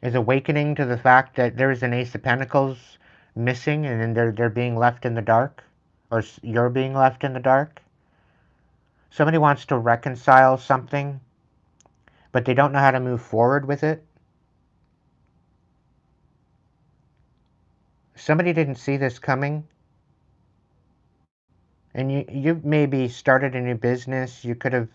S2: Is awakening to the fact that there is an Ace of Pentacles missing, and then they're being left in the dark, or you're being left in the dark. Somebody wants to reconcile something, but they don't know how to move forward with it. Somebody didn't see this coming, and you maybe started a new business. You could have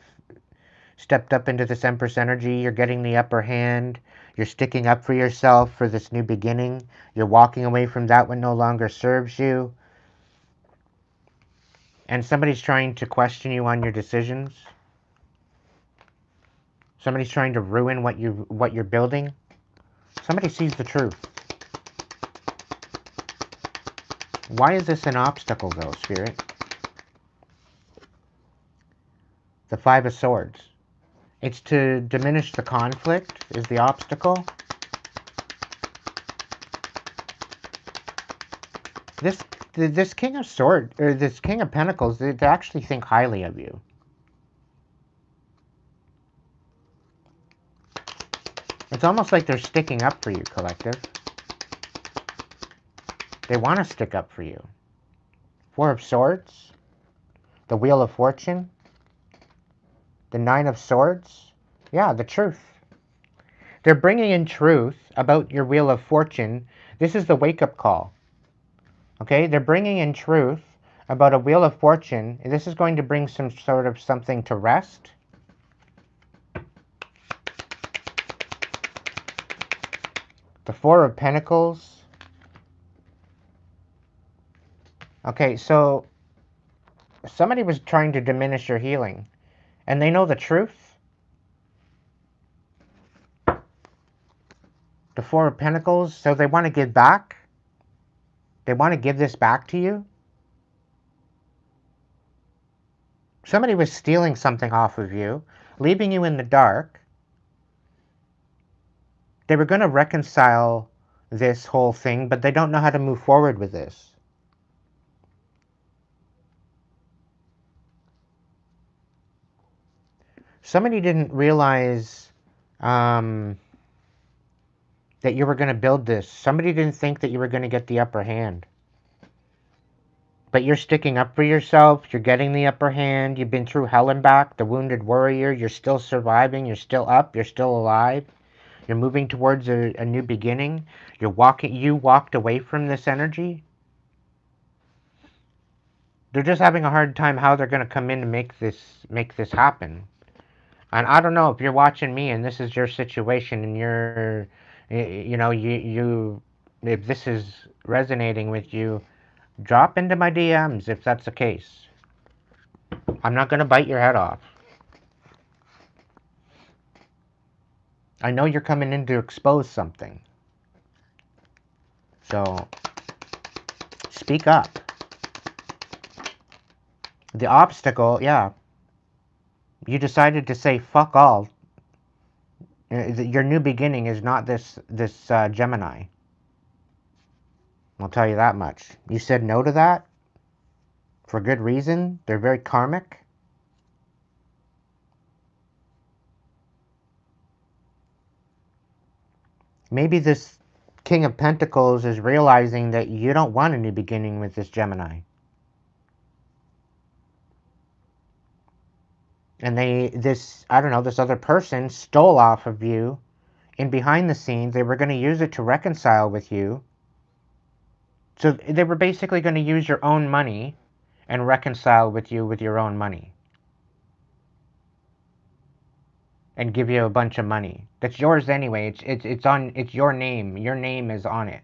S2: stepped up into this Empress energy. You're getting the upper hand. You're sticking up for yourself for this new beginning. You're walking away from that what no longer serves you. And somebody's trying to question you on your decisions. Somebody's trying to ruin what you're building. Somebody sees the truth. Why is this an obstacle, though, Spirit? The Five of Swords. It's to diminish the conflict, is the obstacle. This King of Swords, or this King of Pentacles, they actually think highly of you. It's almost like they're sticking up for you, collective. They want to stick up for you. Four of Swords. The Wheel of Fortune. The Nine of Swords. Yeah, the truth. They're bringing in truth about your Wheel of Fortune. This is the wake-up call. Okay, they're bringing in truth about a Wheel of Fortune. This is going to bring some sort of something to rest. The Four of Pentacles. Okay, so somebody was trying to diminish your healing, and they know the truth. The Four of Pentacles, so they want to give back. They want to give this back to you. Somebody was stealing something off of you, leaving you in the dark. They were going to reconcile this whole thing, but they don't know how to move forward with this. Somebody didn't realize that you were going to build this. Somebody didn't think that you were going to get the upper hand. But you're sticking up for yourself. You're getting the upper hand. You've been through hell and back, the wounded warrior. You're still surviving. You're still up. You're still alive. You're moving towards a new beginning. You walked away from this energy. They're just having a hard time how they're going to come in to make this happen. And I don't know if you're watching me and this is your situation and you if this is resonating with you, drop into my DMs if that's the case. I'm not going to bite your head off. I know you're coming in to expose something. So, speak up. The obstacle, yeah, you decided to say fuck all. Your new beginning is not this Gemini. I'll tell you that much. You said no to that for good reason. They're very karmic. Maybe this King of Pentacles is realizing that you don't want a new beginning with this Gemini. And this other person stole off of you. And behind the scenes, they were going to use it to reconcile with you. So they were basically going to use your own money and reconcile with you with your own money. And give you a bunch of money. That's yours anyway. It's your name. Your name is on it.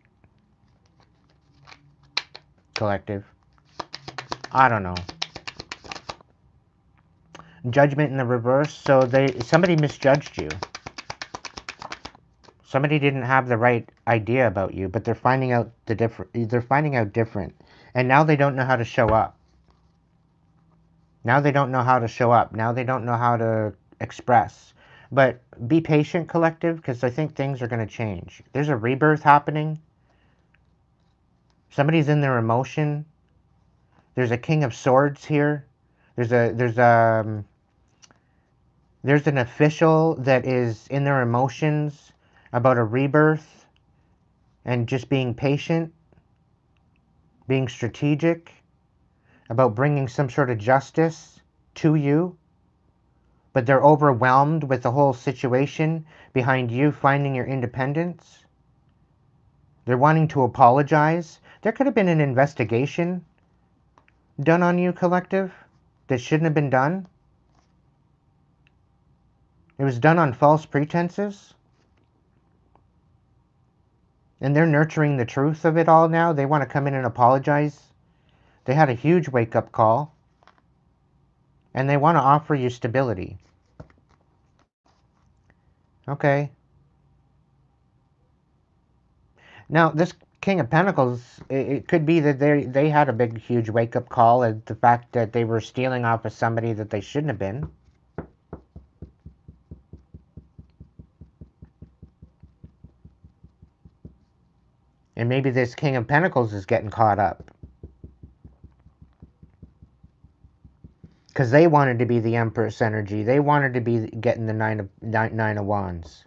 S2: Collective. I don't know. Judgment in the reverse. So somebody misjudged you. Somebody didn't have the right idea about you, but they're finding out they're finding out different. And now they don't know how to show up. Now they don't know how to show up. Now they don't know how to express. But be patient, collective, because I think things are going to change. There's a rebirth happening. Somebody's in their emotion. There's a King of Swords here. There's an official that is in their emotions about a rebirth and just being patient, being strategic, about bringing some sort of justice to you. But they're overwhelmed with the whole situation behind you finding your independence. They're wanting to apologize. There could have been an investigation done on you, collective, that shouldn't have been done. It was done on false pretenses. And they're nurturing the truth of it all now. They want to come in and apologize. They had a huge wake-up call. And they want to offer you stability. Okay. Now, this King of Pentacles, it could be that they had a big, huge wake-up call at the fact that they were stealing off of somebody that they shouldn't have been. And maybe this King of Pentacles is getting caught up. Because they wanted to be the Empress energy. They wanted to be getting the Nine of Wands.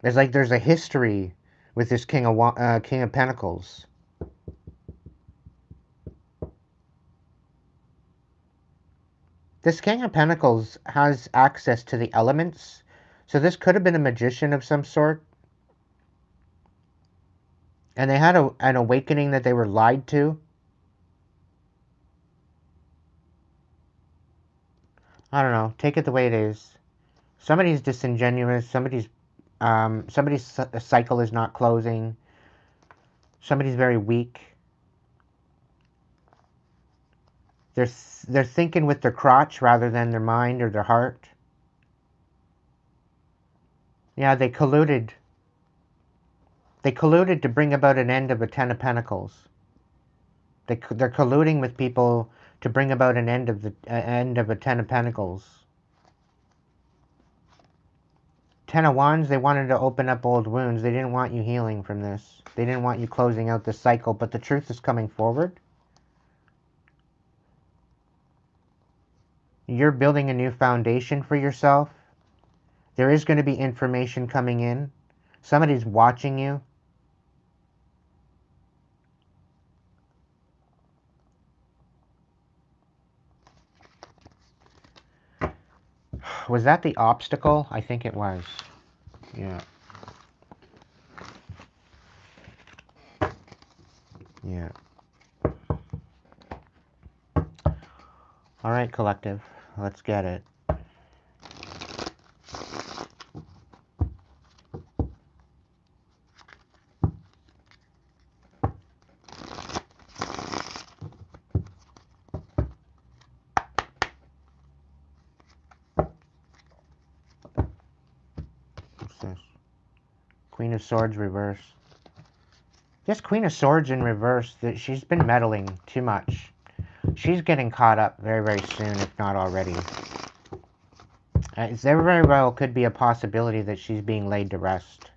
S2: It's like there's a history with this King of Pentacles. This King of Pentacles has access to the elements. So this could have been a magician of some sort. And they had an awakening that they were lied to. I don't know. Take it the way it is. Somebody's disingenuous. Somebody's cycle is not closing. Somebody's very weak. They're thinking with their crotch rather than their mind or their heart. Yeah, they colluded. They colluded to bring about an end of a Ten of Pentacles. They're colluding with people to bring about an end of a Ten of Pentacles. Ten of Wands, they wanted to open up old wounds. They didn't want you healing from this. They didn't want you closing out the cycle, but the truth is coming forward. You're building a new foundation for yourself. There is going to be information coming in. Somebody's watching you. Was that the obstacle? I think it was. Yeah. Yeah. All right, collective. Let's get it. What's this? Queen of Swords reverse. This Queen of Swords in reverse, she's been meddling too much. She's getting caught up very, very soon, if not already. There very well could be a possibility that she's being laid to rest.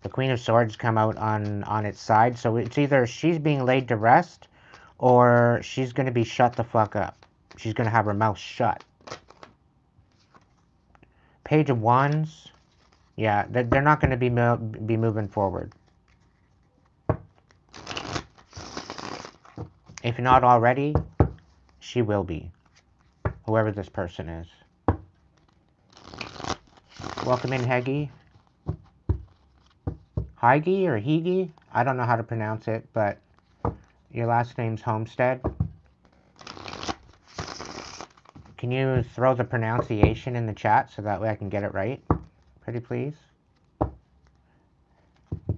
S2: The Queen of Swords come out on its side, so it's either she's being laid to rest, or she's going to be shut the fuck up. She's going to have her mouth shut. Page of Wands. Yeah, they're not going to be moving forward. If not already, she will be. Whoever this person is. Welcome in, Heggy. Heige or Hege? I don't know how to pronounce it, but your last name's Homestead. Can you throw the pronunciation in the chat so that way I can get it right? Pretty please.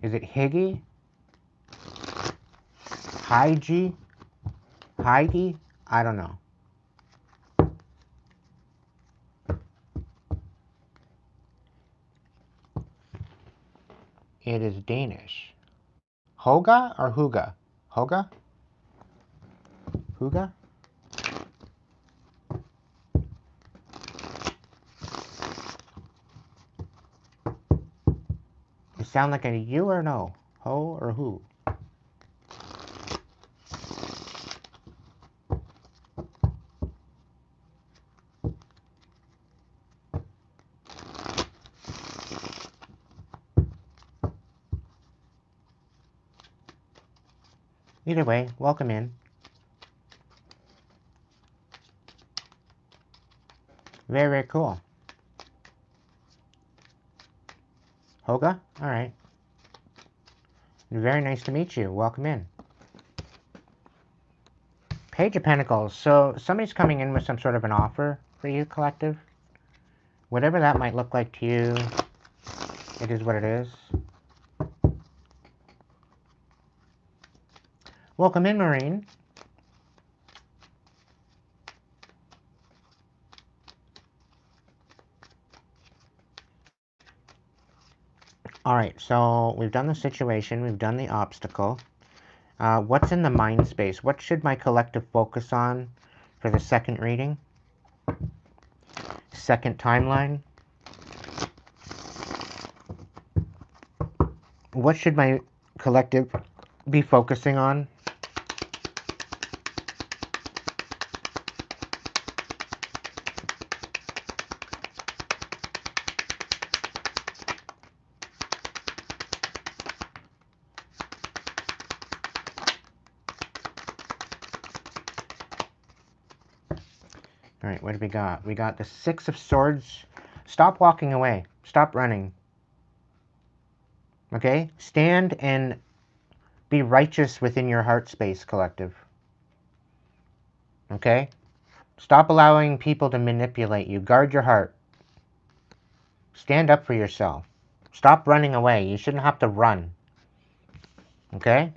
S2: Is it Higgy? Heige? Heige? I don't know. It is Danish. Hoga or Huga? Hoga? Huga? You sound like a you or no? Ho or who? Either way, welcome in. Very, very cool. Hoga? Alright. Very nice to meet you. Welcome in. Page of Pentacles. So somebody's coming in with some sort of an offer for you, collective. Whatever that might look like to you, it is what it is. Welcome in, Marine. Alright, so we've done the situation, we've done the obstacle. What's in the mind space? What should my collective focus on for the second reading? Second timeline? What should my collective be focusing on? Alright, what do we got? We got the Six of Swords. Stop walking away. Stop running. Okay? Stand and be righteous within your heart space, collective. Okay? Stop allowing people to manipulate you. Guard your heart. Stand up for yourself. Stop running away. You shouldn't have to run. Okay?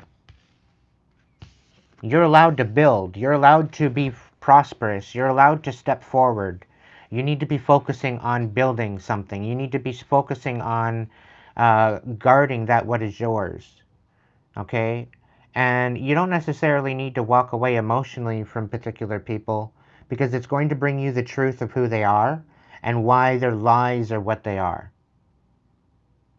S2: You're allowed to build. You're allowed to be prosperous. You're allowed to step forward. You need to be focusing on building something. You need to be focusing on guarding that what is yours. Okay? And you don't necessarily need to walk away emotionally from particular people, because it's going to bring you the truth of who they are and why their lies are what they are.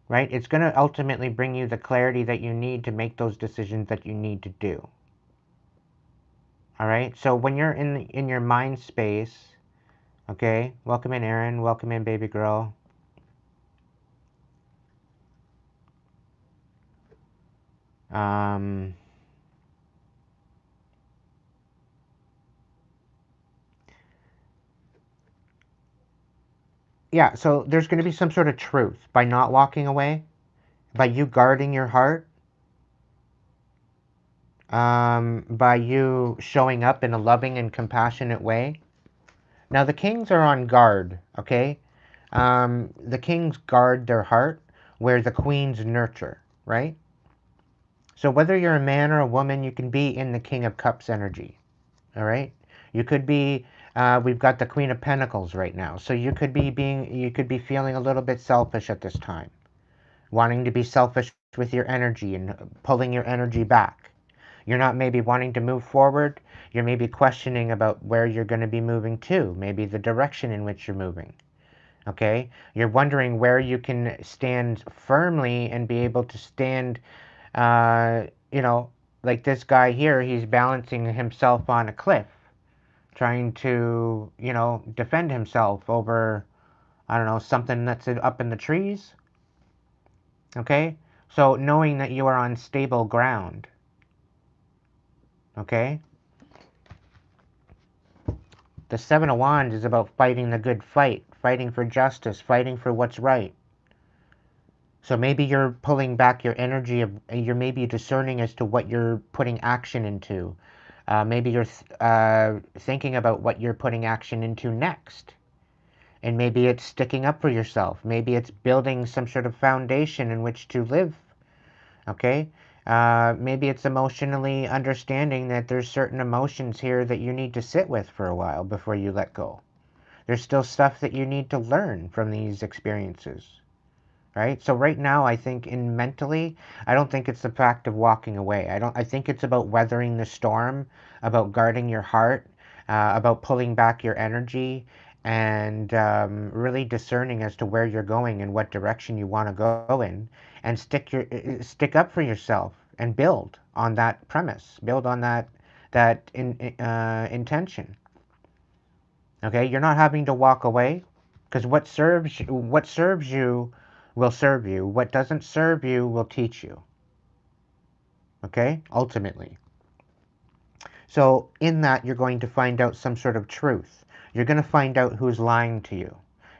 S2: Right? It's going to ultimately bring you the clarity that you need to make those decisions that you need to do. All right? So when you're in your mind space, okay? Welcome in, Aaron. Welcome in, baby girl. Um, yeah, so there's going to be some sort of truth by not walking away, by you guarding your heart, by you showing up in a loving and compassionate way. Now, the kings are on guard, okay? The kings guard their heart, where the queens nurture, right? So whether you're a man or a woman, you can be in the King of Cups energy, all right? You could be, we've got the Queen of Pentacles right now, so you could be feeling a little bit selfish at this time, wanting to be selfish with your energy and pulling your energy back. You're not maybe wanting to move forward. You're maybe questioning about where you're going to be moving to, maybe the direction in which you're moving. Okay? You're wondering where you can stand firmly and be able to stand, uh, you know, like this guy here, he's balancing himself on a cliff, trying to, defend himself over, I don't know, something that's up in the trees. Okay? So knowing that you are on stable ground. Okay? The Seven of Wands is about fighting the good fight, fighting for justice, fighting for what's right. So maybe you're pulling back your energy you're maybe discerning as to what you're putting action into. Maybe you're thinking about what you're putting action into next. And maybe it's sticking up for yourself. Maybe it's building some sort of foundation in which to live. Okay? Maybe it's emotionally understanding that there's certain emotions here that you need to sit with for a while before you let go. There's still stuff that you need to learn from these experiences. Right? So right now, I think in mentally, I don't think it's the fact of walking away. I think it's about weathering the storm, about guarding your heart, about pulling back your energy, and really discerning as to where you're going and what direction you want to go in, and stick up for yourself and build on that premise, build on that intention. Okay, you're not having to walk away, because what serves you will serve you. What doesn't serve you will teach you. Okay, ultimately. So in that, you're going to find out some sort of truth. You're going to find out who's lying to you.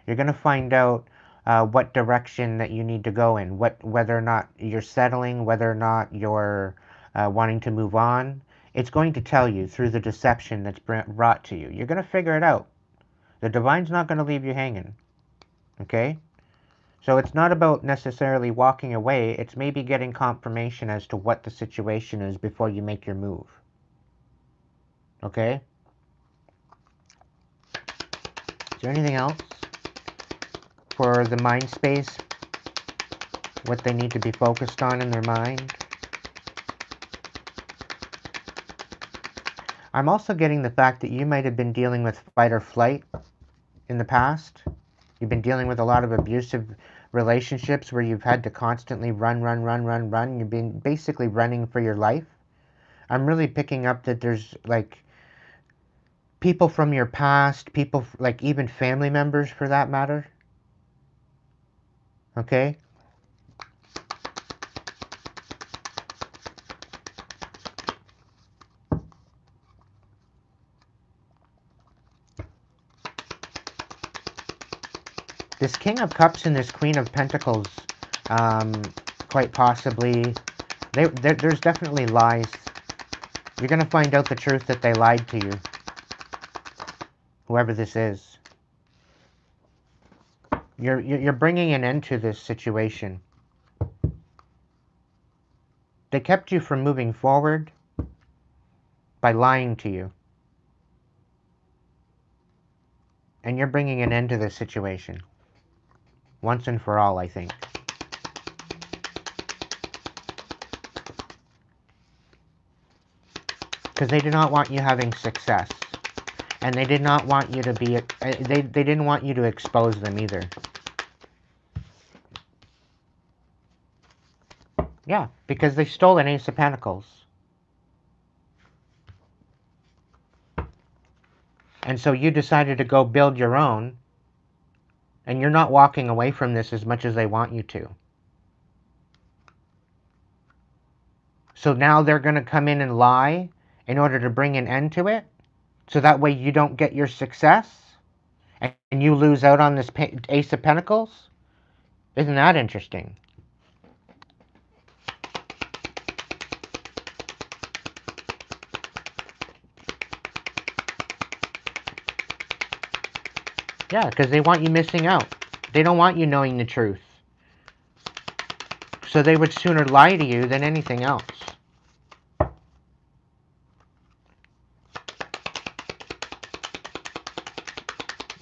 S2: You're going to find out what direction that you need to go in. Whether or not you're settling, whether or not you're wanting to move on. It's going to tell you through the deception that's brought to you. You're going to figure it out. The divine's not going to leave you hanging. Okay? So it's not about necessarily walking away. It's maybe getting confirmation as to what the situation is before you make your move. Okay? Is there anything else for the mind space? What they need to be focused on in their mind? I'm also getting the fact that you might have been dealing with fight or flight in the past. You've been dealing with a lot of abusive relationships where you've had to constantly run, run, run, run, run. You've been basically running for your life. I'm really picking up that there's like people from your past, people like even family members for that matter. Okay? This King of Cups and this Queen of Pentacles, um, quite possibly, there's definitely lies. You're going to find out the truth that they lied to you, whoever this is. You're bringing an end to this situation. They kept you from moving forward by lying to you. And you're bringing an end to this situation. Once and for all, I think. Because they did not want you having success. And they did not want you to be, they didn't want you to expose them either. Yeah, because they stole an Ace of Pentacles. And so you decided to go build your own, and you're not walking away from this as much as they want you to. So now they're going to come in and lie in order to bring an end to it. So that way you don't get your success and you lose out on this Ace of Pentacles. Isn't that interesting? Yeah, because they want you missing out. They don't want you knowing the truth. So they would sooner lie to you than anything else.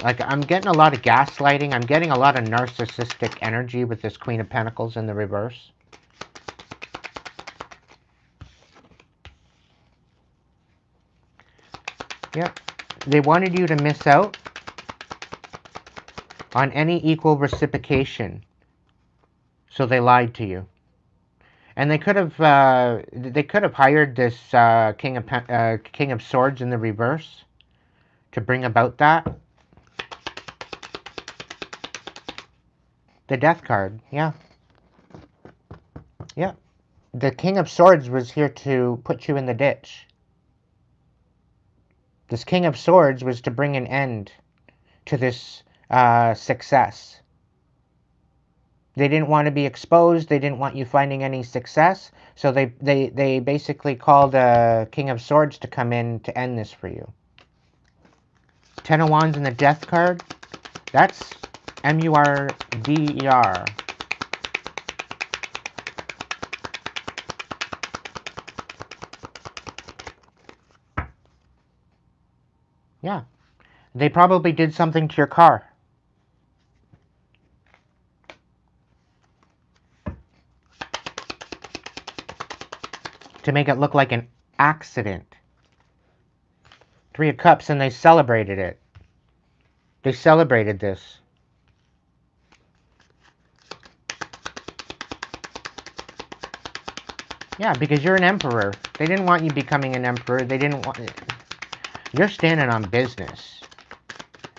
S2: Like, I'm getting a lot of gaslighting. I'm getting a lot of narcissistic energy with this Queen of Pentacles in the reverse. Yeah. They wanted you to miss out on any equal reciprocation. So they lied to you. And they could have hired this King of Swords in the reverse to bring about that. The Death card, yeah. Yeah. The King of Swords was here to put you in the ditch. This King of Swords was to bring an end to this success. They didn't want to be exposed. They didn't want you finding any success. So they basically called King of Swords to come in to end this for you. Ten of Wands and the Death card. That's M-U-R-D-E-R. Yeah. They probably did something to your car. To make it look like an accident. Three of Cups, and they celebrated it. They celebrated this. Yeah, because you're an emperor. They didn't want you becoming an emperor. They didn't want... You're standing on business.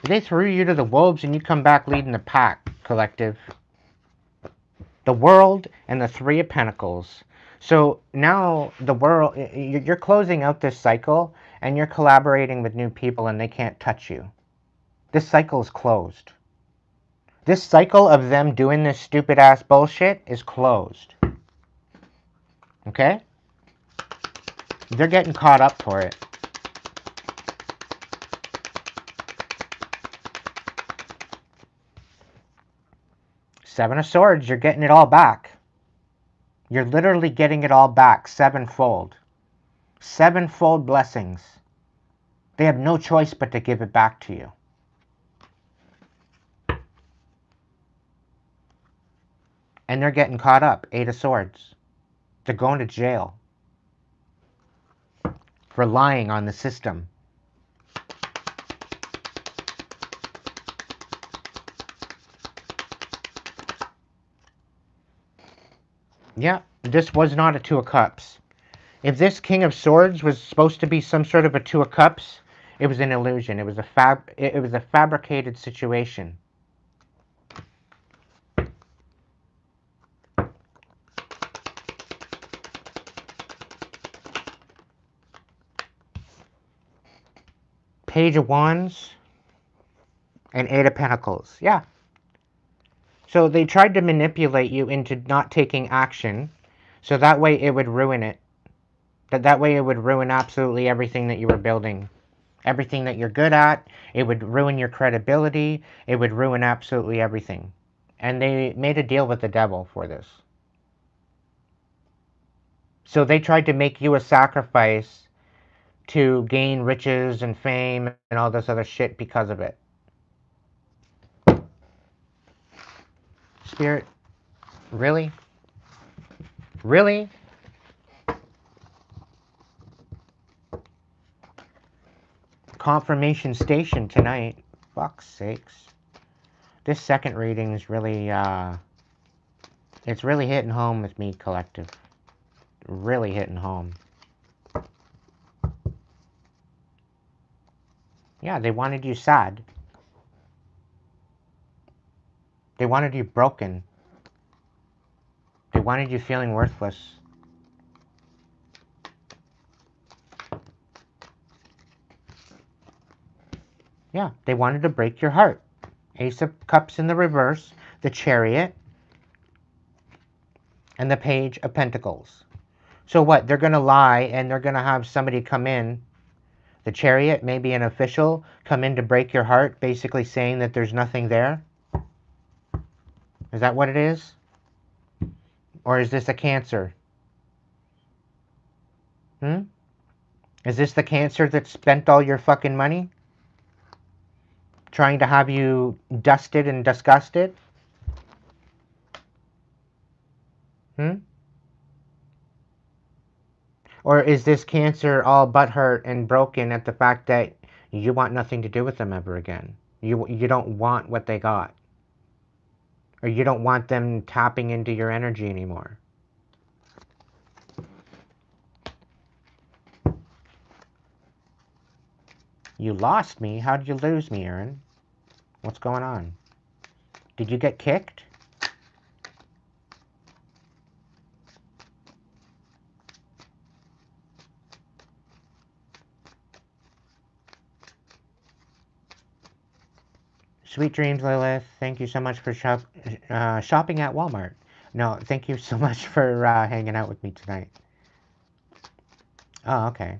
S2: They threw you to the wolves and you come back leading the pack, collective. The World and the Three of Pentacles. So now the world, you're closing out this cycle and you're collaborating with new people and they can't touch you. This cycle is closed. This cycle of them doing this stupid ass bullshit is closed. Okay? They're getting caught up for it. Seven of Swords, you're getting it all back. You're literally getting it all back sevenfold. Sevenfold blessings. They have no choice but to give it back to you. And they're getting caught up. Eight of Swords. They're going to jail for lying on the system. Yeah, this was not a Two of Cups. If this King of Swords was supposed to be some sort of a Two of Cups, it was an illusion. It was a fabricated situation. Page of Wands and Eight of Pentacles. Yeah. So they tried to manipulate you into not taking action, so that way it would ruin it. That way it would ruin absolutely everything that you were building. Everything that you're good at. It would ruin your credibility. It would ruin absolutely everything. And they made a deal with the devil for this. So they tried to make you a sacrifice to gain riches and fame and all this other shit because of it. Spirit, really? Really? Confirmation station tonight. Fuck's sakes. This second reading is really, it's really hitting home with me, collective. Really hitting home. Yeah, they wanted you sad. They wanted you broken. They wanted you feeling worthless. Yeah, they wanted to break your heart. Ace of Cups in the reverse, the Chariot, and the Page of Pentacles. So what? They're going to lie and they're going to have somebody come in, the Chariot, maybe an official, come in to break your heart, basically saying that there's nothing there? Is that what it is? Or is this a Cancer? Hmm? Is this the Cancer that spent all your fucking money? Trying to have you dusted and disgusted? Hmm? Or is this Cancer all butthurt and broken at the fact that you want nothing to do with them ever again? You don't want what they got. Or you don't want them tapping into your energy anymore. You lost me? How did you lose me, Aaron? What's going on? Did you get kicked? Sweet dreams, Lilith. Thank you so much for shopping at Walmart. No, thank you so much for hanging out with me tonight. Oh, okay.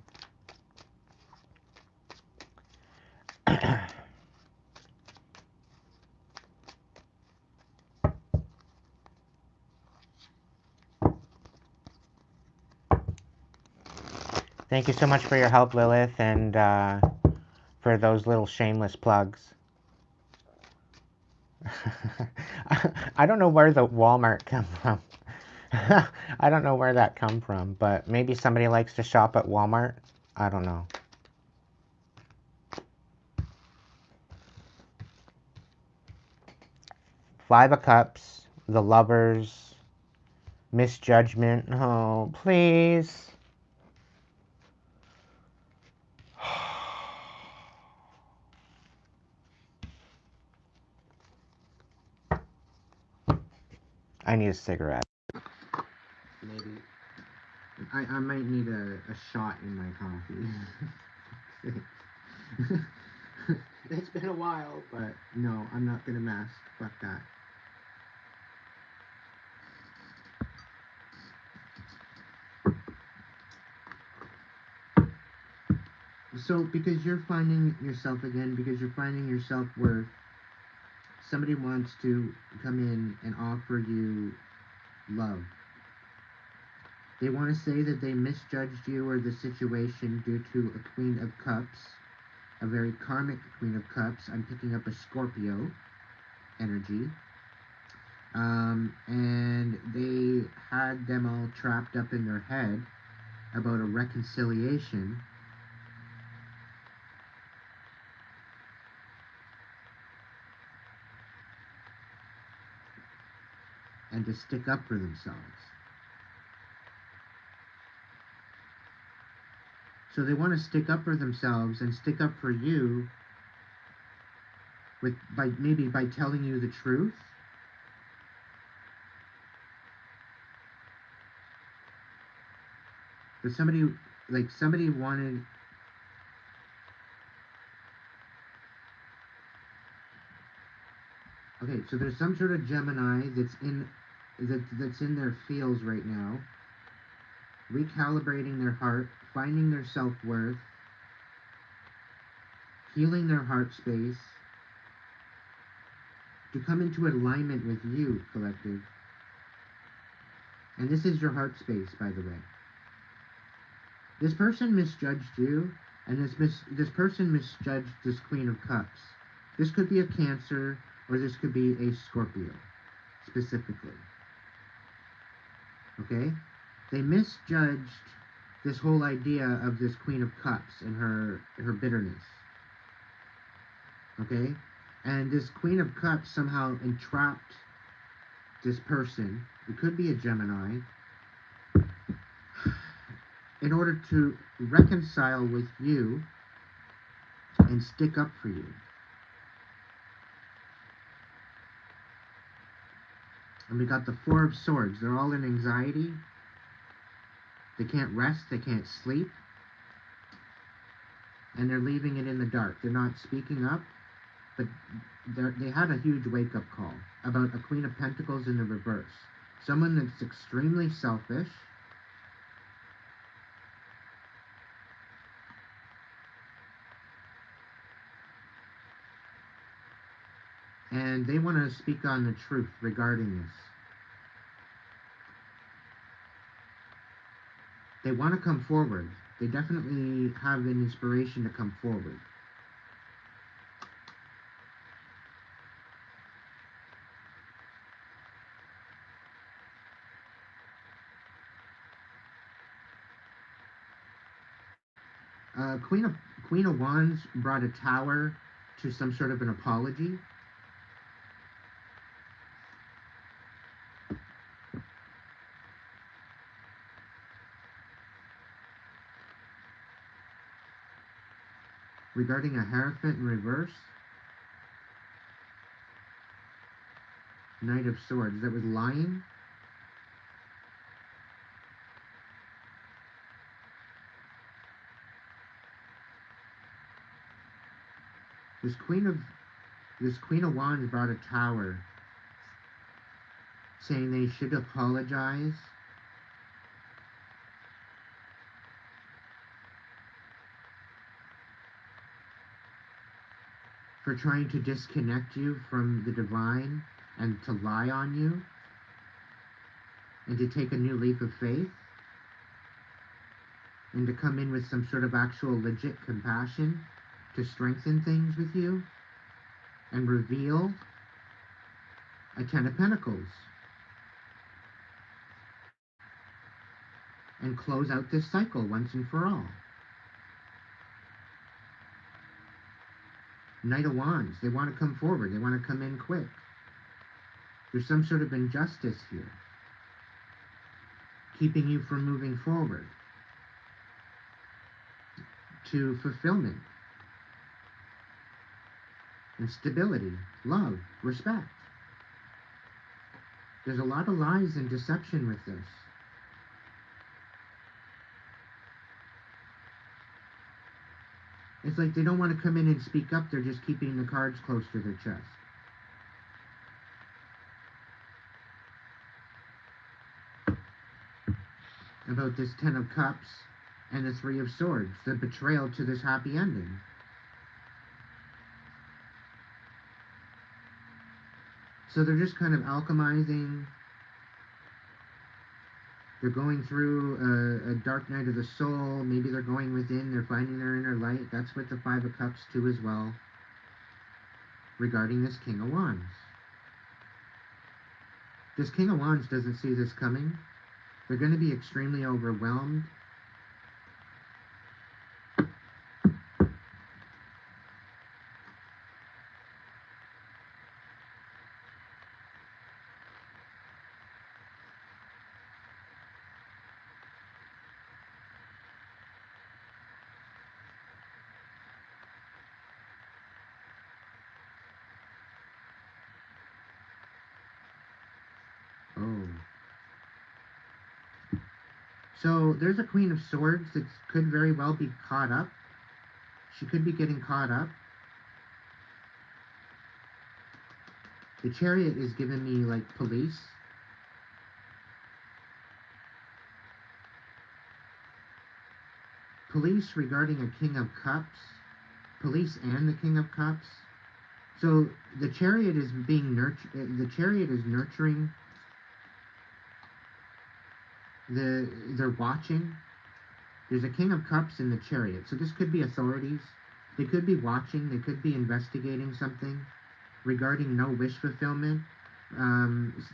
S2: Thank you so much for your help, Lilith, and for those little shameless plugs. I don't know where the Walmart come from. I don't know where that come from, but maybe somebody likes to shop at Walmart. I don't know. Five of Cups, the Lovers, Misjudgment. Oh, please. I need a cigarette. Maybe. I might need a shot in my coffee. It's been a while, but no, I'm not gonna mask. Fuck that. So, because you're finding yourself again, because you're finding your self-worth, somebody wants to come in and offer you love. They want to say that they misjudged you or the situation due to a Queen of Cups, a very karmic Queen of Cups. I'm picking up a Scorpio energy. And they had them all trapped up in their head about a reconciliation. And to stick up for themselves. So they want to stick up for themselves and stick up for you by telling you the truth. But somebody wanted. Okay, so there's some sort of Gemini that's in their fields right now, recalibrating their heart, finding their self-worth, healing their heart space, to come into alignment with you, collective. And this is your heart space, by the way. This person misjudged you, and this person misjudged this Queen of Cups. This could be a Cancer, or this could be a Scorpio, specifically. Okay? They misjudged this whole idea of this Queen of Cups and her bitterness. Okay? And this Queen of Cups somehow entrapped this person, it could be a Gemini, in order to reconcile with you and stick up for you. And we got the Four of Swords. They're all in anxiety. They can't rest. They can't sleep. and they're leaving it in the dark. They're not speaking up, but they had a huge wake-up call about a Queen of Pentacles in the reverse. Someone that's extremely selfish, and they want to speak on the truth regarding this. They want to come forward. They definitely have an inspiration to come forward. Uh, Queen of Queen of Wands brought a tower to some sort of an apology. Regarding a Hierophant in reverse. Knight of Swords. That was lying. This Queen of Wands brought a tower, saying they should apologize for trying to disconnect you from the divine and to lie on you and to take a new leap of faith and to come in with some sort of actual legit compassion to strengthen things with you and reveal a Ten of Pentacles and close out this cycle once and for all. Knight of Wands, they want to come forward. They want to come in quick. There's some sort of injustice here, keeping you from moving forward to fulfillment and stability, love, respect. There's a lot of lies and deception with this. It's like they don't want to come in and speak up. They're just keeping the cards close to their chest. About this Ten of Cups and the Three of Swords, the betrayal to this happy ending. So they're just kind of alchemizing. They're going through a dark night of the soul. Maybe they're going within. They're finding their inner light. That's what the Five of Cups too as well. Regarding this King of Wands. This King of Wands doesn't see this coming. They're going to be extremely overwhelmed. Oh. So there's a Queen of Swords that could very well be caught up. She could be getting caught up. The Chariot is giving me like police. Police regarding a King of Cups. Police and the King of Cups. So the Chariot is being nurtured. The Chariot is nurturing. They're watching. There's a King of Cups in the Chariot. So this could be authorities. They could be watching. They could be investigating something regarding no wish fulfillment.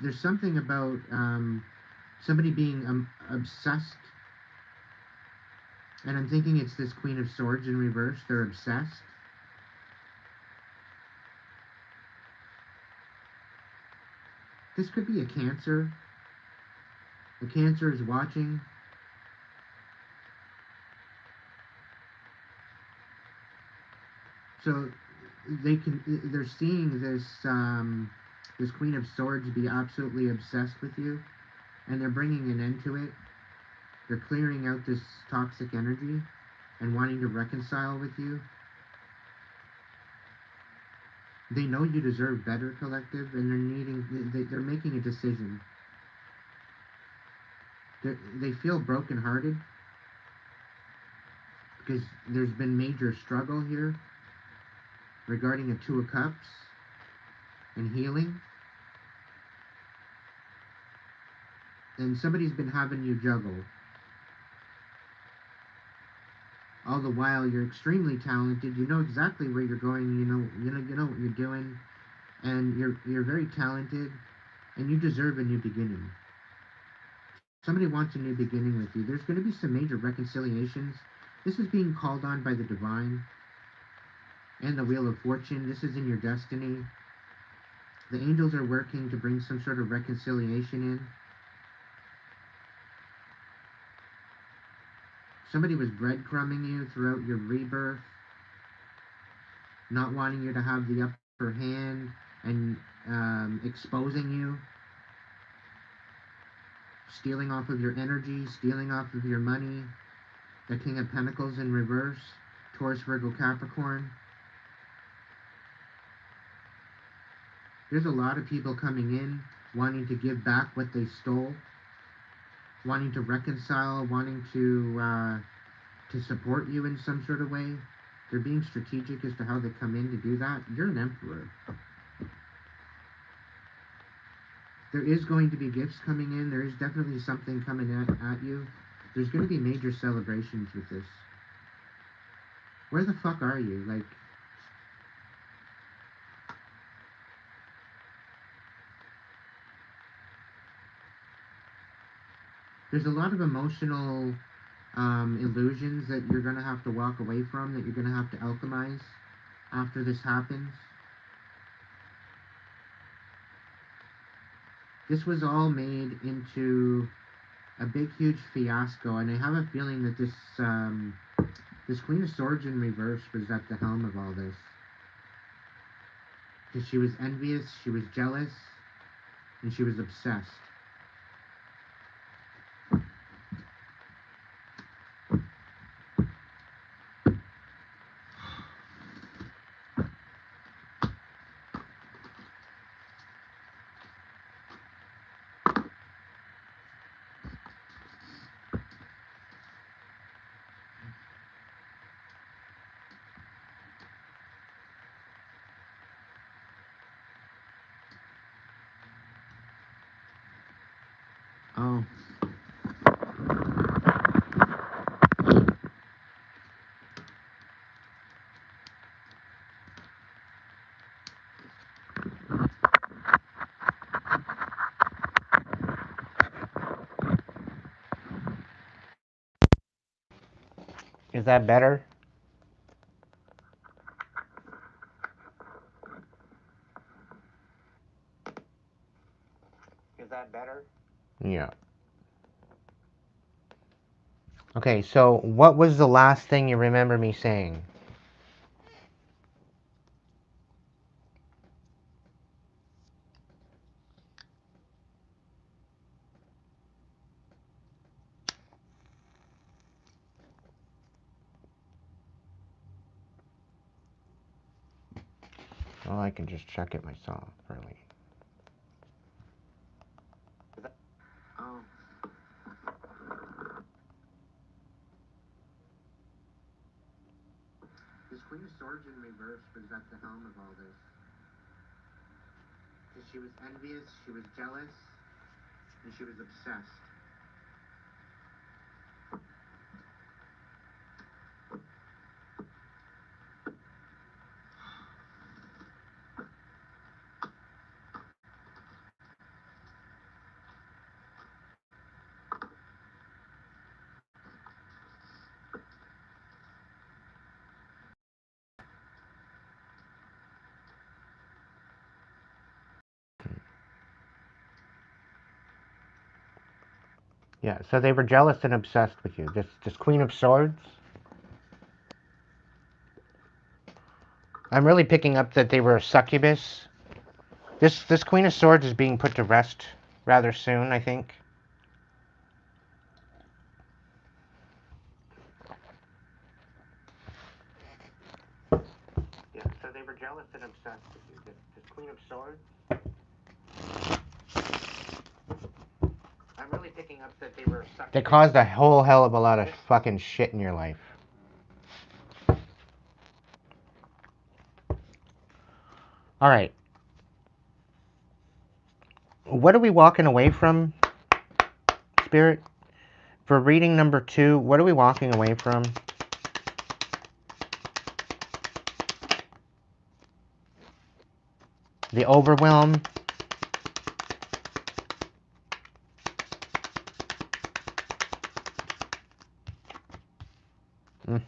S2: There's something about somebody being obsessed. And I'm thinking it's this Queen of Swords in reverse. They're obsessed. This could be a Cancer. A Cancer is watching. So they're seeing this this Queen of Swords be absolutely obsessed with you, and they're bringing an end to it. They're clearing out this toxic energy.
S3: and wanting to reconcile with you. They know you deserve better, collective, and they're making a decision. They feel brokenhearted because there's been major struggle here regarding a Two of Cups and healing. And somebody's been having you juggle. All the while, you're extremely talented. You know exactly where you're going. You know what you're doing, and you're very talented, and you deserve a new beginning. Somebody wants a new beginning with you. There's going to be some major reconciliations. This is being called on by the divine and the wheel of fortune. This is in your destiny. The angels are working to bring some sort of reconciliation in. Somebody was breadcrumbing you throughout your rebirth, not wanting you to have the upper hand and exposing you, stealing off of your energy, stealing off of your money. The King of Pentacles in reverse, Taurus, Virgo, Capricorn. There's a lot of people coming in wanting to give back what they stole, wanting to reconcile, wanting to support you in some sort of way. They're being strategic as to how they come in to do that. You're an emperor. There is going to be gifts coming in. There is definitely something coming at you. There's going to be major celebrations with this. Where the fuck are you? Like, there's a lot of emotional illusions that you're going to have to walk away from, that you're going to have to alchemize after this happens. This was all made into a big, huge fiasco, and I have a feeling that this Queen of Swords in reverse was at the helm of all this. Because she was envious, she was jealous, and she was obsessed. Oh.
S2: Is that better?
S3: Is that better?
S2: Yeah. Okay, so what was the last thing you remember me saying? Well, I can just check it myself, really.
S3: Oh. This Queen of Swords in reverse was at the helm of all this. Because she was envious, she was jealous, and she was obsessed.
S2: Yeah, so they were jealous and obsessed with you. This Queen of Swords. I'm really picking up that they were a succubus. This Queen of Swords is being put to rest rather soon, I think. fucking obsessed with you. This Queen of Swords. I'm really picking up that they were. They caused a whole hell of a lot of fucking shit in your life. All right. What are we walking away from, Spirit? For reading number 2, what are we walking away from? The overwhelm. Mm.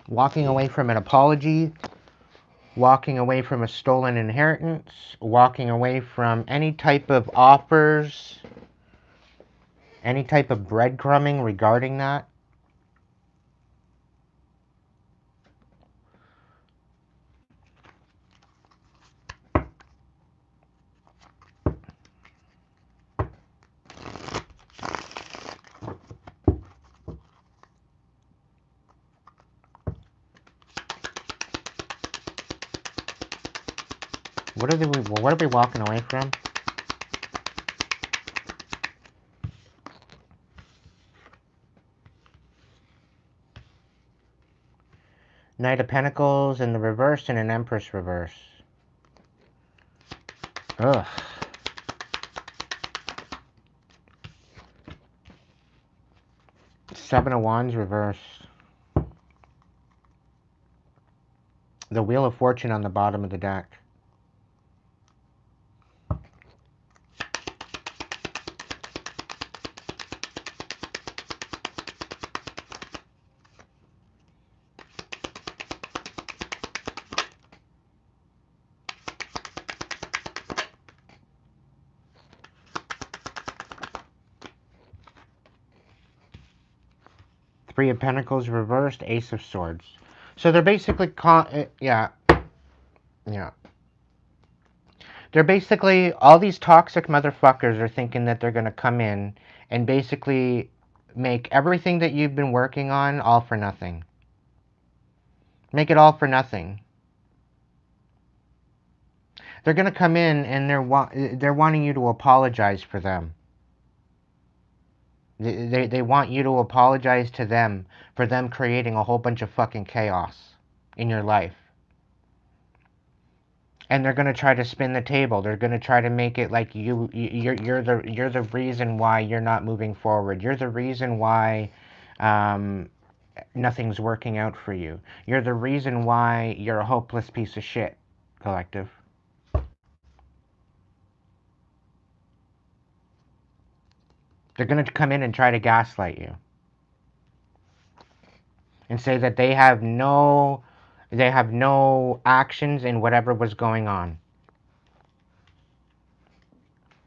S2: Walking away from an apology, walking away from a stolen inheritance, walking away from any type of offers, any type of breadcrumbing regarding that. What are we walking away from? Knight of Pentacles in the reverse and an Empress reverse. Ugh. Seven of Wands reverse. The Wheel of Fortune on the bottom of the deck. Three of Pentacles reversed, Ace of Swords. So they're basically, yeah. They're basically, all these toxic motherfuckers are thinking that they're going to come in and basically make everything that you've been working on all for nothing. Make it all for nothing. They're going to come in and they're wanting you to apologize for them. They want you to apologize to them for them creating a whole bunch of fucking chaos in your life. And they're going to try to spin the table. They're going to try to make it like you're the reason why you're not moving forward. You're the reason why nothing's working out for you. You're the reason why you're a hopeless piece of shit, collective. They're going to come in and try to gaslight you and say that they have no actions in whatever was going on.